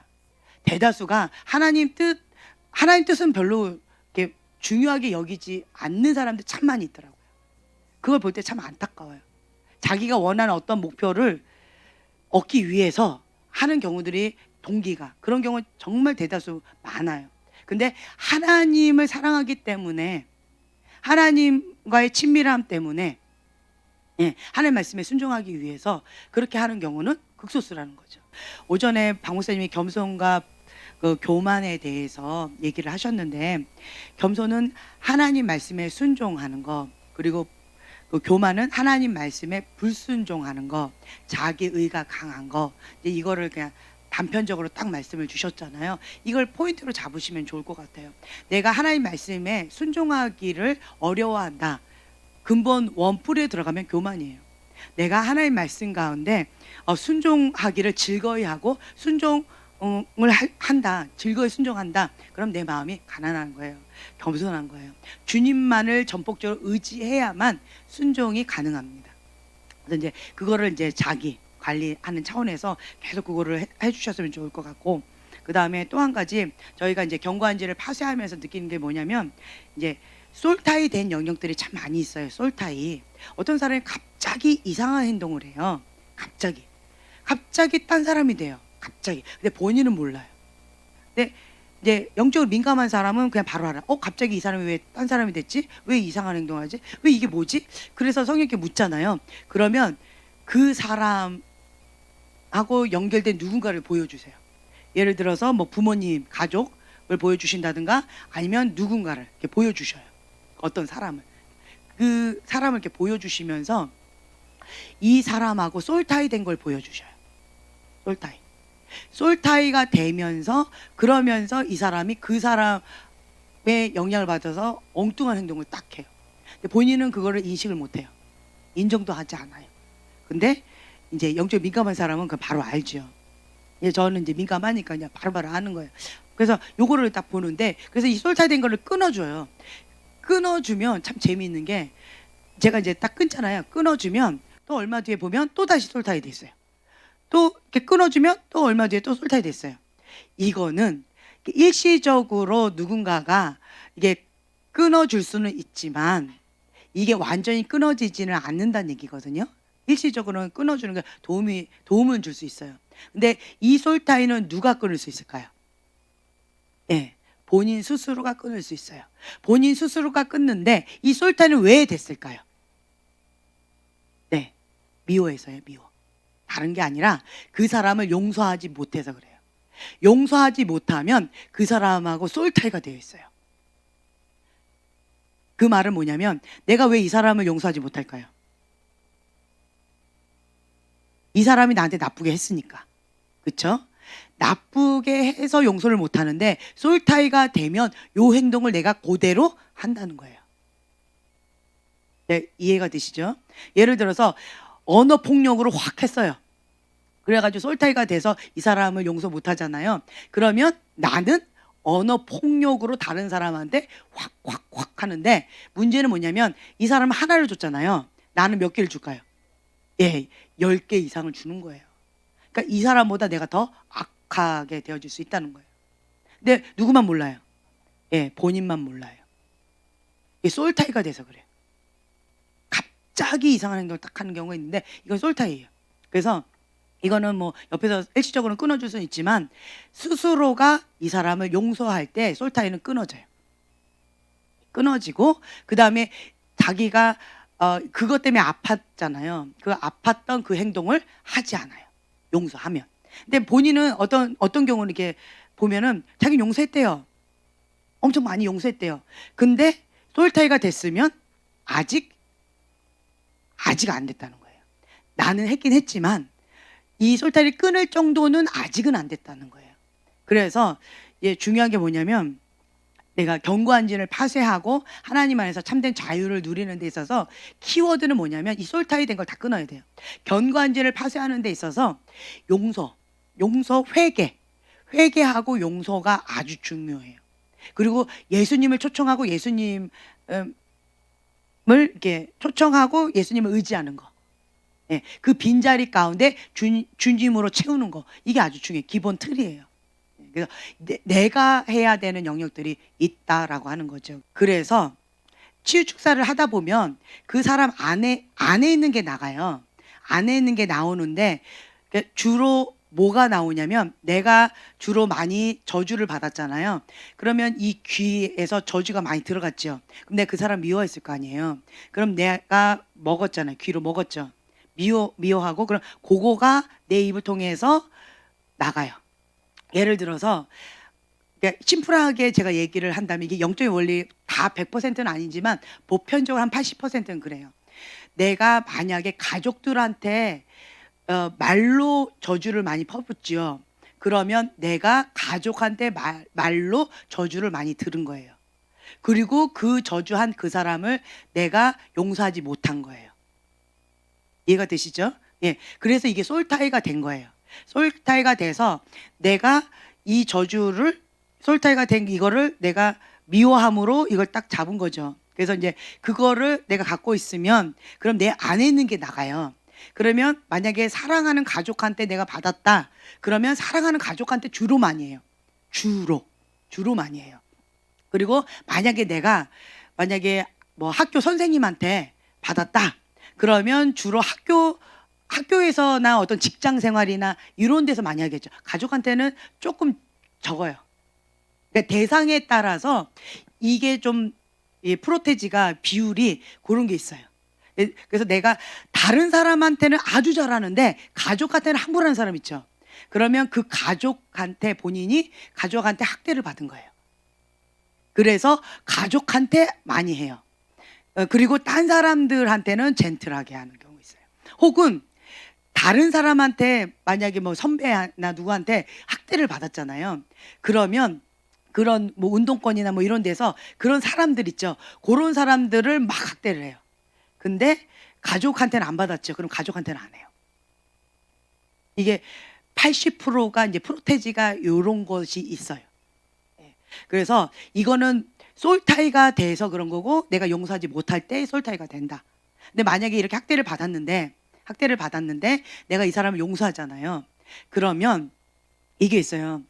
대다수가 하나님 뜻은 별로 이렇게 중요하게 여기지 않는 사람들 참 많이 있더라고요. 그걸 볼 때 참 안타까워요. 자기가 원하는 어떤 목표를 얻기 위해서 하는 경우들이 동기가 그런 경우 정말 대다수 많아요. 근데 하나님을 사랑하기 때문에, 하나님과의 친밀함 때문에, 하나님 말씀에 순종하기 위해서 그렇게 하는 경우는 극소수라는 거죠. 오전에 박 목사님이 겸손과 그 교만에 대해서 얘기를 하셨는데, 겸손은 하나님 말씀에 순종하는 거, 그리고 그 교만은 하나님 말씀에 불순종하는 거, 자기 의가 강한 거. 이제 이거를 그냥 단편적으로 딱 말씀을 주셨잖아요. 이걸 포인트로 잡으시면 좋을 것 같아요. 내가 하나님 말씀에 순종하기를 어려워한다. 근본 원뿔에 들어가면 교만이에요. 내가 하나님 말씀 가운데 순종하기를 즐거이 하고 순종을 한다, 즐거이 순종한다. 그럼 내 마음이 가난한 거예요. 겸손한 거예요. 주님만을 전폭적으로 의지해야만 순종이 가능합니다. 그래서 이제 그거를 이제 자기 관리하는 차원에서 계속 그거를 해주셨으면 좋을 것 같고, 그 다음에 또 한 가지 저희가 이제 경관지를 파쇄하면서 느끼는 게 뭐냐면, 이제 솔타이 된 영역들이 참 많이 있어요. 솔타이. 어떤 사람이 갑자기 이상한 행동을 해요. 갑자기 딴 사람이 돼요. 갑자기. 근데 본인은 몰라요. 근데 이제 영적으로 민감한 사람은 그냥 바로 알아. 갑자기 이 사람이 왜 딴 사람이 됐지? 왜 이상한 행동을 하지? 왜 이게 뭐지? 그래서 성령께 묻잖아요. 그러면 그 사람하고 연결된 누군가를 보여주세요. 예를 들어서 뭐 부모님, 가족을 보여주신다든가 아니면 누군가를 이렇게 보여주셔요. 어떤 사람을. 그 사람을 이렇게 보여주시면서 이 사람하고 솔타이 된 걸 보여주셔요. 솔타이. 솔타이가 되면서 그러면서 이 사람이 그 사람의 영향을 받아서 엉뚱한 행동을 딱 해요. 근데 본인은 그거를 인식을 못해요. 인정도 하지 않아요. 근데 이제 영적 민감한 사람은 그걸 바로 알죠. 저는 이제 민감하니까 그냥 바로바로 아는 거예요. 그래서 요거를 딱 보는데, 그래서 이 솔타이 된 거를 끊어줘요. 끊어주면 참 재미있는 게, 제가 이제 딱 끊잖아요. 끊어주면 또 얼마 뒤에 보면 또 다시 솔타이 됐어요. 또 이렇게 끊어주면 또 얼마 뒤에 또 솔타이 됐어요. 이거는 일시적으로 누군가가 이게 끊어줄 수는 있지만 이게 완전히 끊어지지는 않는다는 얘기거든요. 일시적으로는 끊어주는 게 도움은 줄 수 있어요. 근데 이 솔타이는 누가 끊을 수 있을까요? 예, 본인 스스로가 끊을 수 있어요. 본인 스스로가 끊는데 이 솔타이는 왜 됐을까요? 네, 미워해서요, 미워. 다른 게 아니라 그 사람을 용서하지 못해서 그래요. 용서하지 못하면 그 사람하고 솔타이가 되어 있어요. 그 말은 뭐냐면, 내가 왜 이 사람을 용서하지 못할까요? 이 사람이 나한테 나쁘게 했으니까. 그렇죠? 나쁘게 해서 용서를 못 하는데 솔타이가 되면 요 행동을 내가 그대로 한다는 거예요. 네, 이해가 되시죠? 예를 들어서 언어 폭력으로 확 했어요. 그래가지고 솔타이가 돼서 이 사람을 용서 못 하잖아요. 그러면 나는 언어 폭력으로 다른 사람한테 확 하는데, 문제는 뭐냐면 이 사람은 하나를 줬잖아요. 나는 몇 개를 줄까요? 예, 10개 이상을 주는 거예요. 그러니까 이 사람보다 내가 더 악하게 되어질 수 있다는 거예요. 근데 누구만 몰라요? 예, 본인만 몰라요. 이게 솔타이가 돼서 그래요. 갑자기 이상한 행동을 딱 하는 경우가 있는데 이건 솔타이예요. 그래서 이거는 뭐 옆에서 일시적으로는 끊어줄 수는 있지만 스스로가 이 사람을 용서할 때 솔타이는 끊어져요. 끊어지고 그 다음에 자기가 그것 때문에 아팠잖아요. 그 아팠던 그 행동을 하지 않아요. 용서하면. 근데 본인은 어떤 경우는 이렇게 보면은 자기는 용서했대요. 엄청 많이 용서했대요. 근데 솔타이가 됐으면 아직 안 됐다는 거예요. 나는 했긴 했지만 이 솔타이를 끊을 정도는 아직은 안 됐다는 거예요. 그래서 중요한 게 뭐냐면, 내가 견고한 진을 파쇄하고 하나님 안에서 참된 자유를 누리는 데 있어서 키워드는 뭐냐면 이 솔타이 된 걸 다 끊어야 돼요. 견고한 진을 파쇄하는 데 있어서 용서, 회개하고 용서가 아주 중요해요. 그리고 예수님을 초청하고 예수님을 이렇게 초청하고 예수님을 의지하는 거. 예, 그 빈자리 가운데 주님으로 채우는 거, 이게 아주 중요해요. 기본 틀이에요. 그래서 내가 해야 되는 영역들이 있다라고 하는 거죠. 그래서 치유 축사를 하다 보면 그 사람 안에 있는 게 나가요. 안에 있는 게 나오는데 주로 뭐가 나오냐면, 내가 주로 많이 저주를 받았잖아요. 그러면 이 귀에서 저주가 많이 들어갔죠. 근데 그 사람 미워했을 거 아니에요. 그럼 내가 먹었잖아요. 귀로 먹었죠. 미워하고, 그럼 그거가 내 입을 통해서 나가요. 예를 들어서 심플하게 제가 얘기를 한다면, 이게 영적인 원리 다 100%는 아니지만 보편적으로 한 80%는 그래요. 내가 만약에 가족들한테 말로 저주를 많이 퍼붓지요. 그러면 내가 가족한테 말로 저주를 많이 들은 거예요. 그리고 그 저주한 그 사람을 내가 용서하지 못한 거예요. 이해가 되시죠? 예. 그래서 이게 솔타이가 된 거예요. 솔타이가 돼서 내가 이 저주를, 솔타이가 된 이거를 내가 미워함으로 이걸 딱 잡은 거죠. 그래서 이제 그거를 내가 갖고 있으면 그럼 내 안에 있는 게 나가요. 그러면 만약에 사랑하는 가족한테 내가 받았다. 그러면 사랑하는 가족한테 주로 많이 해요. 주로 많이 해요. 그리고 만약에 내가 뭐 학교 선생님한테 받았다. 그러면 주로 학교에서나 어떤 직장 생활이나 이런 데서 많이 하겠죠. 가족한테는 조금 적어요. 그러니까 대상에 따라서 이게 좀 이 프로테지가 비율이 그런 게 있어요. 그래서 내가 다른 사람한테는 아주 잘하는데 가족한테는 함부로하는 사람 있죠. 그러면 그 가족한테 본인이 가족한테 학대를 받은 거예요. 그래서 가족한테 많이 해요. 그리고 딴 사람들한테는 젠틀하게 하는 경우 있어요. 혹은 다른 사람한테 만약에 뭐 선배나 누구한테 학대를 받았잖아요. 그러면 그런 뭐 운동권이나 뭐 이런 데서 그런 사람들 있죠. 그런 사람들을 막 학대를 해요. 근데 가족한테는 안 받았죠. 그럼 가족한테는 안 해요. 이게 80%가 이제 프로테지가 요런 것이 있어요. 예. 그래서 이거는 솔타이가 돼서 그런 거고 내가 용서하지 못할 때 솔타이가 된다. 근데 만약에 이렇게 학대를 받았는데 내가 이 사람을 용서하잖아요. 그러면 이게 있어요.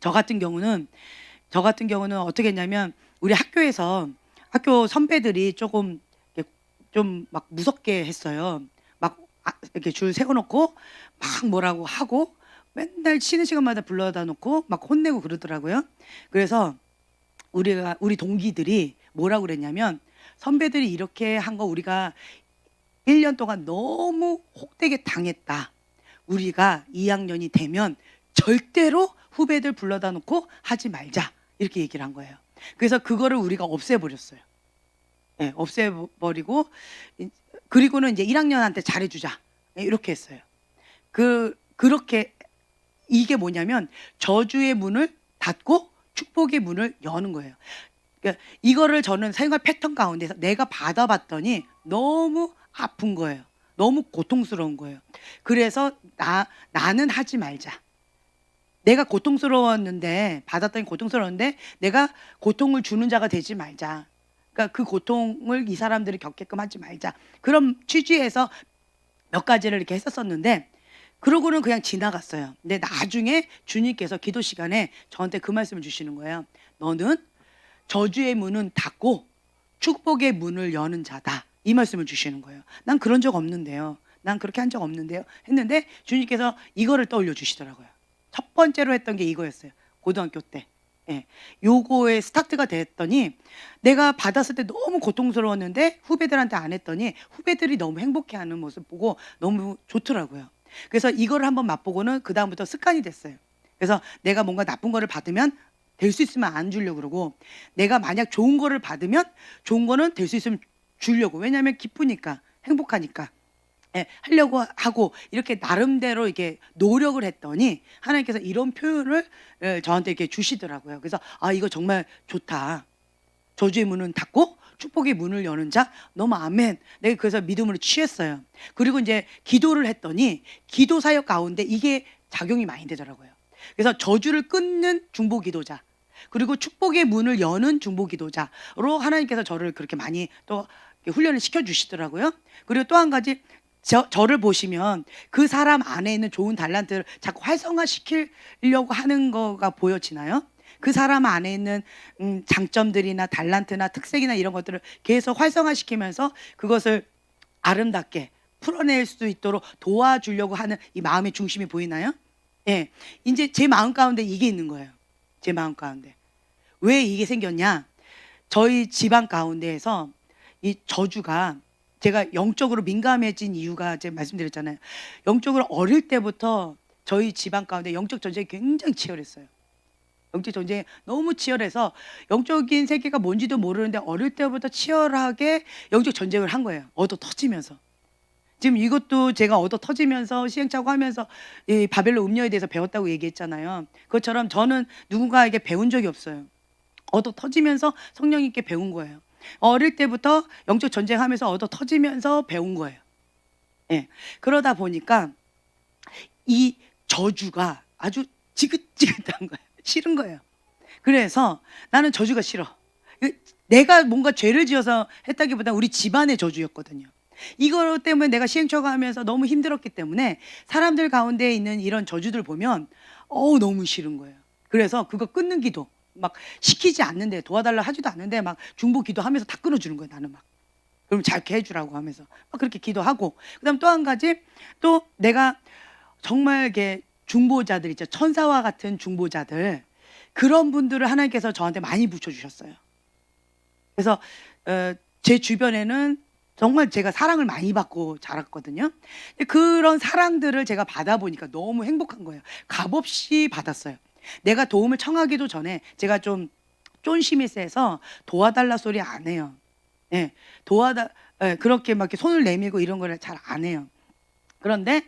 저 같은 경우는 어떻게 했냐면 우리 학교에서 학교 선배들이 조금 좀 막 무섭게 했어요. 막 이렇게 줄 세워놓고 막 뭐라고 하고 맨날 쉬는 시간마다 불러다 놓고 막 혼내고 그러더라고요. 그래서 우리 동기들이 뭐라고 그랬냐면 선배들이 이렇게 한 거 우리가 1년 동안 너무 혹되게 당했다. 우리가 2학년이 되면 절대로 후배들 불러다 놓고 하지 말자. 이렇게 얘기를 한 거예요. 그래서 그거를 우리가 없애버렸어요. 예, 없애버리고 그리고는 이제 1학년한테 잘해주자. 예, 이렇게 했어요. 그렇게 이게 뭐냐면 저주의 문을 닫고 축복의 문을 여는 거예요. 그러니까 이거를 저는 생활 패턴 가운데서 내가 받아봤더니 너무 아픈 거예요. 너무 고통스러운 거예요. 그래서 나는 하지 말자. 내가 받았더니 고통스러웠는데 내가 고통을 주는 자가 되지 말자. 그러니까 그 고통을 이 사람들이 겪게끔 하지 말자. 그런 취지에서 몇 가지를 이렇게 했었었는데 그러고는 그냥 지나갔어요. 근데 나중에 주님께서 기도 시간에 저한테 그 말씀을 주시는 거예요. 너는 저주의 문은 닫고 축복의 문을 여는 자다. 이 말씀을 주시는 거예요. 난 그런 적 없는데요. 난 그렇게 한 적 없는데요. 했는데 주님께서 이거를 떠올려 주시더라고요. 첫 번째로 했던 게 이거였어요. 고등학교 때. 예. 요거의 스타트가 됐더니 내가 받았을 때 너무 고통스러웠는데 후배들한테 안 했더니 후배들이 너무 행복해하는 모습 보고 너무 좋더라고요. 그래서 이거를 한번 맛보고는 그 다음부터 습관이 됐어요. 그래서 내가 뭔가 나쁜 거를 받으면 될 수 있으면 안 주려고 그러고 내가 만약 좋은 거를 받으면 좋은 거는 될 수 있으면 주려고. 왜냐하면 기쁘니까 행복하니까. 예, 하려고 하고 이렇게 나름대로 이렇게 노력을 했더니 하나님께서 이런 표현을 저한테 이렇게 주시더라고요. 그래서 이거 정말 좋다. 저주의 문은 닫고 축복의 문을 여는 자. 너무 아멘. 내가 그래서 믿음으로 취했어요. 그리고 이제 기도를 했더니 기도 사역 가운데 이게 작용이 많이 되더라고요. 그래서 저주를 끊는 중보 기도자 그리고 축복의 문을 여는 중보 기도자로 하나님께서 저를 그렇게 많이 또 훈련을 시켜주시더라고요. 그리고 또 한 가지 저를 보시면 그 사람 안에 있는 좋은 달란트를 자꾸 활성화시키려고 하는 거가 보여지나요? 그 사람 안에 있는 장점들이나 달란트나 특색이나 이런 것들을 계속 활성화시키면서 그것을 아름답게 풀어낼 수 있도록 도와주려고 하는 이 마음의 중심이 보이나요? 예, 이제 제 마음 가운데 이게 있는 거예요. 제 마음 가운데. 왜 이게 생겼냐? 저희 집안 가운데에서 이 저주가 제가 영적으로 민감해진 이유가 제가 말씀드렸잖아요. 영적으로 어릴 때부터 저희 집안 가운데 영적 전쟁이 굉장히 치열했어요. 영적 전쟁이 너무 치열해서 영적인 세계가 뭔지도 모르는데 어릴 때부터 치열하게 영적 전쟁을 한 거예요. 얻어 터지면서. 지금 이것도 제가 얻어 터지면서 시행착오 하면서 이 바벨론 음녀에 대해서 배웠다고 얘기했잖아요. 그것처럼 저는 누군가에게 배운 적이 없어요. 얻어 터지면서 성령님께 배운 거예요. 어릴 때부터 영적 전쟁하면서 얻어 터지면서 배운 거예요. 예. 그러다 보니까 이 저주가 아주 지긋지긋한 거예요. 싫은 거예요. 그래서 나는 저주가 싫어. 내가 뭔가 죄를 지어서 했다기보다 우리 집안의 저주였거든요. 이거 때문에 내가 시행착오하면서 너무 힘들었기 때문에 사람들 가운데 있는 이런 저주들 보면 너무 싫은 거예요. 그래서 그거 끊는 기도 막 시키지 않는데 도와달라 하지도 않는데 막 중보 기도하면서 다 끊어주는 거예요. 나는 막 그럼 잘게 해주라고 하면서 막 그렇게 기도하고 그다음 또 한 가지 또 내가 정말 이게 중보자들 있죠. 천사와 같은 중보자들 그런 분들을 하나님께서 저한테 많이 붙여주셨어요. 그래서 제 주변에는 정말 제가 사랑을 많이 받고 자랐거든요. 근데 그런 사랑들을 제가 받아보니까 너무 행복한 거예요. 값없이 받았어요. 내가 도움을 청하기도 전에 제가 좀 쫀심이 세서 도와달라 소리 안 해요. 예, 그렇게 막 이렇게 손을 내밀고 이런 거를 잘 안 해요. 그런데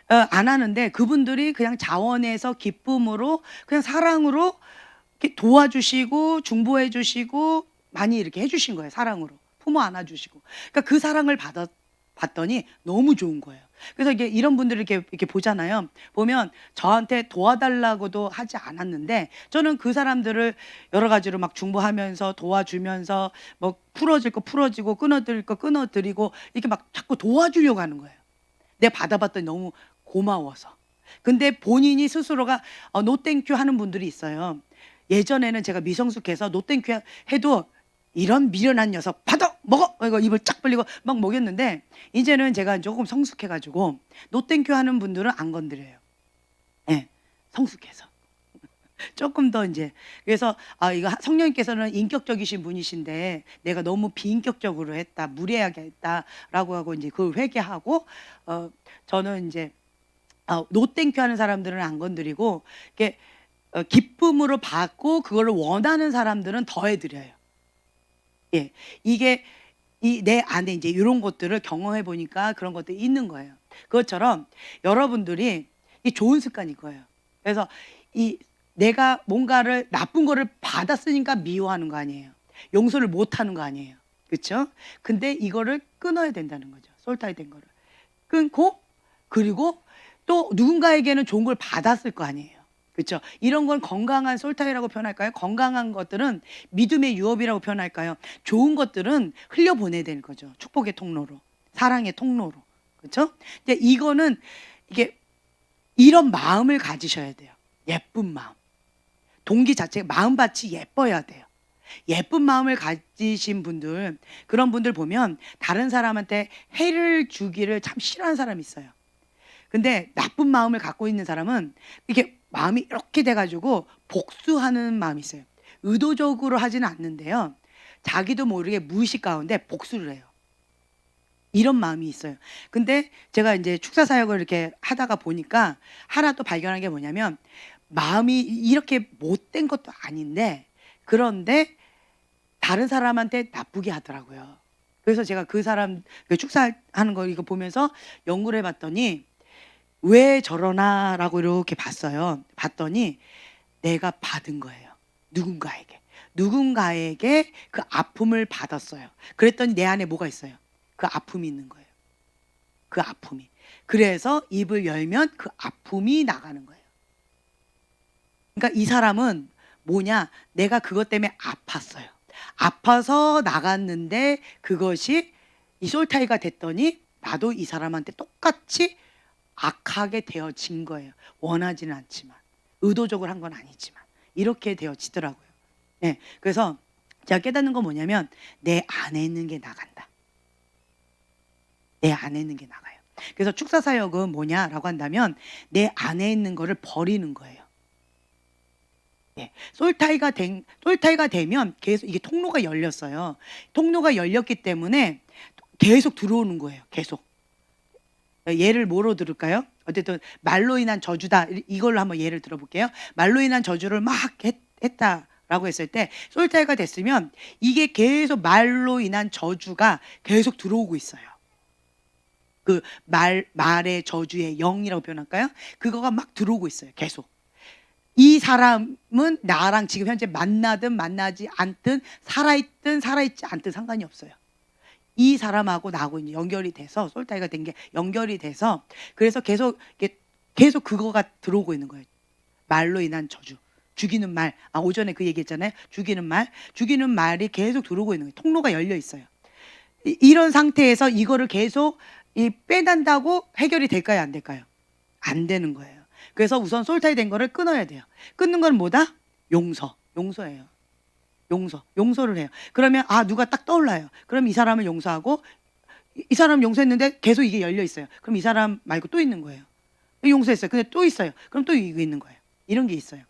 안 하는데 그분들이 그냥 자원에서 기쁨으로 그냥 사랑으로 이렇게 도와주시고 중보해 주시고 많이 이렇게 해 주신 거예요, 사랑으로. 품어 안아 주시고. 그러니까 그 사랑을 봤더니 너무 좋은 거예요. 그래서 이게 이런 분들을 이렇게 보잖아요. 보면 저한테 도와달라고도 하지 않았는데 저는 그 사람들을 여러 가지로 막 중보하면서 도와주면서 뭐 풀어질 거 풀어지고 끊어드릴 거 끊어드리고 이렇게 막 자꾸 도와주려고 하는 거예요. 내가 받아봤더니 너무 고마워서. 근데 본인이 스스로가 노 땡큐 하는 분들이 있어요. 예전에는 제가 미성숙해서 노 땡큐 해도 이런 미련한 녀석 받아 먹어 이거 입을 쫙 벌리고 막 먹였는데 이제는 제가 조금 성숙해 가지고 노 땡큐 하는 분들은 안 건드려요. 예. 성숙해서. 조금 더 이제 그래서 이거 성령님께서는 인격적이신 분이신데 내가 너무 비인격적으로 했다, 무례하게 했다라고 하고 이제 그걸 회개하고 저는 이제 노 땡큐 하는 사람들은 안 건드리고 이렇게 기쁨으로 받고 그거를 원하는 사람들은 더해 드려요. 예. 이게 내 안에 이제 요런 것들을 경험해 보니까 그런 것들이 있는 거예요. 그것처럼 여러분들이 이 좋은 습관일 거예요. 그래서 이 내가 뭔가를 나쁜 거를 받았으니까 미워하는 거 아니에요. 용서를 못 하는 거 아니에요. 그렇죠? 근데 이거를 끊어야 된다는 거죠. 솔타이 된 거를. 끊고 그리고 또 누군가에게는 좋은 걸 받았을 거 아니에요. 그렇죠? 이런 건 건강한 솔타이라고 표현할까요? 건강한 것들은 믿음의 유업이라고 표현할까요? 좋은 것들은 흘려보내야 되는 거죠. 축복의 통로로, 사랑의 통로로. 그렇죠? 근데 이거는 이게 이런 마음을 가지셔야 돼요. 예쁜 마음. 동기 자체가 마음밭이 예뻐야 돼요. 예쁜 마음을 가지신 분들, 그런 분들 보면 다른 사람한테 해를 주기를 참 싫어하는 사람이 있어요. 근데 나쁜 마음을 갖고 있는 사람은 이게 마음이 이렇게 돼가지고 복수하는 마음이 있어요. 의도적으로 하지는 않는데요. 자기도 모르게 무의식 가운데 복수를 해요. 이런 마음이 있어요. 근데 제가 이제 축사 사역을 이렇게 하다가 보니까 하나 또 발견한 게 뭐냐면 마음이 이렇게 못된 것도 아닌데 그런데 다른 사람한테 나쁘게 하더라고요. 그래서 제가 그 사람 축사하는 거 이거 보면서 연구를 해봤더니 왜 저러나라고 이렇게 봤어요. 봤더니 내가 받은 거예요. 누군가에게 그 아픔을 받았어요. 그랬더니 내 안에 뭐가 있어요? 그 아픔이 있는 거예요. 그 아픔이. 그래서 입을 열면 그 아픔이 나가는 거예요. 그러니까 이 사람은 뭐냐? 내가 그것 때문에 아팠어요. 아파서 나갔는데 그것이 이 솔타이가 됐더니 나도 이 사람한테 똑같이 악하게 되어진 거예요. 원하지는 않지만 의도적으로 한 건 아니지만 이렇게 되어지더라고요. 네, 그래서 제가 깨닫는 건 뭐냐면 내 안에 있는 게 나간다. 내 안에 있는 게 나가요. 그래서 축사 사역은 뭐냐라고 한다면 내 안에 있는 거를 버리는 거예요. 예, 솔타이가 되면 계속 이게 통로가 열렸어요. 통로가 열렸기 때문에 계속 들어오는 거예요. 계속. 예를 뭐로 들을까요? 어쨌든 말로 인한 저주다. 이걸로 한번 예를 들어볼게요. 말로 인한 저주를 막 했다라고 했을 때 솔타이가 됐으면 이게 계속 말로 인한 저주가 계속 들어오고 있어요. 그 말의 저주의 영이라고 표현할까요? 그거가 막 들어오고 있어요. 계속. 이 사람은 나랑 지금 현재 만나든 만나지 않든 살아있든 살아있지 않든 상관이 없어요. 이 사람하고 나하고 이제 연결이 돼서 솔타이가 된 게 연결이 돼서 그래서 계속 그거가 들어오고 있는 거예요. 말로 인한 저주, 죽이는 말. 오전에 그 얘기했잖아요. 죽이는 말이 계속 들어오고 있는 거예요. 통로가 열려 있어요. 이런 상태에서 이거를 계속 빼낸다고 해결이 될까요? 안 될까요? 안 되는 거예요. 그래서 우선 솔타이 된 거를 끊어야 돼요. 끊는 건 뭐다? 용서예요. 용서를 해요. 그러면 누가 딱 떠올라요. 그럼 이 사람을 용서하고 이 사람 용서했는데 계속 이게 열려 있어요. 그럼 이 사람 말고 또 있는 거예요. 용서했어요. 근데 또 있어요. 그럼 또 이거 있는 거예요. 이런 게 있어요.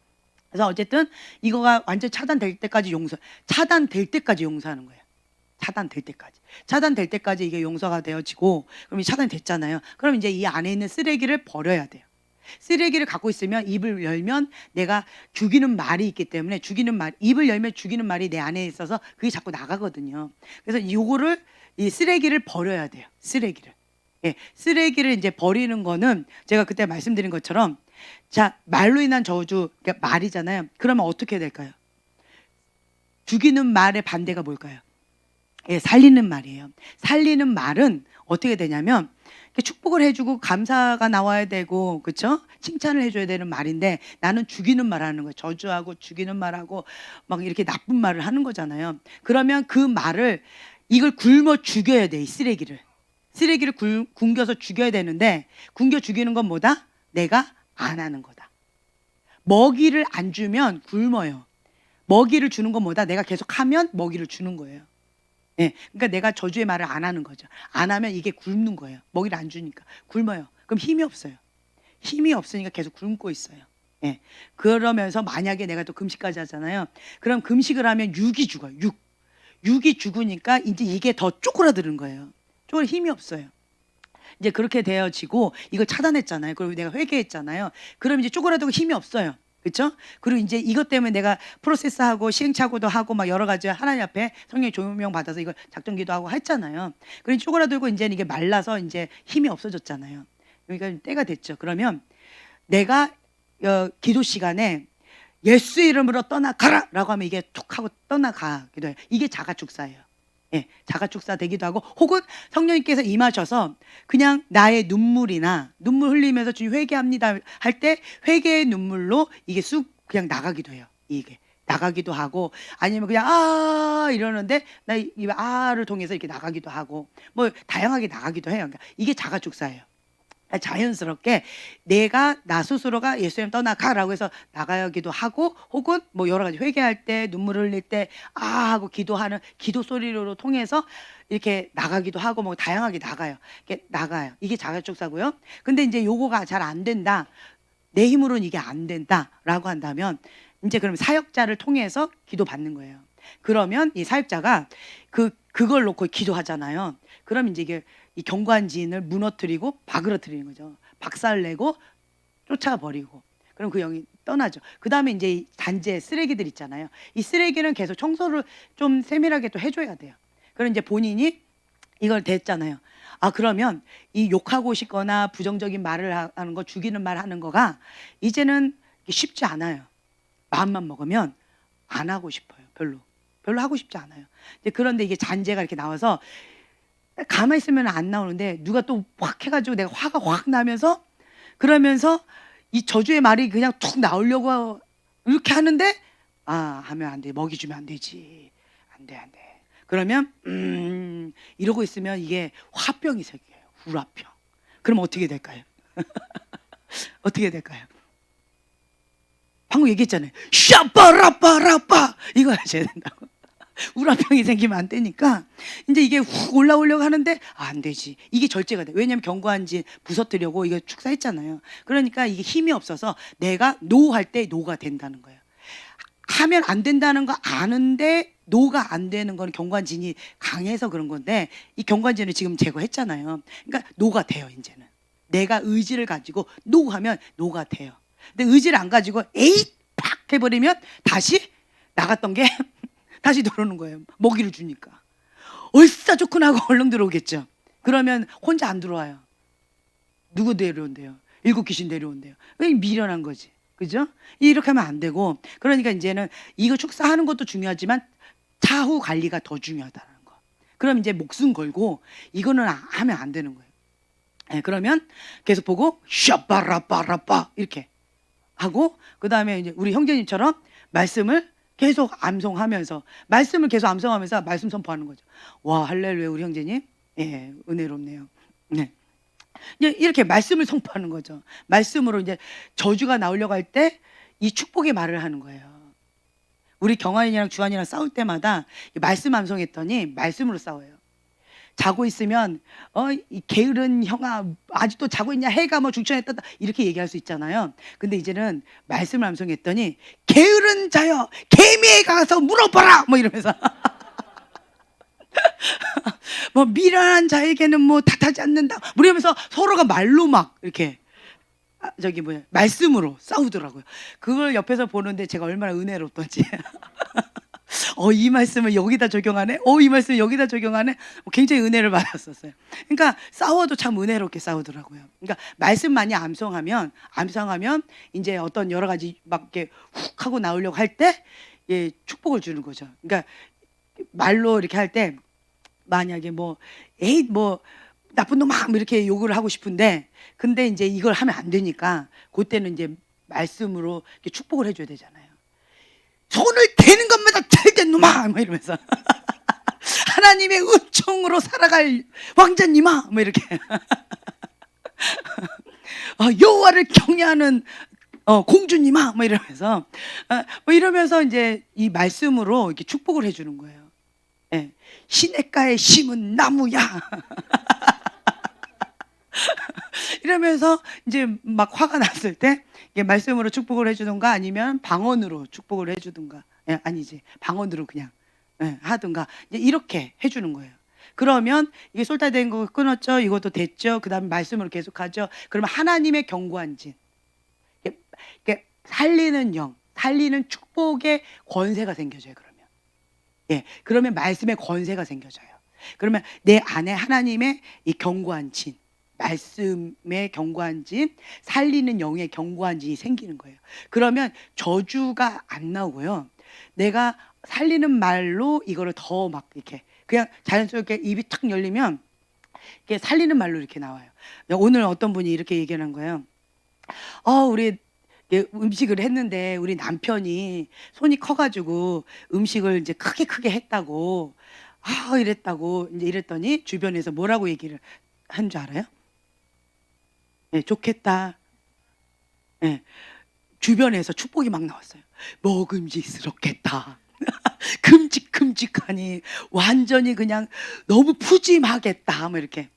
그래서 어쨌든 이거가 완전 차단될 때까지 차단될 때까지 용서하는 거예요. 차단될 때까지 이게 용서가 되어지고, 그럼 이 차단됐잖아요. 그럼 이제 이 안에 있는 쓰레기를 버려야 돼요. 쓰레기를 갖고 있으면, 입을 열면 내가 죽이는 말이 있기 때문에, 입을 열면 죽이는 말이 내 안에 있어서 그게 자꾸 나가거든요. 그래서 요거를, 이 쓰레기를 버려야 돼요. 쓰레기를 이제 버리는 거는 제가 그때 말씀드린 것처럼, 자, 말로 인한 저주, 그러니까 말이잖아요. 그러면 어떻게 될까요? 죽이는 말의 반대가 뭘까요? 살리는 말이에요. 살리는 말은 어떻게 되냐면, 축복을 해주고 감사가 나와야 되고, 그렇죠? 칭찬을 해줘야 되는 말인데, 나는 죽이는 말 하는 거예요. 저주하고 죽이는 말하고 막 이렇게 나쁜 말을 하는 거잖아요. 그러면 그 말을, 이걸 굶어 죽여야 돼. 이 쓰레기를 굶겨서 죽여야 되는데, 굶겨 죽이는 건 뭐다? 내가 안 하는 거다. 먹이를 안 주면 굶어요. 먹이를 주는 건 뭐다? 내가 계속 하면 먹이를 주는 거예요. 그러니까 내가 저주의 말을 안 하는 거죠. 안 하면 이게 굶는 거예요. 먹이를 안 주니까 굶어요. 그럼 힘이 없어요. 힘이 없으니까 계속 굶고 있어요. 그러면서 만약에 내가 또 금식까지 하잖아요. 그럼 금식을 하면 육이 죽어요. 육이 죽으니까 이제 이게 더 쪼그라드는 거예요. 힘이 없어요. 이제 그렇게 되어지고, 이걸 차단했잖아요. 그리고 내가 회개했잖아요. 그럼 이제 쪼그라들고 힘이 없어요. 그렇죠? 그리고 이제 이것 때문에 내가 프로세스하고 시행착오도 하고 막 여러 가지 하나님 앞에 성령의 조명 받아서 이걸 작전기도 하고 했잖아요. 그러니 쪼그라들고 이제는 이게 말라서 이제 힘이 없어졌잖아요. 그러니까 때가 됐죠. 그러면 내가 기도 시간에 예수 이름으로 떠나가라라고 하면 이게 툭 하고 떠나가기도 해요. 이게 자가축사예요. 자가축사 되기도 하고, 혹은 성령님께서 임하셔서 그냥 나의 눈물 흘리면서 주님 회개합니다 할 때 회개의 눈물로 이게 쑥 그냥 나가기도 해요. 이게 나가기도 하고, 아니면 그냥 이러는데 나 이 아를 통해서 이렇게 나가기도 하고, 뭐 다양하게 나가기도 해요. 그러니까 이게 자가축사예요. 자연스럽게 내가 나 스스로가 예수님 떠나가라고 해서 나가기도 하고, 혹은 뭐 여러 가지 회개할 때 눈물 흘릴 때 하고 기도하는 기도 소리로 통해서 이렇게 나가기도 하고, 뭐 다양하게 나가요. 이게 자가축사고요. 근데 이제 요거가 잘 안 된다, 내 힘으로는 이게 안 된다라고 한다면, 이제 그럼 사역자를 통해서 기도 받는 거예요. 그러면 이 사역자가 그걸 놓고 기도하잖아요. 그럼 이제 이게 이 경관지인을 무너뜨리고 바그러뜨리는 거죠. 박살내고 쫓아버리고, 그럼 그 영이 떠나죠. 그 다음에 이제 이 단지의 쓰레기들 있잖아요. 이 쓰레기는 계속 청소를 좀 세밀하게 또 해줘야 돼요. 그럼 이제 본인이 이걸 됐잖아요. 그러면 이 욕하고 싶거나 부정적인 말을 하는 거, 죽이는 말 하는 거가 이제는 쉽지 않아요. 마음만 먹으면 안 하고 싶어요. 별로 하고 싶지 않아요. 그런데 이게 잔재가 이렇게 나와서 가만히 있으면 안 나오는데, 누가 또 확 해가지고 내가 화가 확 나면서, 그러면서 이 저주의 말이 그냥 툭 나오려고 이렇게 하는데, 하면 안 돼. 먹이 주면 안 되지. 안 돼. 그러면 이러고 있으면 이게 화병이 생겨요. 우라병. 그럼 어떻게 될까요? 어떻게 될까요? 방금 얘기했잖아요. 샤빠라빠라빠 이거 하셔야 된다고. 우라병이 생기면 안 되니까 이제 이게 훅 올라오려고 하는데 안 되지. 이게 절제가 돼. 왜냐면 경고한지 부서뜨려고 이거 축사했잖아요. 그러니까 이게 힘이 없어서 내가 노할 때 노가 된다는 거예요. 하면 안 된다는 거 아는데 노가 안 되는 건 경관진이 강해서 그런 건데, 이 경관진을 지금 제거했잖아요. 그러니까 노가 돼요. 이제는 내가 의지를 가지고 노하면 노가 돼요. 근데 의지를 안 가지고 에잇 팍 해버리면 다시 나갔던 게 다시 들어오는 거예요. 먹이를 주니까 얼싸 좋구나 하고 얼른 들어오겠죠. 그러면 혼자 안 들어와요. 누구 데려온대요? 7 귀신 데려온대요. 왜 미련한 거지, 그죠? 이렇게 하면 안 되고, 그러니까 이제는 이거 축사하는 것도 중요하지만 차후 관리가 더 중요하다는 거. 그럼 이제 목숨 걸고 이거는 하면 안 되는 거예요. 그러면 계속 보고 샤빠라빠라빠 이렇게 하고, 그 다음에 이제 우리 형제님처럼 말씀을 계속 암송하면서 말씀 선포하는 거죠. 와, 할렐루야. 우리 형제님, 은혜롭네요. 네. 이렇게 말씀을 선포하는 거죠. 말씀으로 이제 저주가 나오려고 할 때 이 축복의 말을 하는 거예요. 우리 경환이랑 주한이랑 싸울 때마다 말씀 암송했더니 말씀으로 싸워요. 자고 있으면 이 게으른 형아 아직도 자고 있냐, 해가 뭐 중천에 떴다 이렇게 얘기할 수 있잖아요. 근데 이제는 말씀을 암송했더니 게으른 자여 개미에 가서 물어봐라 뭐 이러면서 뭐 미련한 자에게는 뭐 탓하지 않는다 뭐 이러면서 서로가 말로 막 이렇게 저기 뭐야 말씀으로 싸우더라고요. 그걸 옆에서 보는데 제가 얼마나 은혜롭던지 이 말씀을 여기다 적용하네, 이 말씀을 여기다 적용하네, 굉장히 은혜를 받았었어요. 그러니까 싸워도 참 은혜롭게 싸우더라고요. 그러니까 말씀 많이 암송하면 이제 어떤 여러 가지 막 이렇게 훅 하고 나오려고 할 때 예, 축복을 주는 거죠. 그러니까 말로 이렇게 할 때 만약에 뭐 에이 뭐 나쁜 놈아 뭐 이렇게 욕을 하고 싶은데 근데 이제 이걸 하면 안 되니까 그때는 이제 말씀으로 이렇게 축복을 해줘야 되잖아요. 손을 대는 것마다 잘된 놈아 뭐 이러면서 하나님의 은총으로 살아갈 왕자님아 뭐 이렇게 여호와를 경외하는 공주님아 뭐 이러면서 뭐 이러면서 이제 이 말씀으로 이렇게 축복을 해주는 거예요. 예. 시냇가에 심은 나무야 이러면서 이제 막 화가 났을 때 말씀으로 축복을 해주든가 아니면 방언으로 축복을 해주든가 아니지 방언으로 그냥 하든가 이제 이렇게 해주는 거예요. 그러면 이게 솔타된 거 끊었죠. 이것도 됐죠. 그 다음에 말씀으로 계속하죠. 그러면 하나님의 견고한 진 이게 살리는 영 살리는 축복의 권세가 생겨져요. 그러면 말씀의 권세가 생겨져요. 그러면 내 안에 하나님의 이 견고한 진 말씀의 견고한 진 살리는 영의 견고한 진이 생기는 거예요. 그러면 저주가 안 나오고요. 내가 살리는 말로 이거를 더 막 이렇게 그냥 자연스럽게 입이 탁 열리면 이게 살리는 말로 이렇게 나와요. 오늘 어떤 분이 이렇게 얘기하는 거예요. 우리 음식을 했는데 우리 남편이 손이 커가지고 음식을 이제 크게 했다고 이랬다고 이제 이랬더니 주변에서 뭐라고 얘기를 한 줄 알아요? 네, 좋겠다. 네, 주변에서 축복이 막 나왔어요. 먹음직스럽겠다. 큼직큼직하니 완전히 그냥 너무 푸짐하겠다. 뭐 이렇게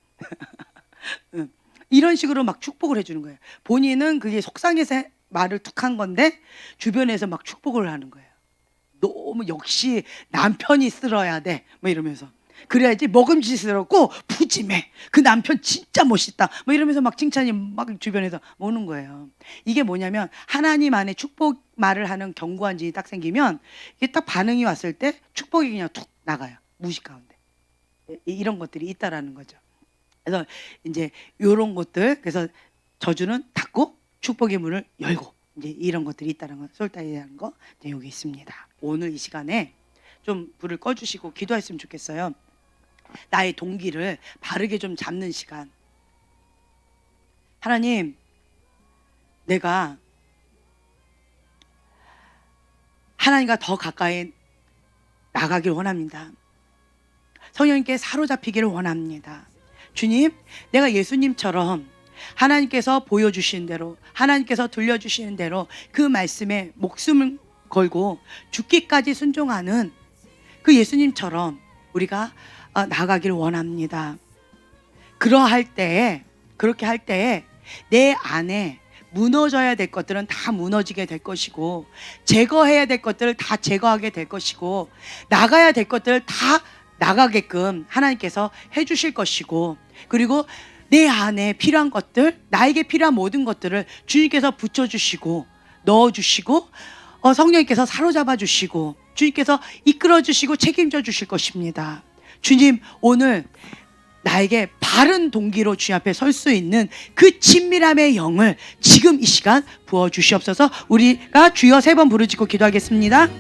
이런 식으로 막 축복을 해주는 거예요. 본인은 그게 속상해서 말을 툭 한 건데 주변에서 막 축복을 하는 거예요. 너무 역시 남편이 쓸어야 돼 뭐 이러면서 그래야지 먹음직스럽고 푸짐해, 그 남편 진짜 멋있다 뭐 이러면서 막 칭찬이 막 주변에서 오는 거예요. 이게 뭐냐면 하나님 안에 축복 말을 하는 견고한 진이 딱 생기면 이게 딱 반응이 왔을 때 축복이 그냥 툭 나가요. 무식 가운데 이런 것들이 있다라는 거죠. 그래서 이제 이런 것들 그래서 저주는 닫고 축복의 문을 열고 이제 이런 것들이 있다는 거, 솔타이라는 거 이제 여기 있습니다. 오늘 이 시간에 좀 불을 꺼주시고 기도했으면 좋겠어요. 나의 동기를 바르게 좀 잡는 시간. 하나님, 내가 하나님과 더 가까이 나가길 원합니다. 성령님께 사로잡히기를 원합니다. 주님, 내가 예수님처럼 하나님께서 보여주시는 대로 하나님께서 들려주시는 대로 그 말씀에 목숨을 걸고 죽기까지 순종하는 그 예수님처럼 우리가 나가기를 원합니다. 그렇게 할 때에 내 안에 무너져야 될 것들은 다 무너지게 될 것이고 제거해야 될 것들을 다 제거하게 될 것이고 나가야 될 것들을 다 나가게끔 하나님께서 해주실 것이고 그리고 내 안에 필요한 것들 나에게 필요한 모든 것들을 주님께서 붙여주시고 넣어주시고 성령님께서 사로잡아 주시고 주님께서 이끌어 주시고 책임져 주실 것입니다. 주님 오늘 나에게 바른 동기로 주님 앞에 설 수 있는 그 친밀함의 영을 지금 이 시간 부어주시옵소서. 우리가 주여 3번 부르짖고 기도하겠습니다.